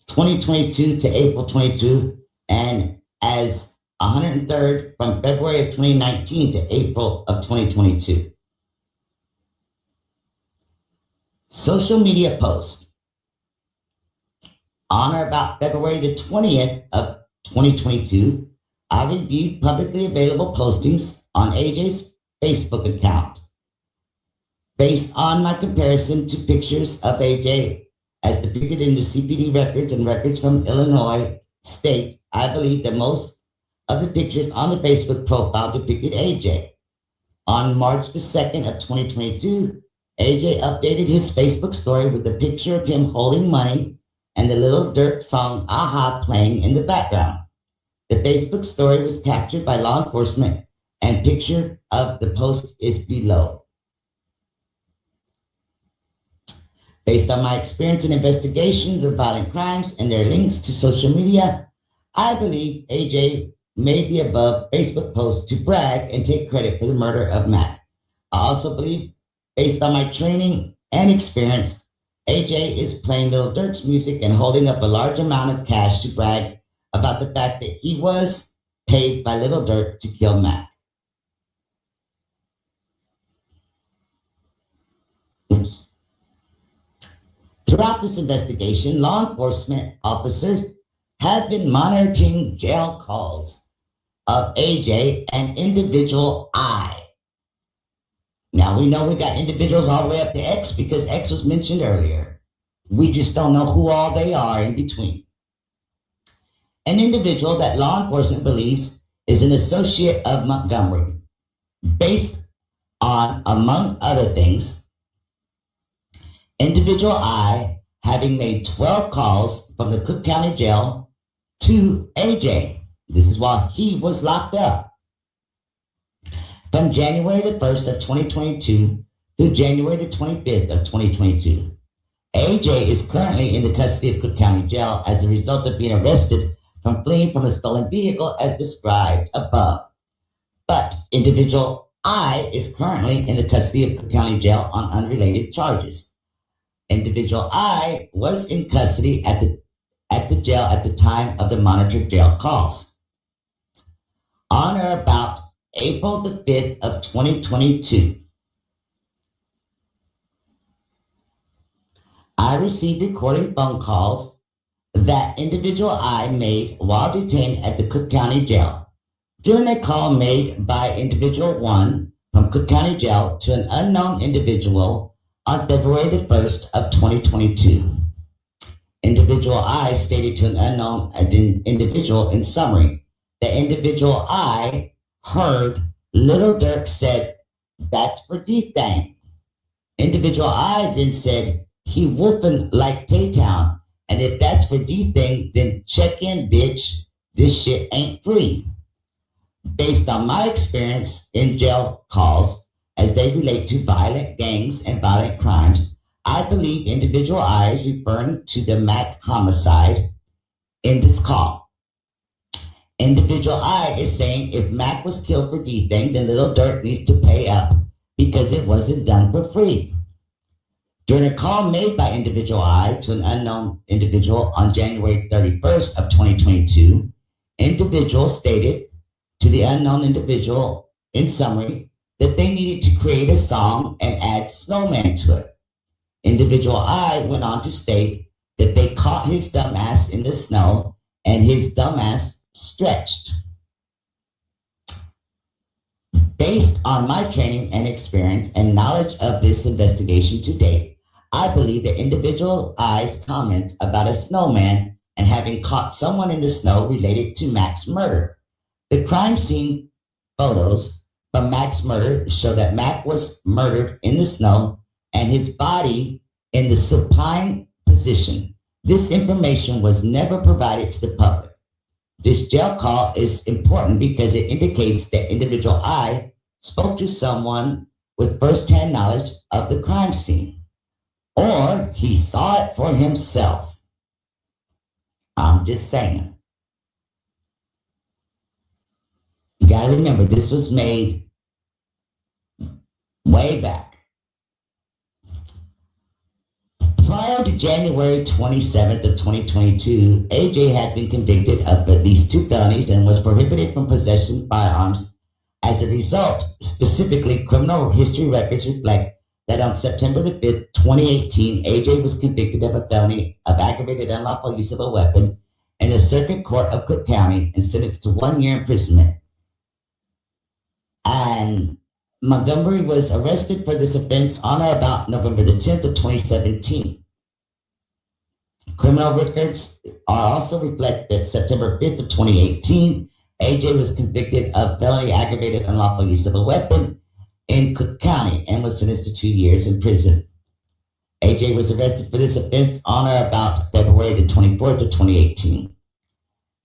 2022 to April 22, and as 103rd from February of 2019 to April of 2022. Social media post. On or about February the 20th of 2022, I reviewed publicly available postings on AJ's Facebook account. Based on my comparison to pictures of AJ as depicted in the CPD records and records from Illinois State, I believe that most of the pictures on the Facebook profile depicted AJ. On March the 2nd of 2022, AJ updated his Facebook story with a picture of him holding money and the Little Durk song Aha playing in the background. The Facebook story was captured by law enforcement and picture of the post is below. Based on my experience in investigations of violent crimes and their links to social media, I believe AJ made the above Facebook post to brag and take credit for the murder of Mack. I also believe, based on my training and experience, AJ is playing Little Durk's music and holding up a large amount of cash to brag about the fact that he was paid by Little Durk to kill Mack. Oops. Throughout this investigation, law enforcement officers have been monitoring jail calls of AJ and individual I. Now, we know we got individuals all the way up to X because X was mentioned earlier. We just don't know who all they are in between. An individual that law enforcement believes is an associate of Montgomery, based on, among other things, individual I having made 12 calls from the Cook County Jail to AJ. This is while he was locked up. From January the 1st of 2022 through January the 25th of 2022. AJ is currently in the custody of Cook County Jail as a result of being arrested from fleeing from a stolen vehicle as described above. But individual I is currently in the custody of Cook County Jail on unrelated charges. Individual I was in custody at the jail at the time of the monitored jail calls. On or about April the 5th of 2022, I received recording phone calls that individual I made while detained at the Cook County Jail. During a call made by individual 1 from Cook County Jail to an unknown individual on February the 1st of 2022. Individual I stated to an unknown individual in summary, the individual I heard Little Durk said, "That's for D-Thing." Individual I then said, he wolfing like Tay-Town. And if that's for D-Thing, then check in, bitch. This shit ain't free. Based on my experience in jail calls as they relate to violent gangs and violent crimes, I believe individual I is referring to the Mack homicide in this call. Individual I is saying if Mack was killed for D-Thing, then Little Durk needs to pay up because it wasn't done for free. During a call made by individual I to an unknown individual on January 31st of 2022, individual stated to the unknown individual, in summary, that they needed to create a song and add snowman to it. Individual I went on to state that they caught his dumbass in the snow and his dumbass stretched. Based on my training and experience and knowledge of this investigation to date, I believe that individual I's comments about a snowman and having caught someone in the snow related to Mack's murder. The crime scene photos from Mack's murder show that Mack was murdered in the snow and his body in the supine position. This information was never provided to the public. This jail call is important because it indicates that individual I spoke to someone with first-hand knowledge of the crime scene, or he saw it for himself. I'm just saying. You gotta remember, this was made way back. Prior to January 27th of 2022, AJ had been convicted of at least 2 felonies and was prohibited from possession of firearms. As a result, specifically, criminal history records reflect that on September the 5th, 2018, AJ was convicted of a felony of aggravated unlawful use of a weapon in the Circuit Court of Cook County and sentenced to 1 year imprisonment. And Montgomery was arrested for this offense on or about November the 10th of 2017. Criminal records are also reflect that September 5th of 2018, AJ was convicted of felony aggravated unlawful use of a weapon in Cook County and was sentenced to 2 years in prison. AJ was arrested for this offense on or about February the 24th of 2018.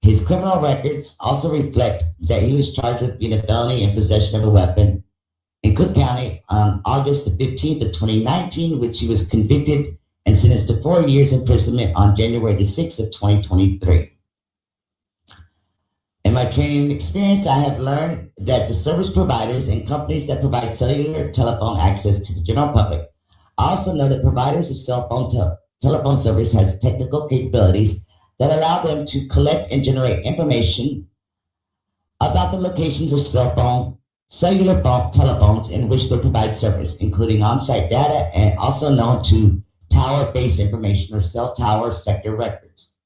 His criminal records also reflect that he was charged with being a felony in possession of a weapon in Cook County on August the 15th of 2019, which he was convicted and sentenced to 4 years imprisonment on January the 6th of 2023. In my training and experience, I have learned that the service providers and companies that provide cellular telephone access to the general public. I also know that providers of cell phone telephone service has technical capabilities that allow them to collect and generate information about the locations of cellular phone telephones in which they provide service, including on-site data and also known to tower-based information or cell tower sector records.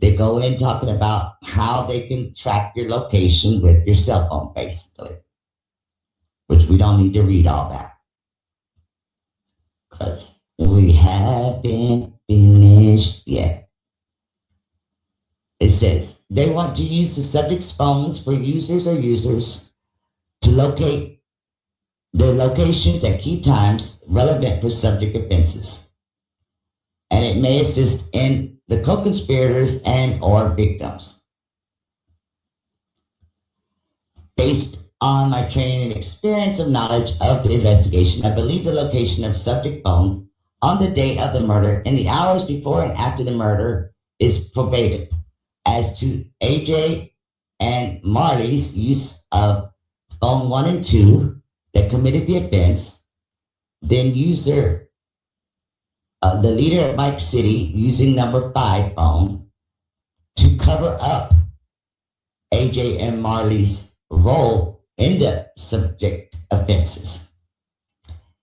They go in talking about how they can track your location with your cell phone, basically, which we don't need to read all that because we haven't finished yet. It says they want to use the subject's phones for users to locate their locations at key times relevant for subject offenses. And it may assist in the co-conspirators and or victims. Based on my training and experience of knowledge of the investigation, I believe the location of subject phones on the day of the murder and the hours before and after the murder is probative. As to AJ and Marley's use of phone 1 and 2 that committed the offense, then the leader of Mike City using number 5 phone to cover up AJ and Marley's role in the subject offenses.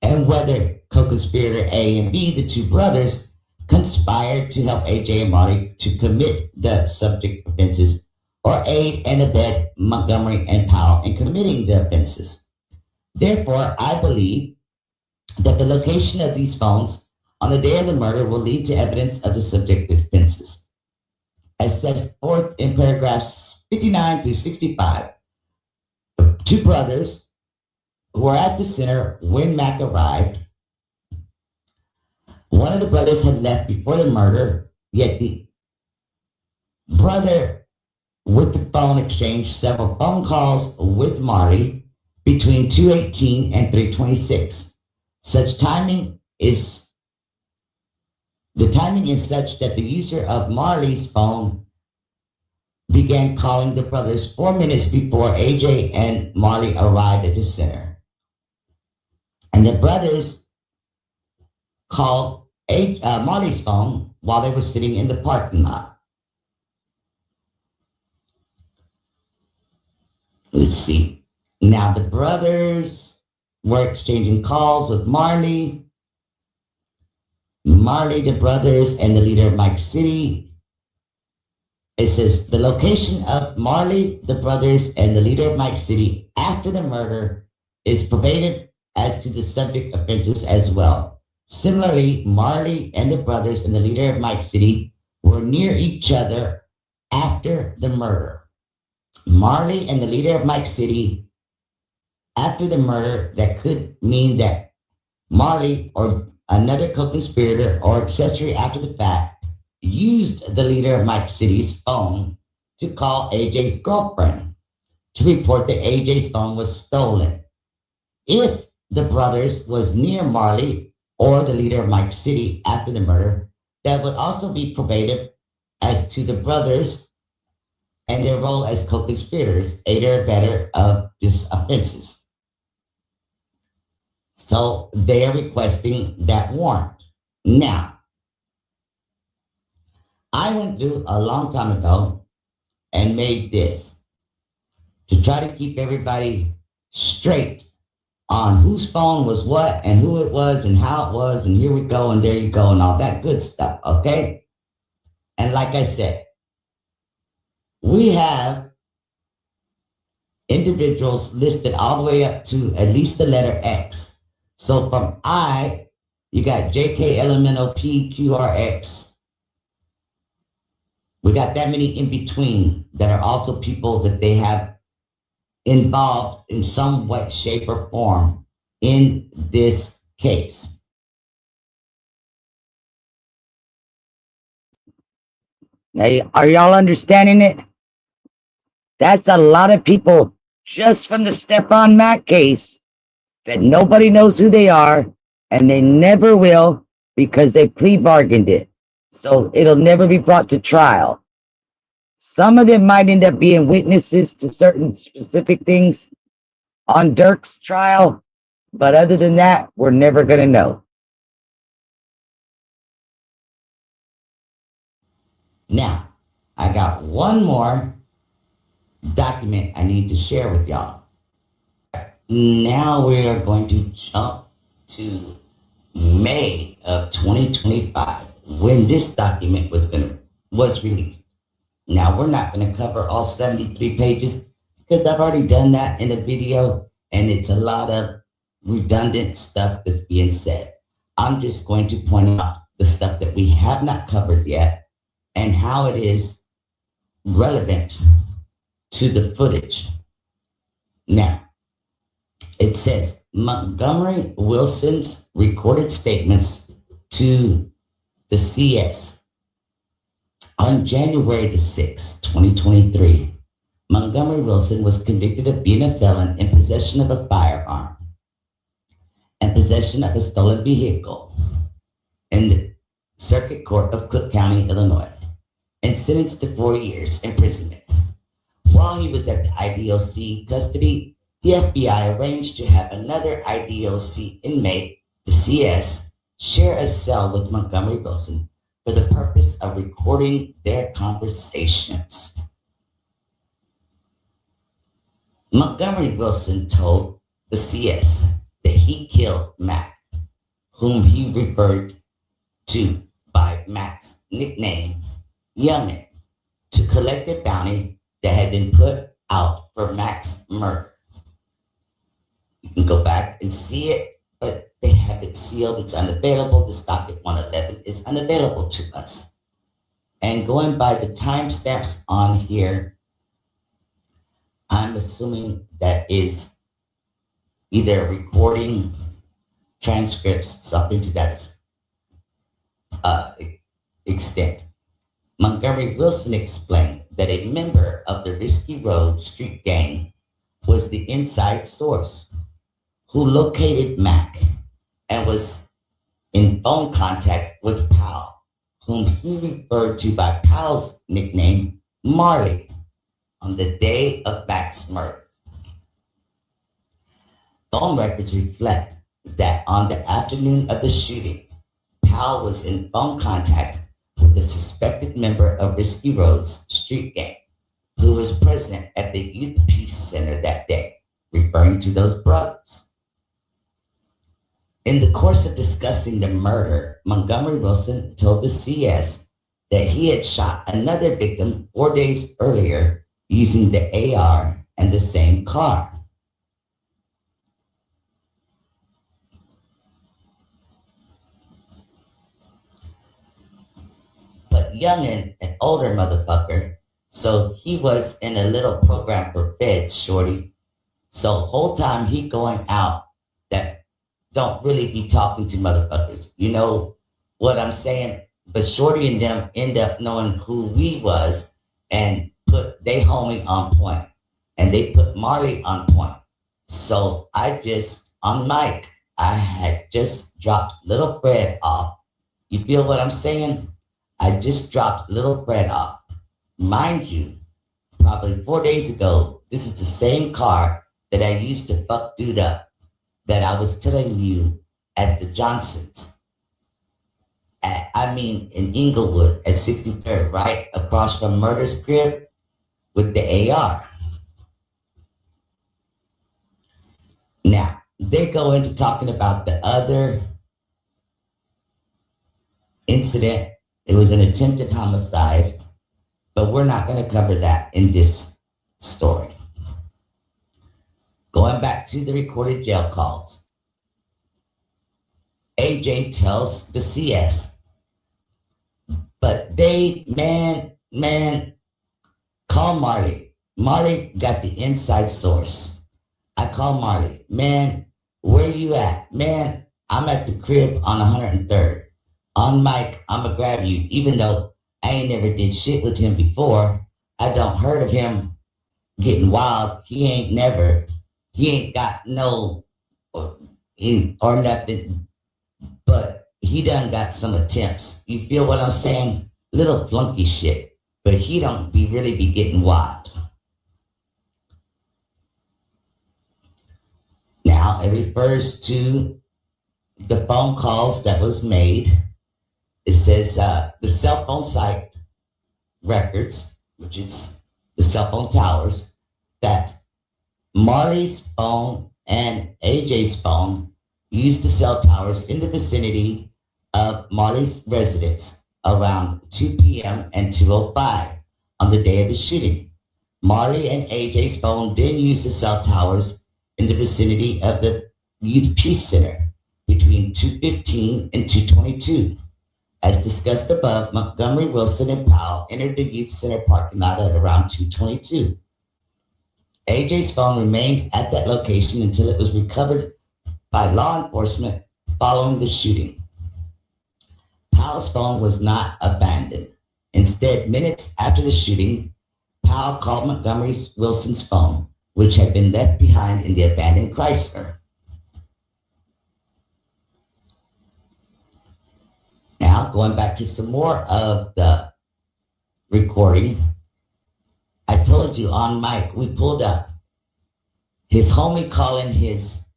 And whether co-conspirator A and B, the 2 brothers, conspired to help AJ and Marley to commit the subject offenses or aid and abet Montgomery and Powell in committing the offenses. Therefore, I believe that the location of these phones on the day of the murder will lead to evidence of the subject offenses. As set forth in paragraphs 59 through 65, the 2 brothers who were at the center when Mack arrived One of the brothers had left before the murder, yet the brother with the phone exchanged several phone calls with Marley between 2:18 and 3:26. The timing is such that the user of Marley's phone began calling the brothers 4 minutes before AJ and Marley arrived at the center. And the brothers called Marley's phone while they were sitting in the parking lot. Let's see. Now the brothers were exchanging calls with Marley, the brothers, and the leader of Mike City. It says the location of Marley, the brothers, and the leader of Mike City after the murder is probative as to the subject offenses as well. Similarly, Marley and the brothers and the leader of Mike City were near each other after the murder. Marley and the leader of Mike City after the murder, that could mean that Marley or another co-conspirator or accessory after the fact used the leader of Mike City's phone to call AJ's girlfriend to report that AJ's phone was stolen. If the brothers was near Marley or the leader of Mike City after the murder, that would also be probative as to the brothers and their role as co-conspirators, aider and abettor of these offenses. So they are requesting that warrant. Now, I went through a long time ago and made this to try to keep everybody straight on whose phone was what and who it was and how it was and here we go and there you go and all that good stuff, okay? And like I said, we have individuals listed all the way up to at least the letter X. So from I, you got JKLMNOPQRX. We got that many in between that are also people that they have involved in some way, shape, or form in this case. Now, are y'all understanding it? That's a lot of people just from the Stephon Mack case that nobody knows who they are, and they never will because they plea bargained it. So it'll never be brought to trial. Some of them might end up being witnesses to certain specific things on Durk's trial, but other than that, we're never going to know. Now, I got one more document I need to share with y'all. Now we are going to jump to May of 2025 when this document was released. Now we're not going to cover all 73 pages because I've already done that in a video and it's a lot of redundant stuff that's being said. I'm just going to point out the stuff that we have not covered yet and how it is relevant to the footage. Now, it says Montgomery Wilson's recorded statements to the CS. On January the 6th, 2023, Montgomery Wilson was convicted of being a felon in possession of a firearm and possession of a stolen vehicle in the Circuit Court of Cook County, Illinois, and sentenced to 4 years imprisonment. While he was at the IDOC custody, the FBI arranged to have another IDOC inmate, the CS, share a cell with Montgomery Wilson for the purpose of recording their conversations. Montgomery Wilson told the CS that he killed Mack, whom he referred to by Mack's nickname, Youngin, to collect a bounty that had been put out for Mack's murder. You can go back and see it, but they have it sealed. It's unavailable. This docket 111 is unavailable to us. And going by the timestamps on here, I'm assuming that is either recording, transcripts, something to that. extent. Montgomery Wilson explained that a member of the Risky Road street gang was the inside source who located Mack and was in phone contact with Powell, whom he referred to by Powell's nickname, Marley, on the day of Mack's murder. Phone records reflect that on the afternoon of the shooting, Powell was in phone contact with a suspected member of Risky Road's street gang who was present at the Youth Peace Center that day, referring to those brothers. In the course of discussing the murder, Montgomery Wilson told the CS that he had shot another victim 4 days earlier using the AR and the same car. But youngin', an older motherfucker, so he was in a little program for feds, shorty. So whole time he going out that don't really be talking to motherfuckers. You know what I'm saying? But shorty and them end up knowing who we was and put they homie on point. And they put Marley on point. So I just, on mic, I had just dropped Little Fred off. You feel what I'm saying? I just dropped Little Fred off. Mind you, probably 4 days ago, this is the same car that I used to fuck dude up that I was telling you at the Johnsons. In Inglewood at 63rd, right across from Murder's crib with the AR. Now, they go into talking about the other incident. It was an attempted homicide, but we're not going to cover that in this story. Going back to the recorded jail calls, AJ tells the CS, but they, man, call Marley. Marley got the inside source. I call Marley, man, where you at? Man, I'm at the crib on 103rd. On mic, I'ma grab you, even though I ain't never did shit with him before. I don't heard of him getting wild. He ain't got no or nothing, but he done got some attempts. You feel what I'm saying? Little flunky shit, but he don't really be getting wild. Now, it refers to the phone calls that was made. It says the cell phone site records, which is the cell phone towers, that Marley's phone and AJ's phone used the cell towers in the vicinity of Marley's residence around 2 p.m. and 2:05 on the day of the shooting. Marley and AJ's phone then used the cell towers in the vicinity of the Youth Peace Center between 2:15 and 2:22. As discussed above, Montgomery Wilson and Powell entered the youth center parking lot at around 2:22. AJ's phone remained at that location until it was recovered by law enforcement following the shooting. Powell's phone was not abandoned. Instead, minutes after the shooting, Powell called Montgomery Wilson's phone, which had been left behind in the abandoned Chrysler. Now, going back to some more of the recording, I told you on mic, we pulled up his homie calling his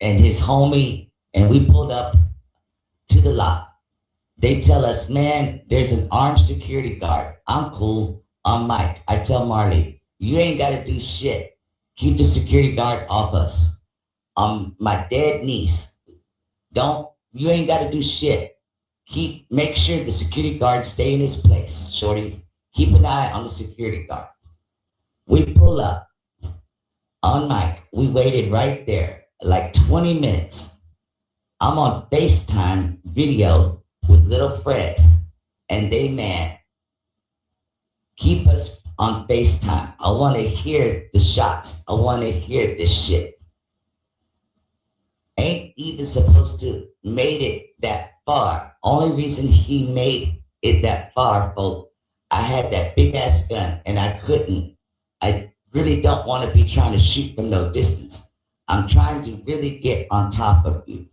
homie, and we pulled up to the lot. They tell us, man, there's an armed security guard. I'm cool. On mic, I tell Marley, you ain't got to do shit. Keep the security guard off us. My dead niece. You ain't got to do shit. Make sure the security guard stay in his place, shorty. Keep an eye on the security guard. We pull up on mic. We waited right there like 20 minutes. I'm on FaceTime video with little Fred, and they, man, keep us on FaceTime. I want to hear the shots. I want to hear this shit. Ain't even supposed to made it that far. Only reason he made it that far, folks, I had that big ass gun and I couldn't. I really don't want to be trying to shoot from no distance. I'm trying to really get on top of you.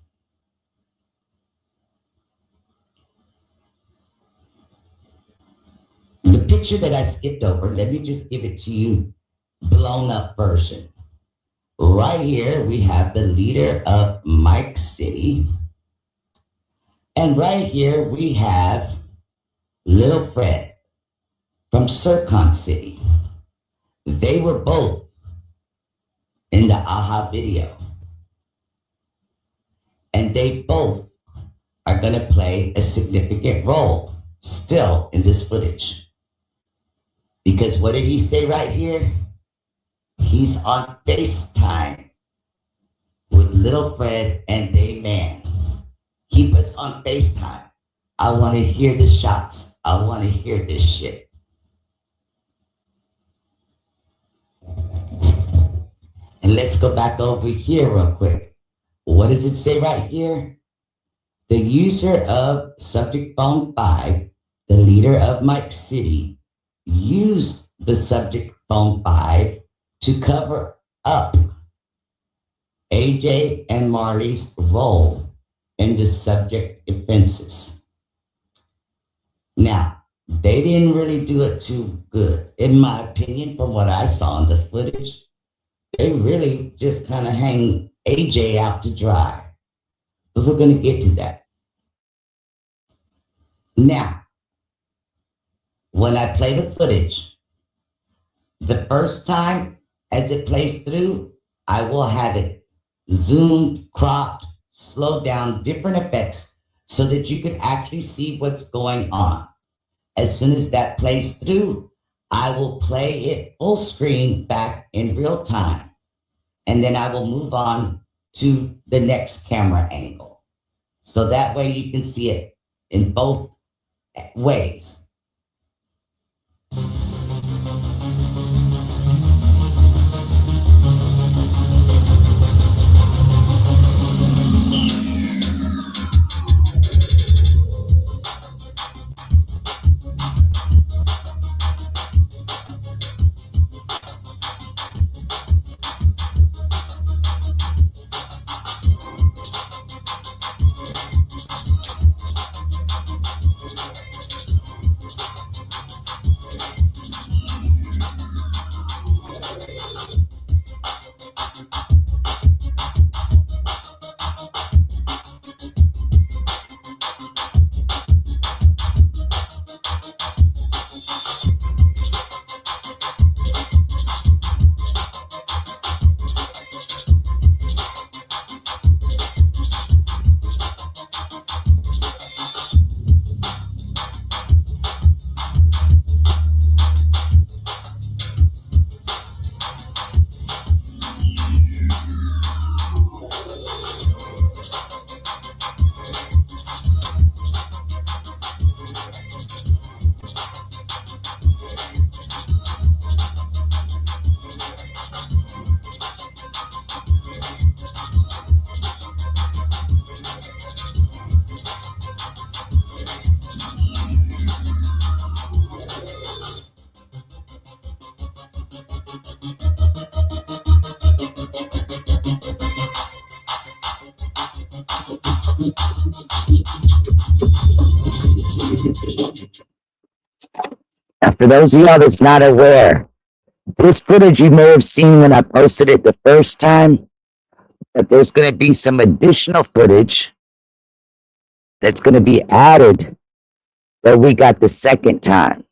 The picture that I skipped over, let me just give it to you, blown up version. Right here, we have the leader of Mike City. And right here, we have Little Fred from Sircon City. They were both in the AHA video. And they both are going to play a significant role still in this footage. Because what did he say right here? He's on FaceTime with Little Fred and they man. Keep us on FaceTime. I want to hear the shots. I want to hear this shit. And let's go back over here real quick. What does it say right here? The user of subject phone 5, the leader of Mike City, used the subject phone 5 to cover up AJ and Marley's role in the subject offenses. Now, they didn't really do it too good. In my opinion, from what I saw in the footage, they really just kind of hang AJ out to dry. But we're going to get to that. Now, when I play the footage, the first time as it plays through, I will have it zoomed, cropped, slowed down, different effects so that you can actually see what's going on. As soon as that plays through, I will play it full screen back in real time. And then I will move on to the next camera angle. So that way you can see it in both ways. Now, for those of y'all that's not aware, this footage you may have seen when I posted it the first time, but there's going to be some additional footage that's going to be added that we got the second time.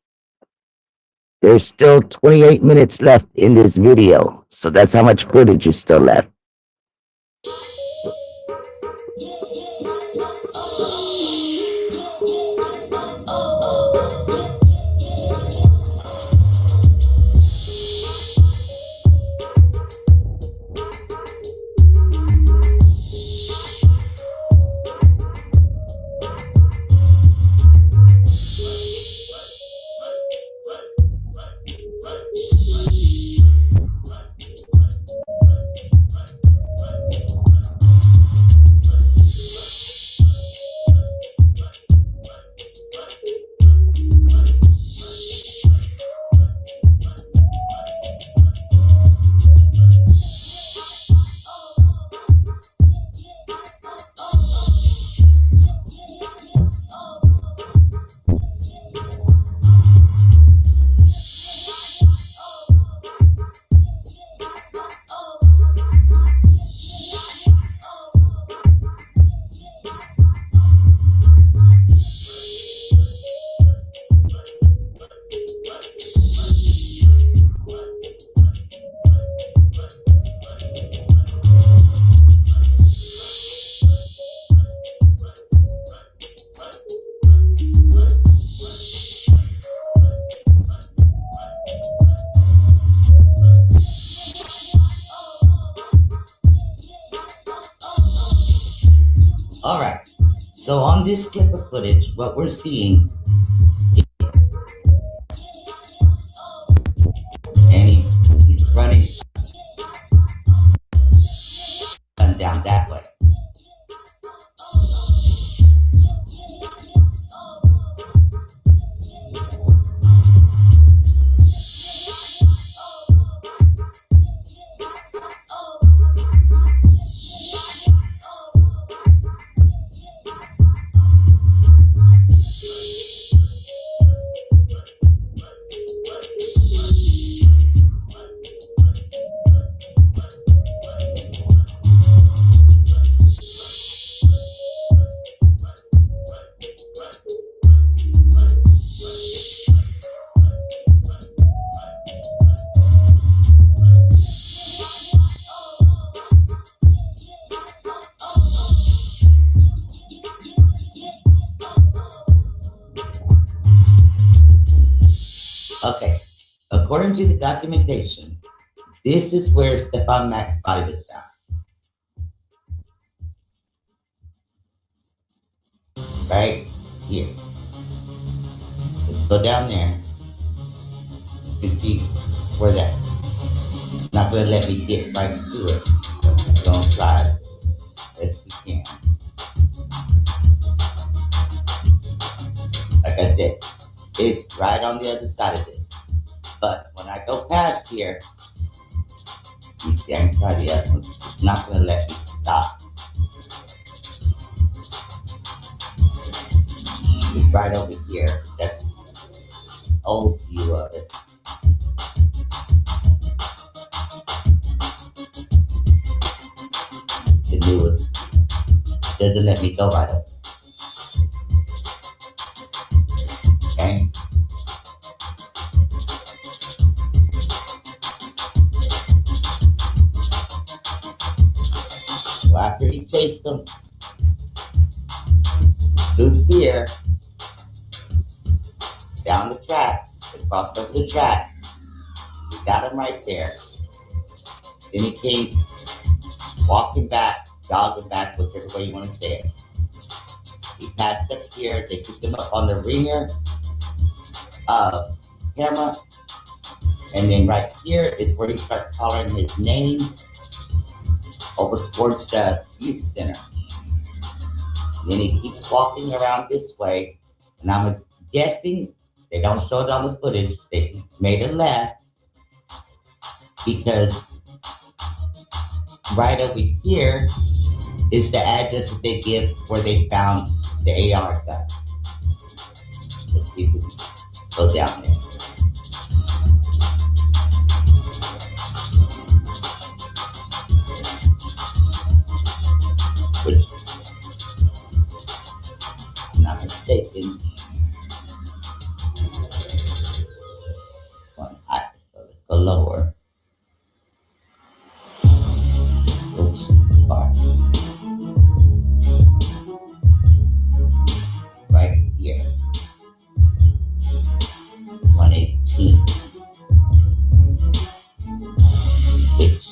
There's still 28 minutes left in this video, so that's how much footage is still left. All right. So on this clip of footage, what we're seeing, and he's running down that way. Okay, according to the documentation, this is where Stephon Mack's body was found. Right here. Let's go down there and see where that. It's not going to let me get right to it. We're going to try as we can. Like I said, it's right on the other side of this. But when I go past here, you see, I can try the other one. It's not going to let me stop. It's right over here. That's old view of it. The new one doesn't let me go right over. Okay. So after he chased them through here, down the tracks, they crossed over the tracks. We got him right there. Then he came walking back, jogging back, whichever way you want to say it. He passed up here. They picked him up on the ringer camera. And then right here is where he started calling his name over towards the youth center. And then he keeps walking around this way. And I'm guessing they don't show it on the footage. They made a left because right over here is the address that they give where they found the AR gun. Let's see if we can go down there. Which, if I'm not mistaken, one higher, so let's go lower. Oops, sorry. Right here. 118. Which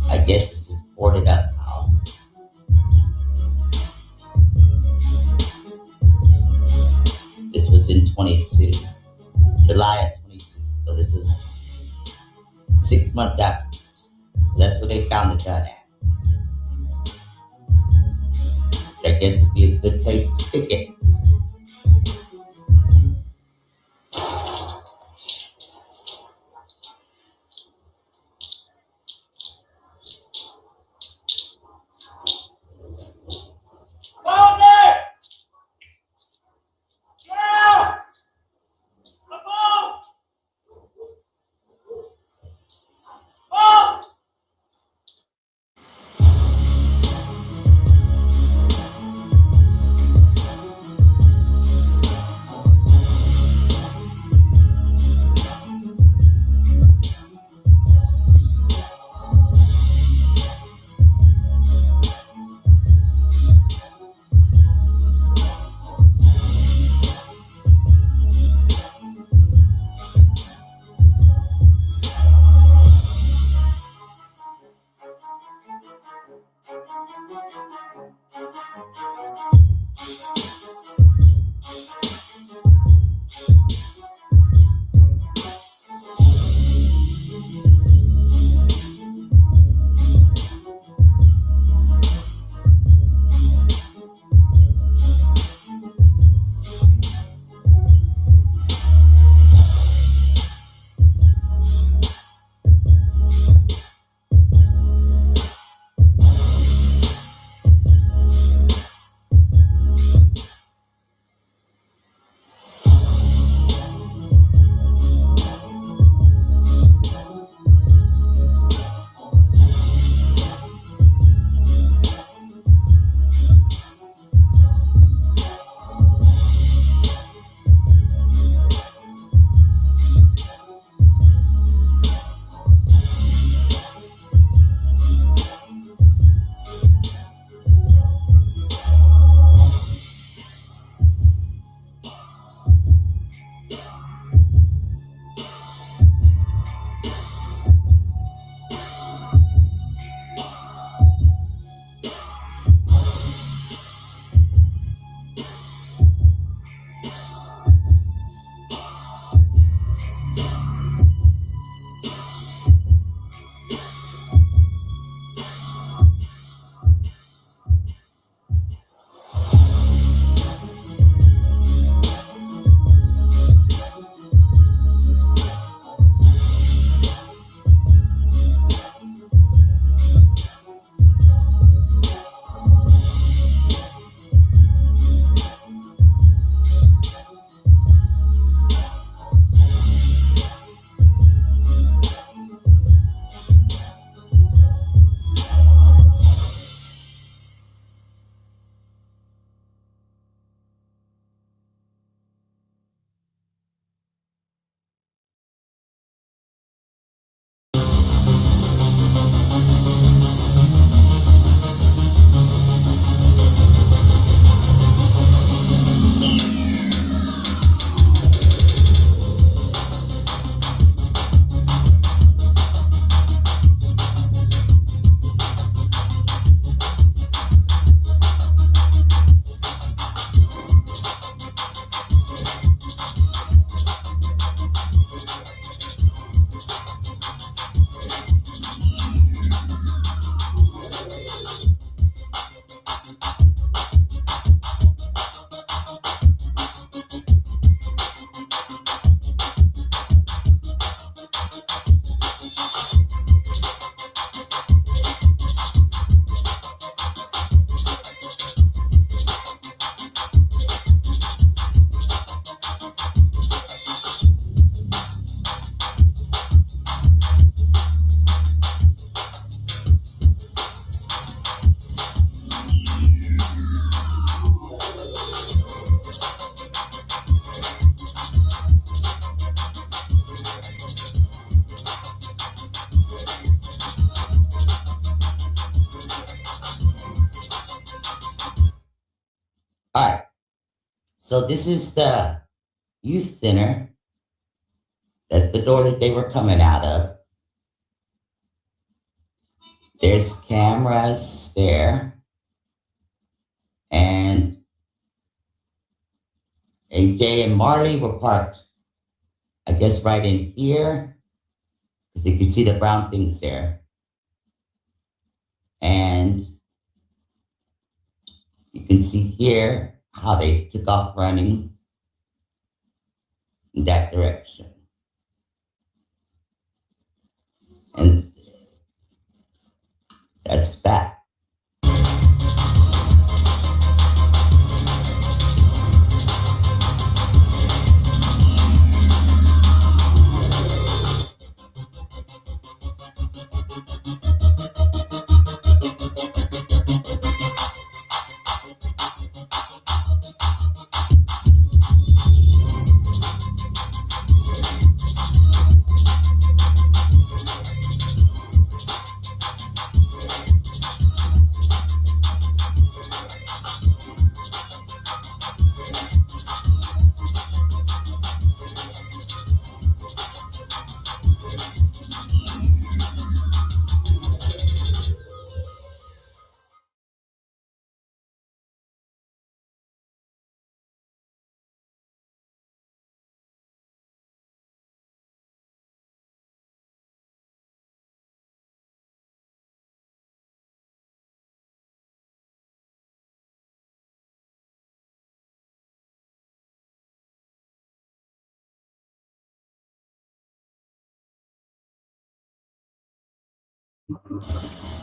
I guess this is boarded up house. This was in 22. July of 22. So this was 6 months after. So that's where they found the gun at. I guess would be a good place to stick it. So this is the youth center. That's the door that they were coming out of. There's cameras there. And AJ and Marley were parked, I guess, right in here. Because you can see the brown things there. And you can see here how they took off running in that direction. And that's back.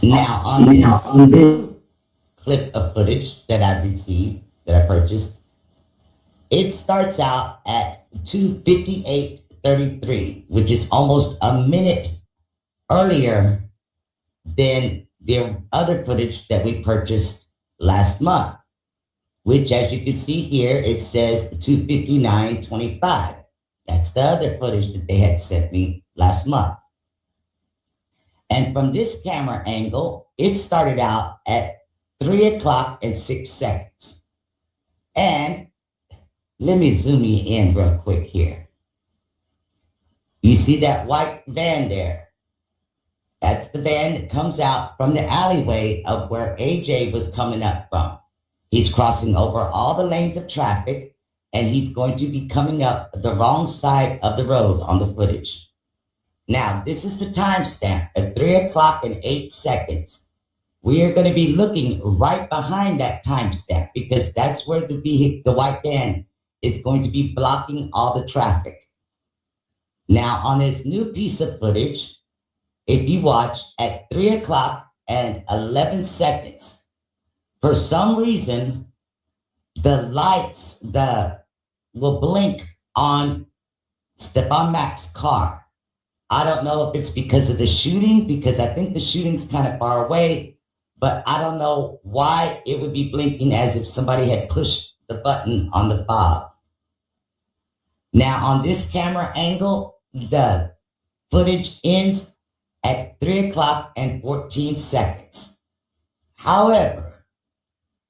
Now, on this clip of footage that I received, that I purchased, it starts out at 2:58:33, which is almost a minute earlier than the other footage that we purchased last month, which, as you can see here, it says 2:59:25. That's the other footage that they had sent me last month. And from this camera angle, it started out at 3:06. And let me zoom you in real quick here. You see that white van there? That's the van that comes out from the alleyway of where AJ was coming up from. He's crossing over all the lanes of traffic, and he's going to be coming up the wrong side of the road on the footage. Now, this is the timestamp at 3:08. We are going to be looking right behind that timestamp because that's where the white van is going to be blocking all the traffic. Now, on this new piece of footage, if you watch at 3:11, for some reason, the lights will blink on Stephon Mack's car. I don't know if it's because of the shooting, because I think the shooting's kind of far away, but I don't know why it would be blinking as if somebody had pushed the button on the fob. Now, on this camera angle, the footage ends at 3:14. However,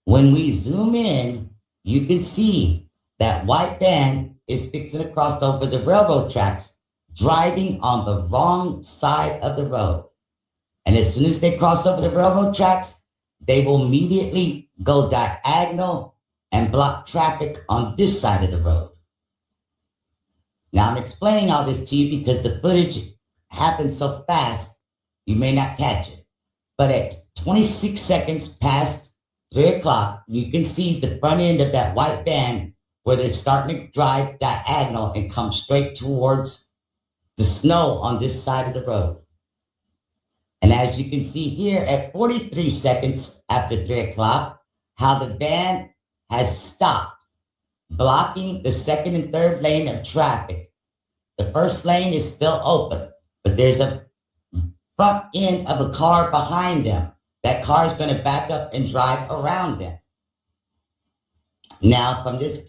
when we zoom in, you can see that white van is fixing to cross over the railroad tracks, driving on the wrong side of the road. And as soon as they cross over the railroad tracks, they will immediately go diagonal and block traffic on this side of the road. Now, I'm explaining all this to you because the footage happens so fast, you may not catch it. But at 26 seconds past 3:00, you can see the front end of that white van where they're starting to drive diagonal and come straight towards the snow on this side of the road. And as you can see here at 43 seconds after 3:00, how the van has stopped, blocking the second and third lane of traffic. The first lane is still open, but there's a front end of a car behind them. That car is going to back up and drive around them. Now, from this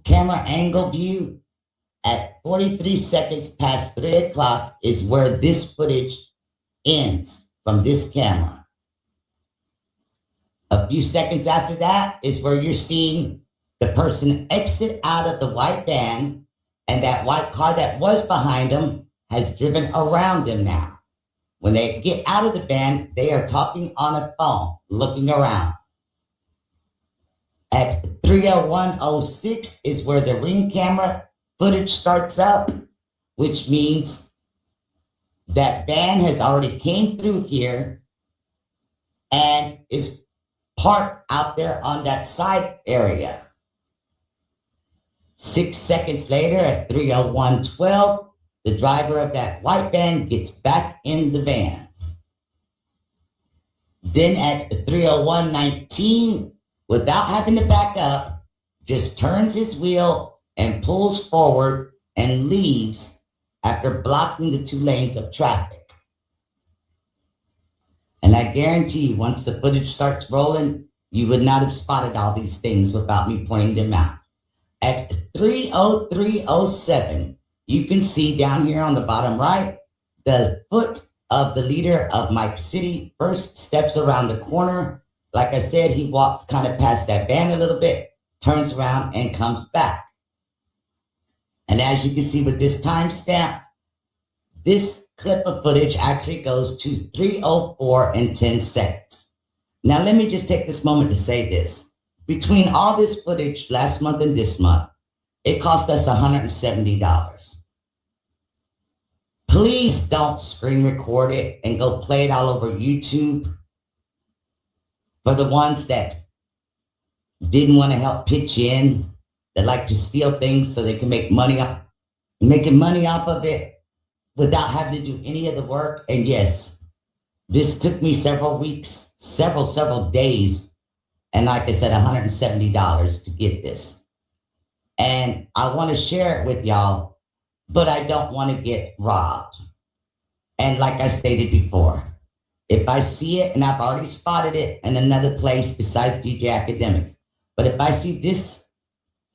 camera angle view, at 43 seconds past 3:00 is where this footage ends from this camera. A few seconds after that is where you're seeing The person exit out of the white van, and that white car that was behind them has driven around them now. When they get out of the van, they are talking on a phone, looking around. At 3:01:06 is where the ring camera footage starts up, which means that van has already came through here and is parked out there on that side area. 6 seconds later at 3:01:12, the driver of that white van gets back in the van. Then at 3:01:19, without having to back up, just turns his wheel and pulls forward and leaves after blocking the 2 lanes of traffic. And I guarantee you, once the footage starts rolling, you would not have spotted all these things without me pointing them out. At 3:03:07, you can see down here on the bottom right, the foot of the leader of Mike City first steps around the corner. Like I said, he walks kind of past that van a little bit, turns around and comes back. And as you can see with this timestamp, this clip of footage actually goes to 3:04:10. Now, let me just take this moment to say this. Between all this footage last month and this month, it cost us $170. Please don't screen record it and go play it all over YouTube. For the ones that didn't want to help pitch in, that like to steal things so they can make money off, making money off of it without having to do any of the work. And yes, this took me several weeks, several days. And like I said, $170 to get this. And I want to share it with y'all, but I don't want to get robbed. And like I stated before, if I see it, and I've already spotted it in another place besides DJ Academics, but if I see this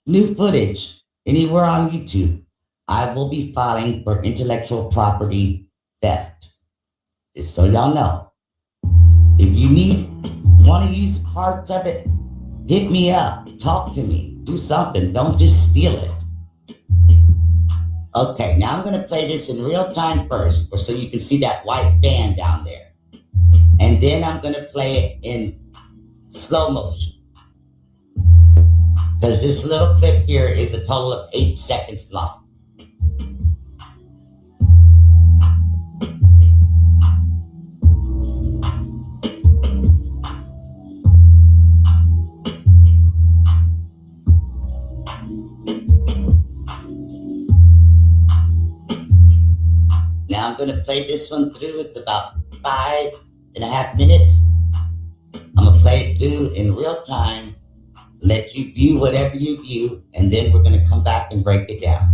new footage anywhere on YouTube, I will be filing for intellectual property theft. Just so y'all know. If you want to use parts of it, hit me up, talk to me, do something. Don't just steal it. Okay, now I'm going to play this in real time first, so you can see that white van down there. And then I'm going to play it in slow motion. Because this little clip here is a total of 8 seconds long. Now I'm going to play this one through. It's about 5.5 minutes. I'm going to play it through in real time, let you view whatever you view, and then we're going to come back and break it down.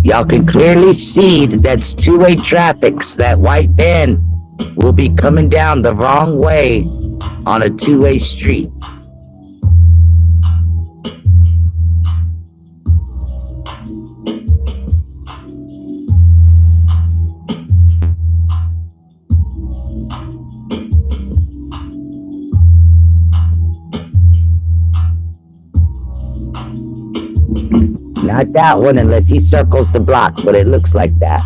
Y'all can clearly see that that's two-way traffic. So that white van will be coming down the wrong way on a two-way street. Not that one unless he circles the block, but it looks like that.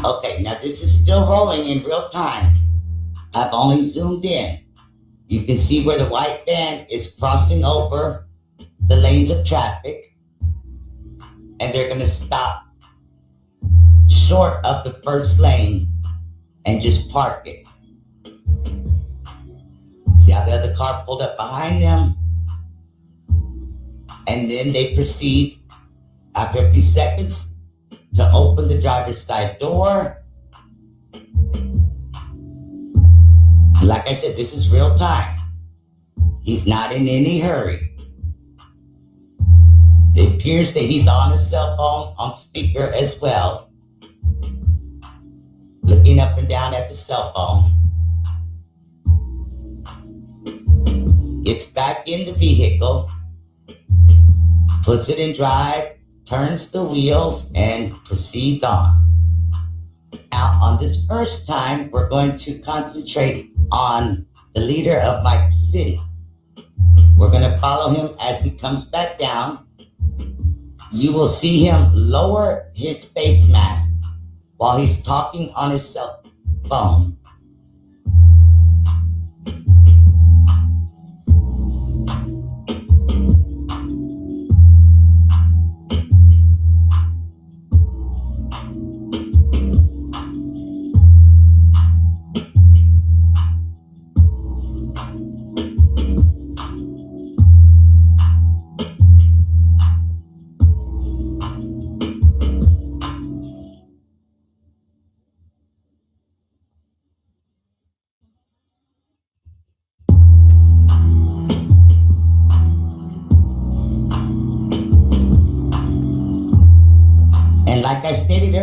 Okay, now this is still rolling in real time. I've only zoomed in. You can see where the white van is crossing over the lanes of traffic, and they're going to stop short of the first lane and just park it. See how the other car pulled up behind them? And then they proceed, after a few seconds, to open the driver's side door. Like I said, this is real time. He's not in any hurry. It appears that he's on his cell phone on speaker as well, looking up and down at the cell phone. Gets back in the vehicle, puts it in drive, turns the wheels, and proceeds on. Now, on this first time, we're going to concentrate on the leader of Mike City. We're going to follow him as he comes back down. You will see him lower his face mask while he's talking on his cell phone.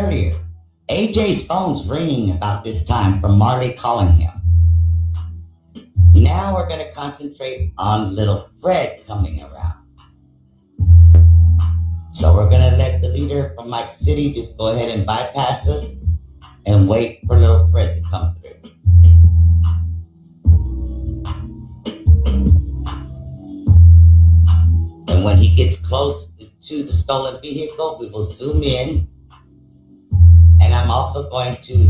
earlier, AJ's phone's ringing about this time from Marley calling him. Now we're going to concentrate on little Fred coming around. So we're going to let the leader from Mike City just go ahead and bypass us and wait for little Fred to come through. And when he gets close to the stolen vehicle, we will zoom in. And I'm also going to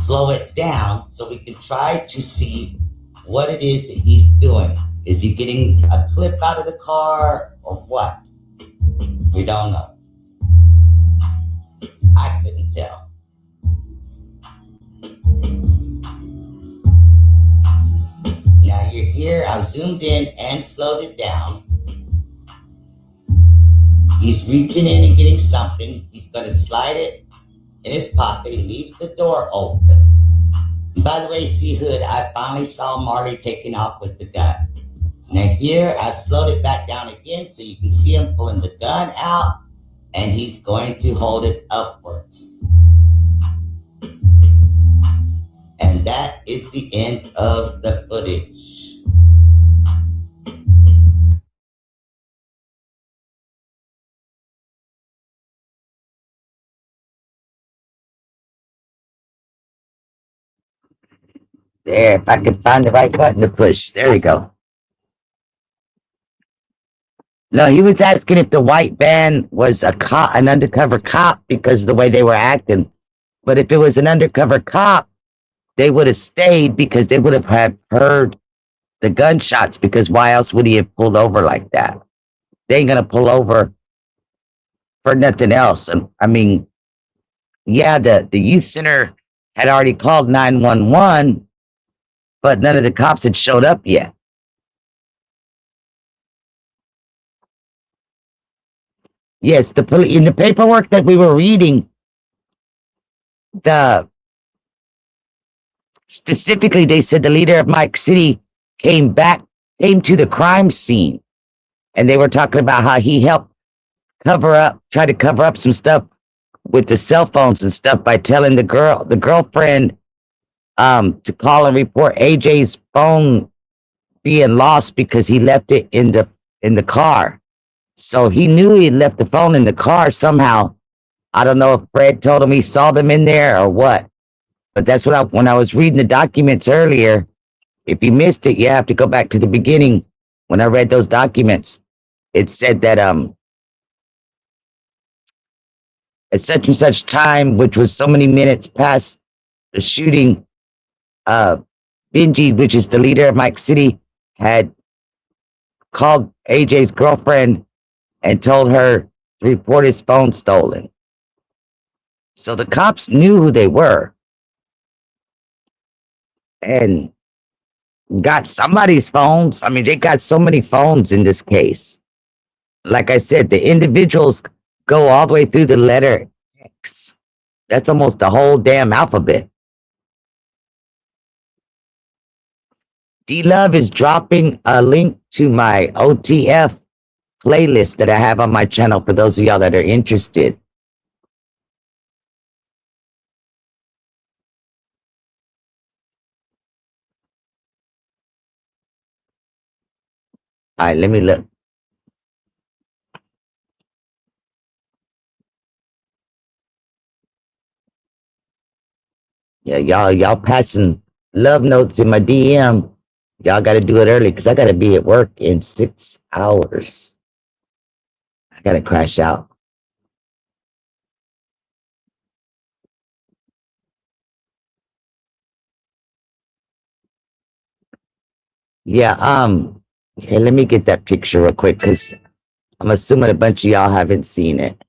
slow it down so we can try to see what it is that he's doing. Is he getting a clip out of the car or what? We don't know. I couldn't tell. Now you're here. I've zoomed in and slowed it down. He's reaching in and getting something. He's going to slide it in his pocket. He leaves the door open. By the way, see Hood, I finally saw Marley taking off with the gun. Now here, I've slowed it back down again so you can see him pulling the gun out, and he's going to hold it upwards. And that is the end of the footage. There, if I can find the right button to push. There we go. No, he was asking if the white van was a cop, an undercover cop, because of the way they were acting. But if it was an undercover cop, they would have stayed because they would have heard the gunshots, because why else would he have pulled over like that? They ain't gonna pull over for nothing else. And I mean, yeah, the youth center had already called 911, but none of the cops had showed up yet. Yes, in the paperwork that we were reading, specifically they said the leader of Mike City came to the crime scene, and they were talking about how he helped try to cover up some stuff with the cell phones and stuff by telling the girlfriend to call and report AJ's phone being lost because he left it in the car. So he knew he had left the phone in the car somehow. I don't know if Fred told him he saw them in there or what. But that's what when I was reading the documents earlier, if you missed it, you have to go back to the beginning. When I read those documents, it said that at such and such time, which was so many minutes past the shooting, Benji, which is the leader of Mike City, had called AJ's girlfriend and told her to report his phone stolen. So the cops knew who they were and got somebody's phones. I mean, they got so many phones in this case. Like I said, the individuals go all the way through the letter X. That's almost the whole damn alphabet. D-Love is dropping a link to my OTF playlist that I have on my channel for those of y'all that are interested. All right, let me look. Yeah, y'all passing love notes in my DM. Y'all got to do it early because I got to be at work in 6 hours. I got to crash out. Yeah, hey, let me get that picture real quick because I'm assuming a bunch of y'all haven't seen it.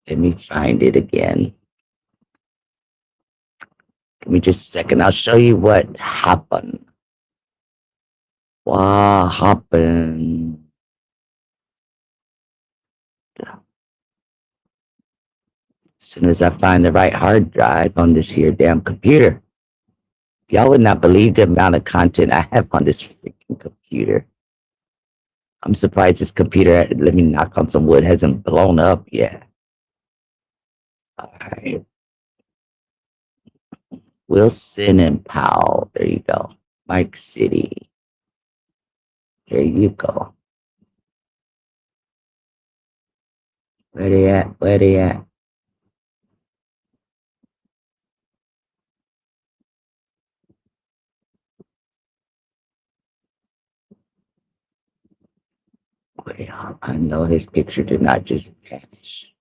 Let me find it again. Give me just a second. I'll show you what happened. What happened? As soon as I find the right hard drive on this here damn computer. Y'all would not believe the amount of content I have on this freaking computer. I'm surprised this computer, let me knock on some wood, hasn't blown up yet. All right. Wilson and Powell. There you go. Mike City. There you go. Where they at? Where they at? Well, I know his picture did not just vanish.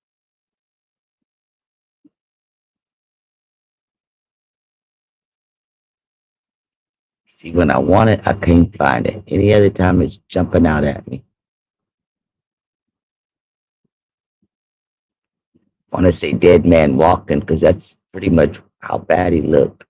See, when I want it, I can't find it. Any other time, it's jumping out at me. I want to say dead man walking because that's pretty much how bad he looked.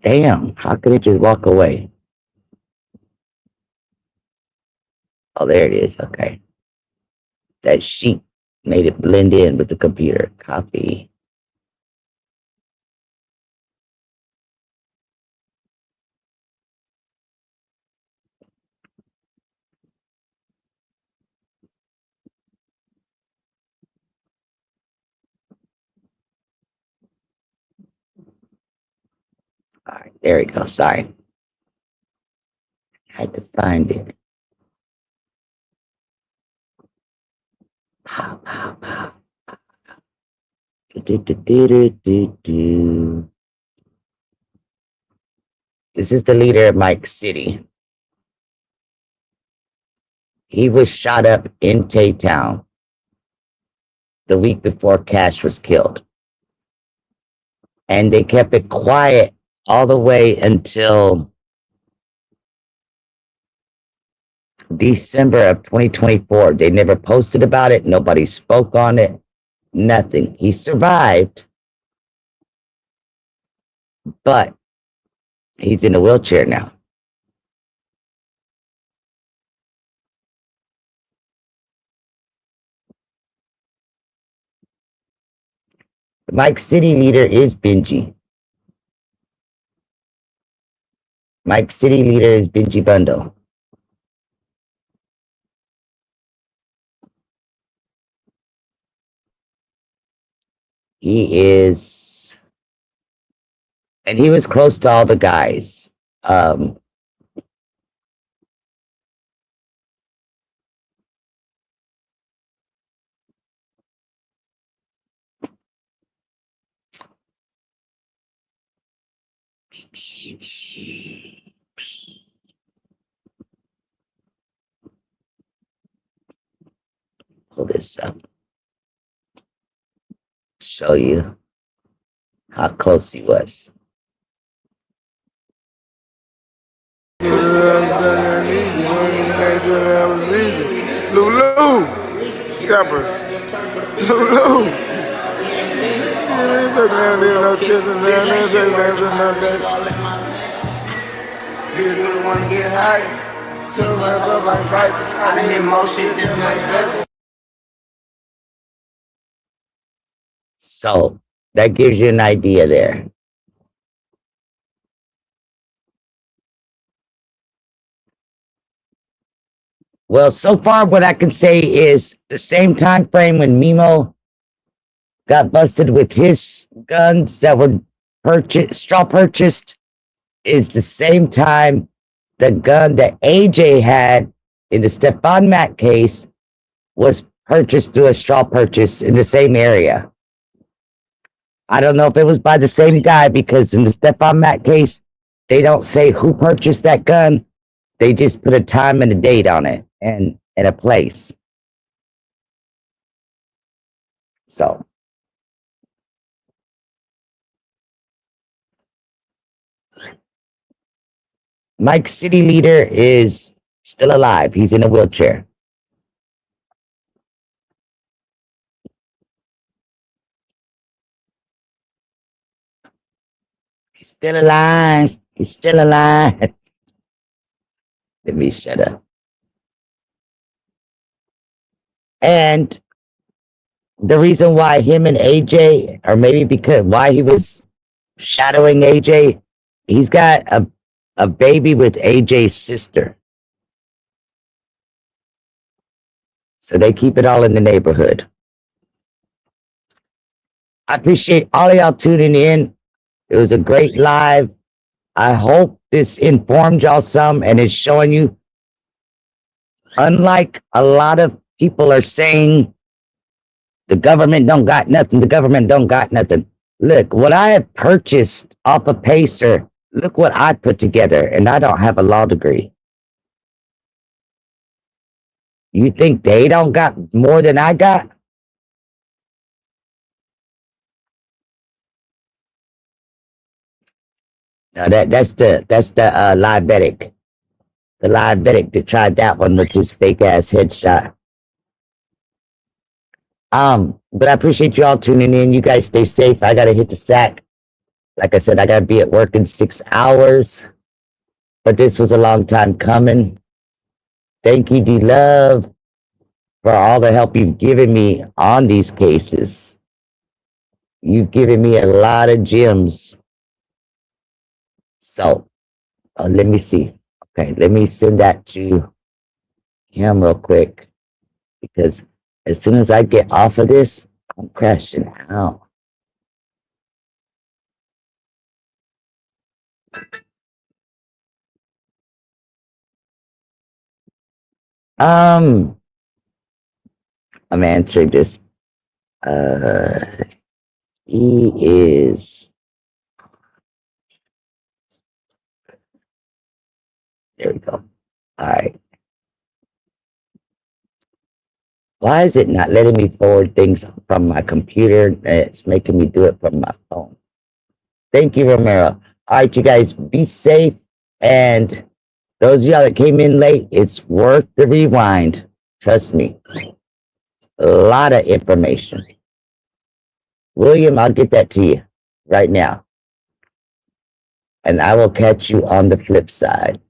Damn, how could it just walk away? Oh, there it is. Okay. That sheet made it blend in with the computer. Copy. All right, there we go. Sorry. Had to find it. Pow, pow, pow. Do. This is the leader of Mike City. He was shot up in Town the week before Cash was killed. And they kept it quiet all the way until December of 2024. They never posted about it. Nobody spoke on it. Nothing. He survived, but he's in a wheelchair now. The Mike City leader is Benji. Mike City leader is Benji Bundle. He is, and he was close to all the guys. Pull this up. Show you how close he was. Lulu, steppers, Lulu. So that gives you an idea there. Well, so far what I can say is the same time frame when Memo got busted with his guns that were straw purchased is the same time the gun that AJ had in the Stephon Mack case was purchased through a straw purchase in the same area. I don't know if it was by the same guy because in the Stephon Mack case, they don't say who purchased that gun. They just put a time and a date on it and a place. So. Mike City leader is still alive. He's in a wheelchair. He's still alive. He's still alive. Let me shut up. And the reason why him and AJ, or maybe because why he was shadowing AJ, he's got a baby with AJ's sister. So they keep it all in the neighborhood. I appreciate all of y'all tuning in. It was a great live. I hope this informed y'all some and is showing you, unlike a lot of people are saying, the government don't got nothing, the government don't got nothing. Look, what I have purchased off of Pacer, look what I put together, and I don't have a law degree. You think they don't got more than I got? No, that's the Livetic. The Livetic that tried that one with his fake ass headshot. But I appreciate you all tuning in. You guys stay safe. I gotta hit the sack. Like I said, I gotta be at work in 6 hours. But this was a long time coming. Thank you, D-Love, for all the help you've given me on these cases. You've given me a lot of gems. So, let me see. Okay, let me send that to him real quick. Because as soon as I get off of this, I'm crashing out. I'm answering this. He is. There we go. All right. Why is it not letting me forward things from my computer? It's making me do it from my phone. Thank you, Romero. All right, you guys, be safe. And those of y'all that came in late, it's worth the rewind. Trust me. A lot of information. William, I'll get that to you right now. And I will catch you on the flip side.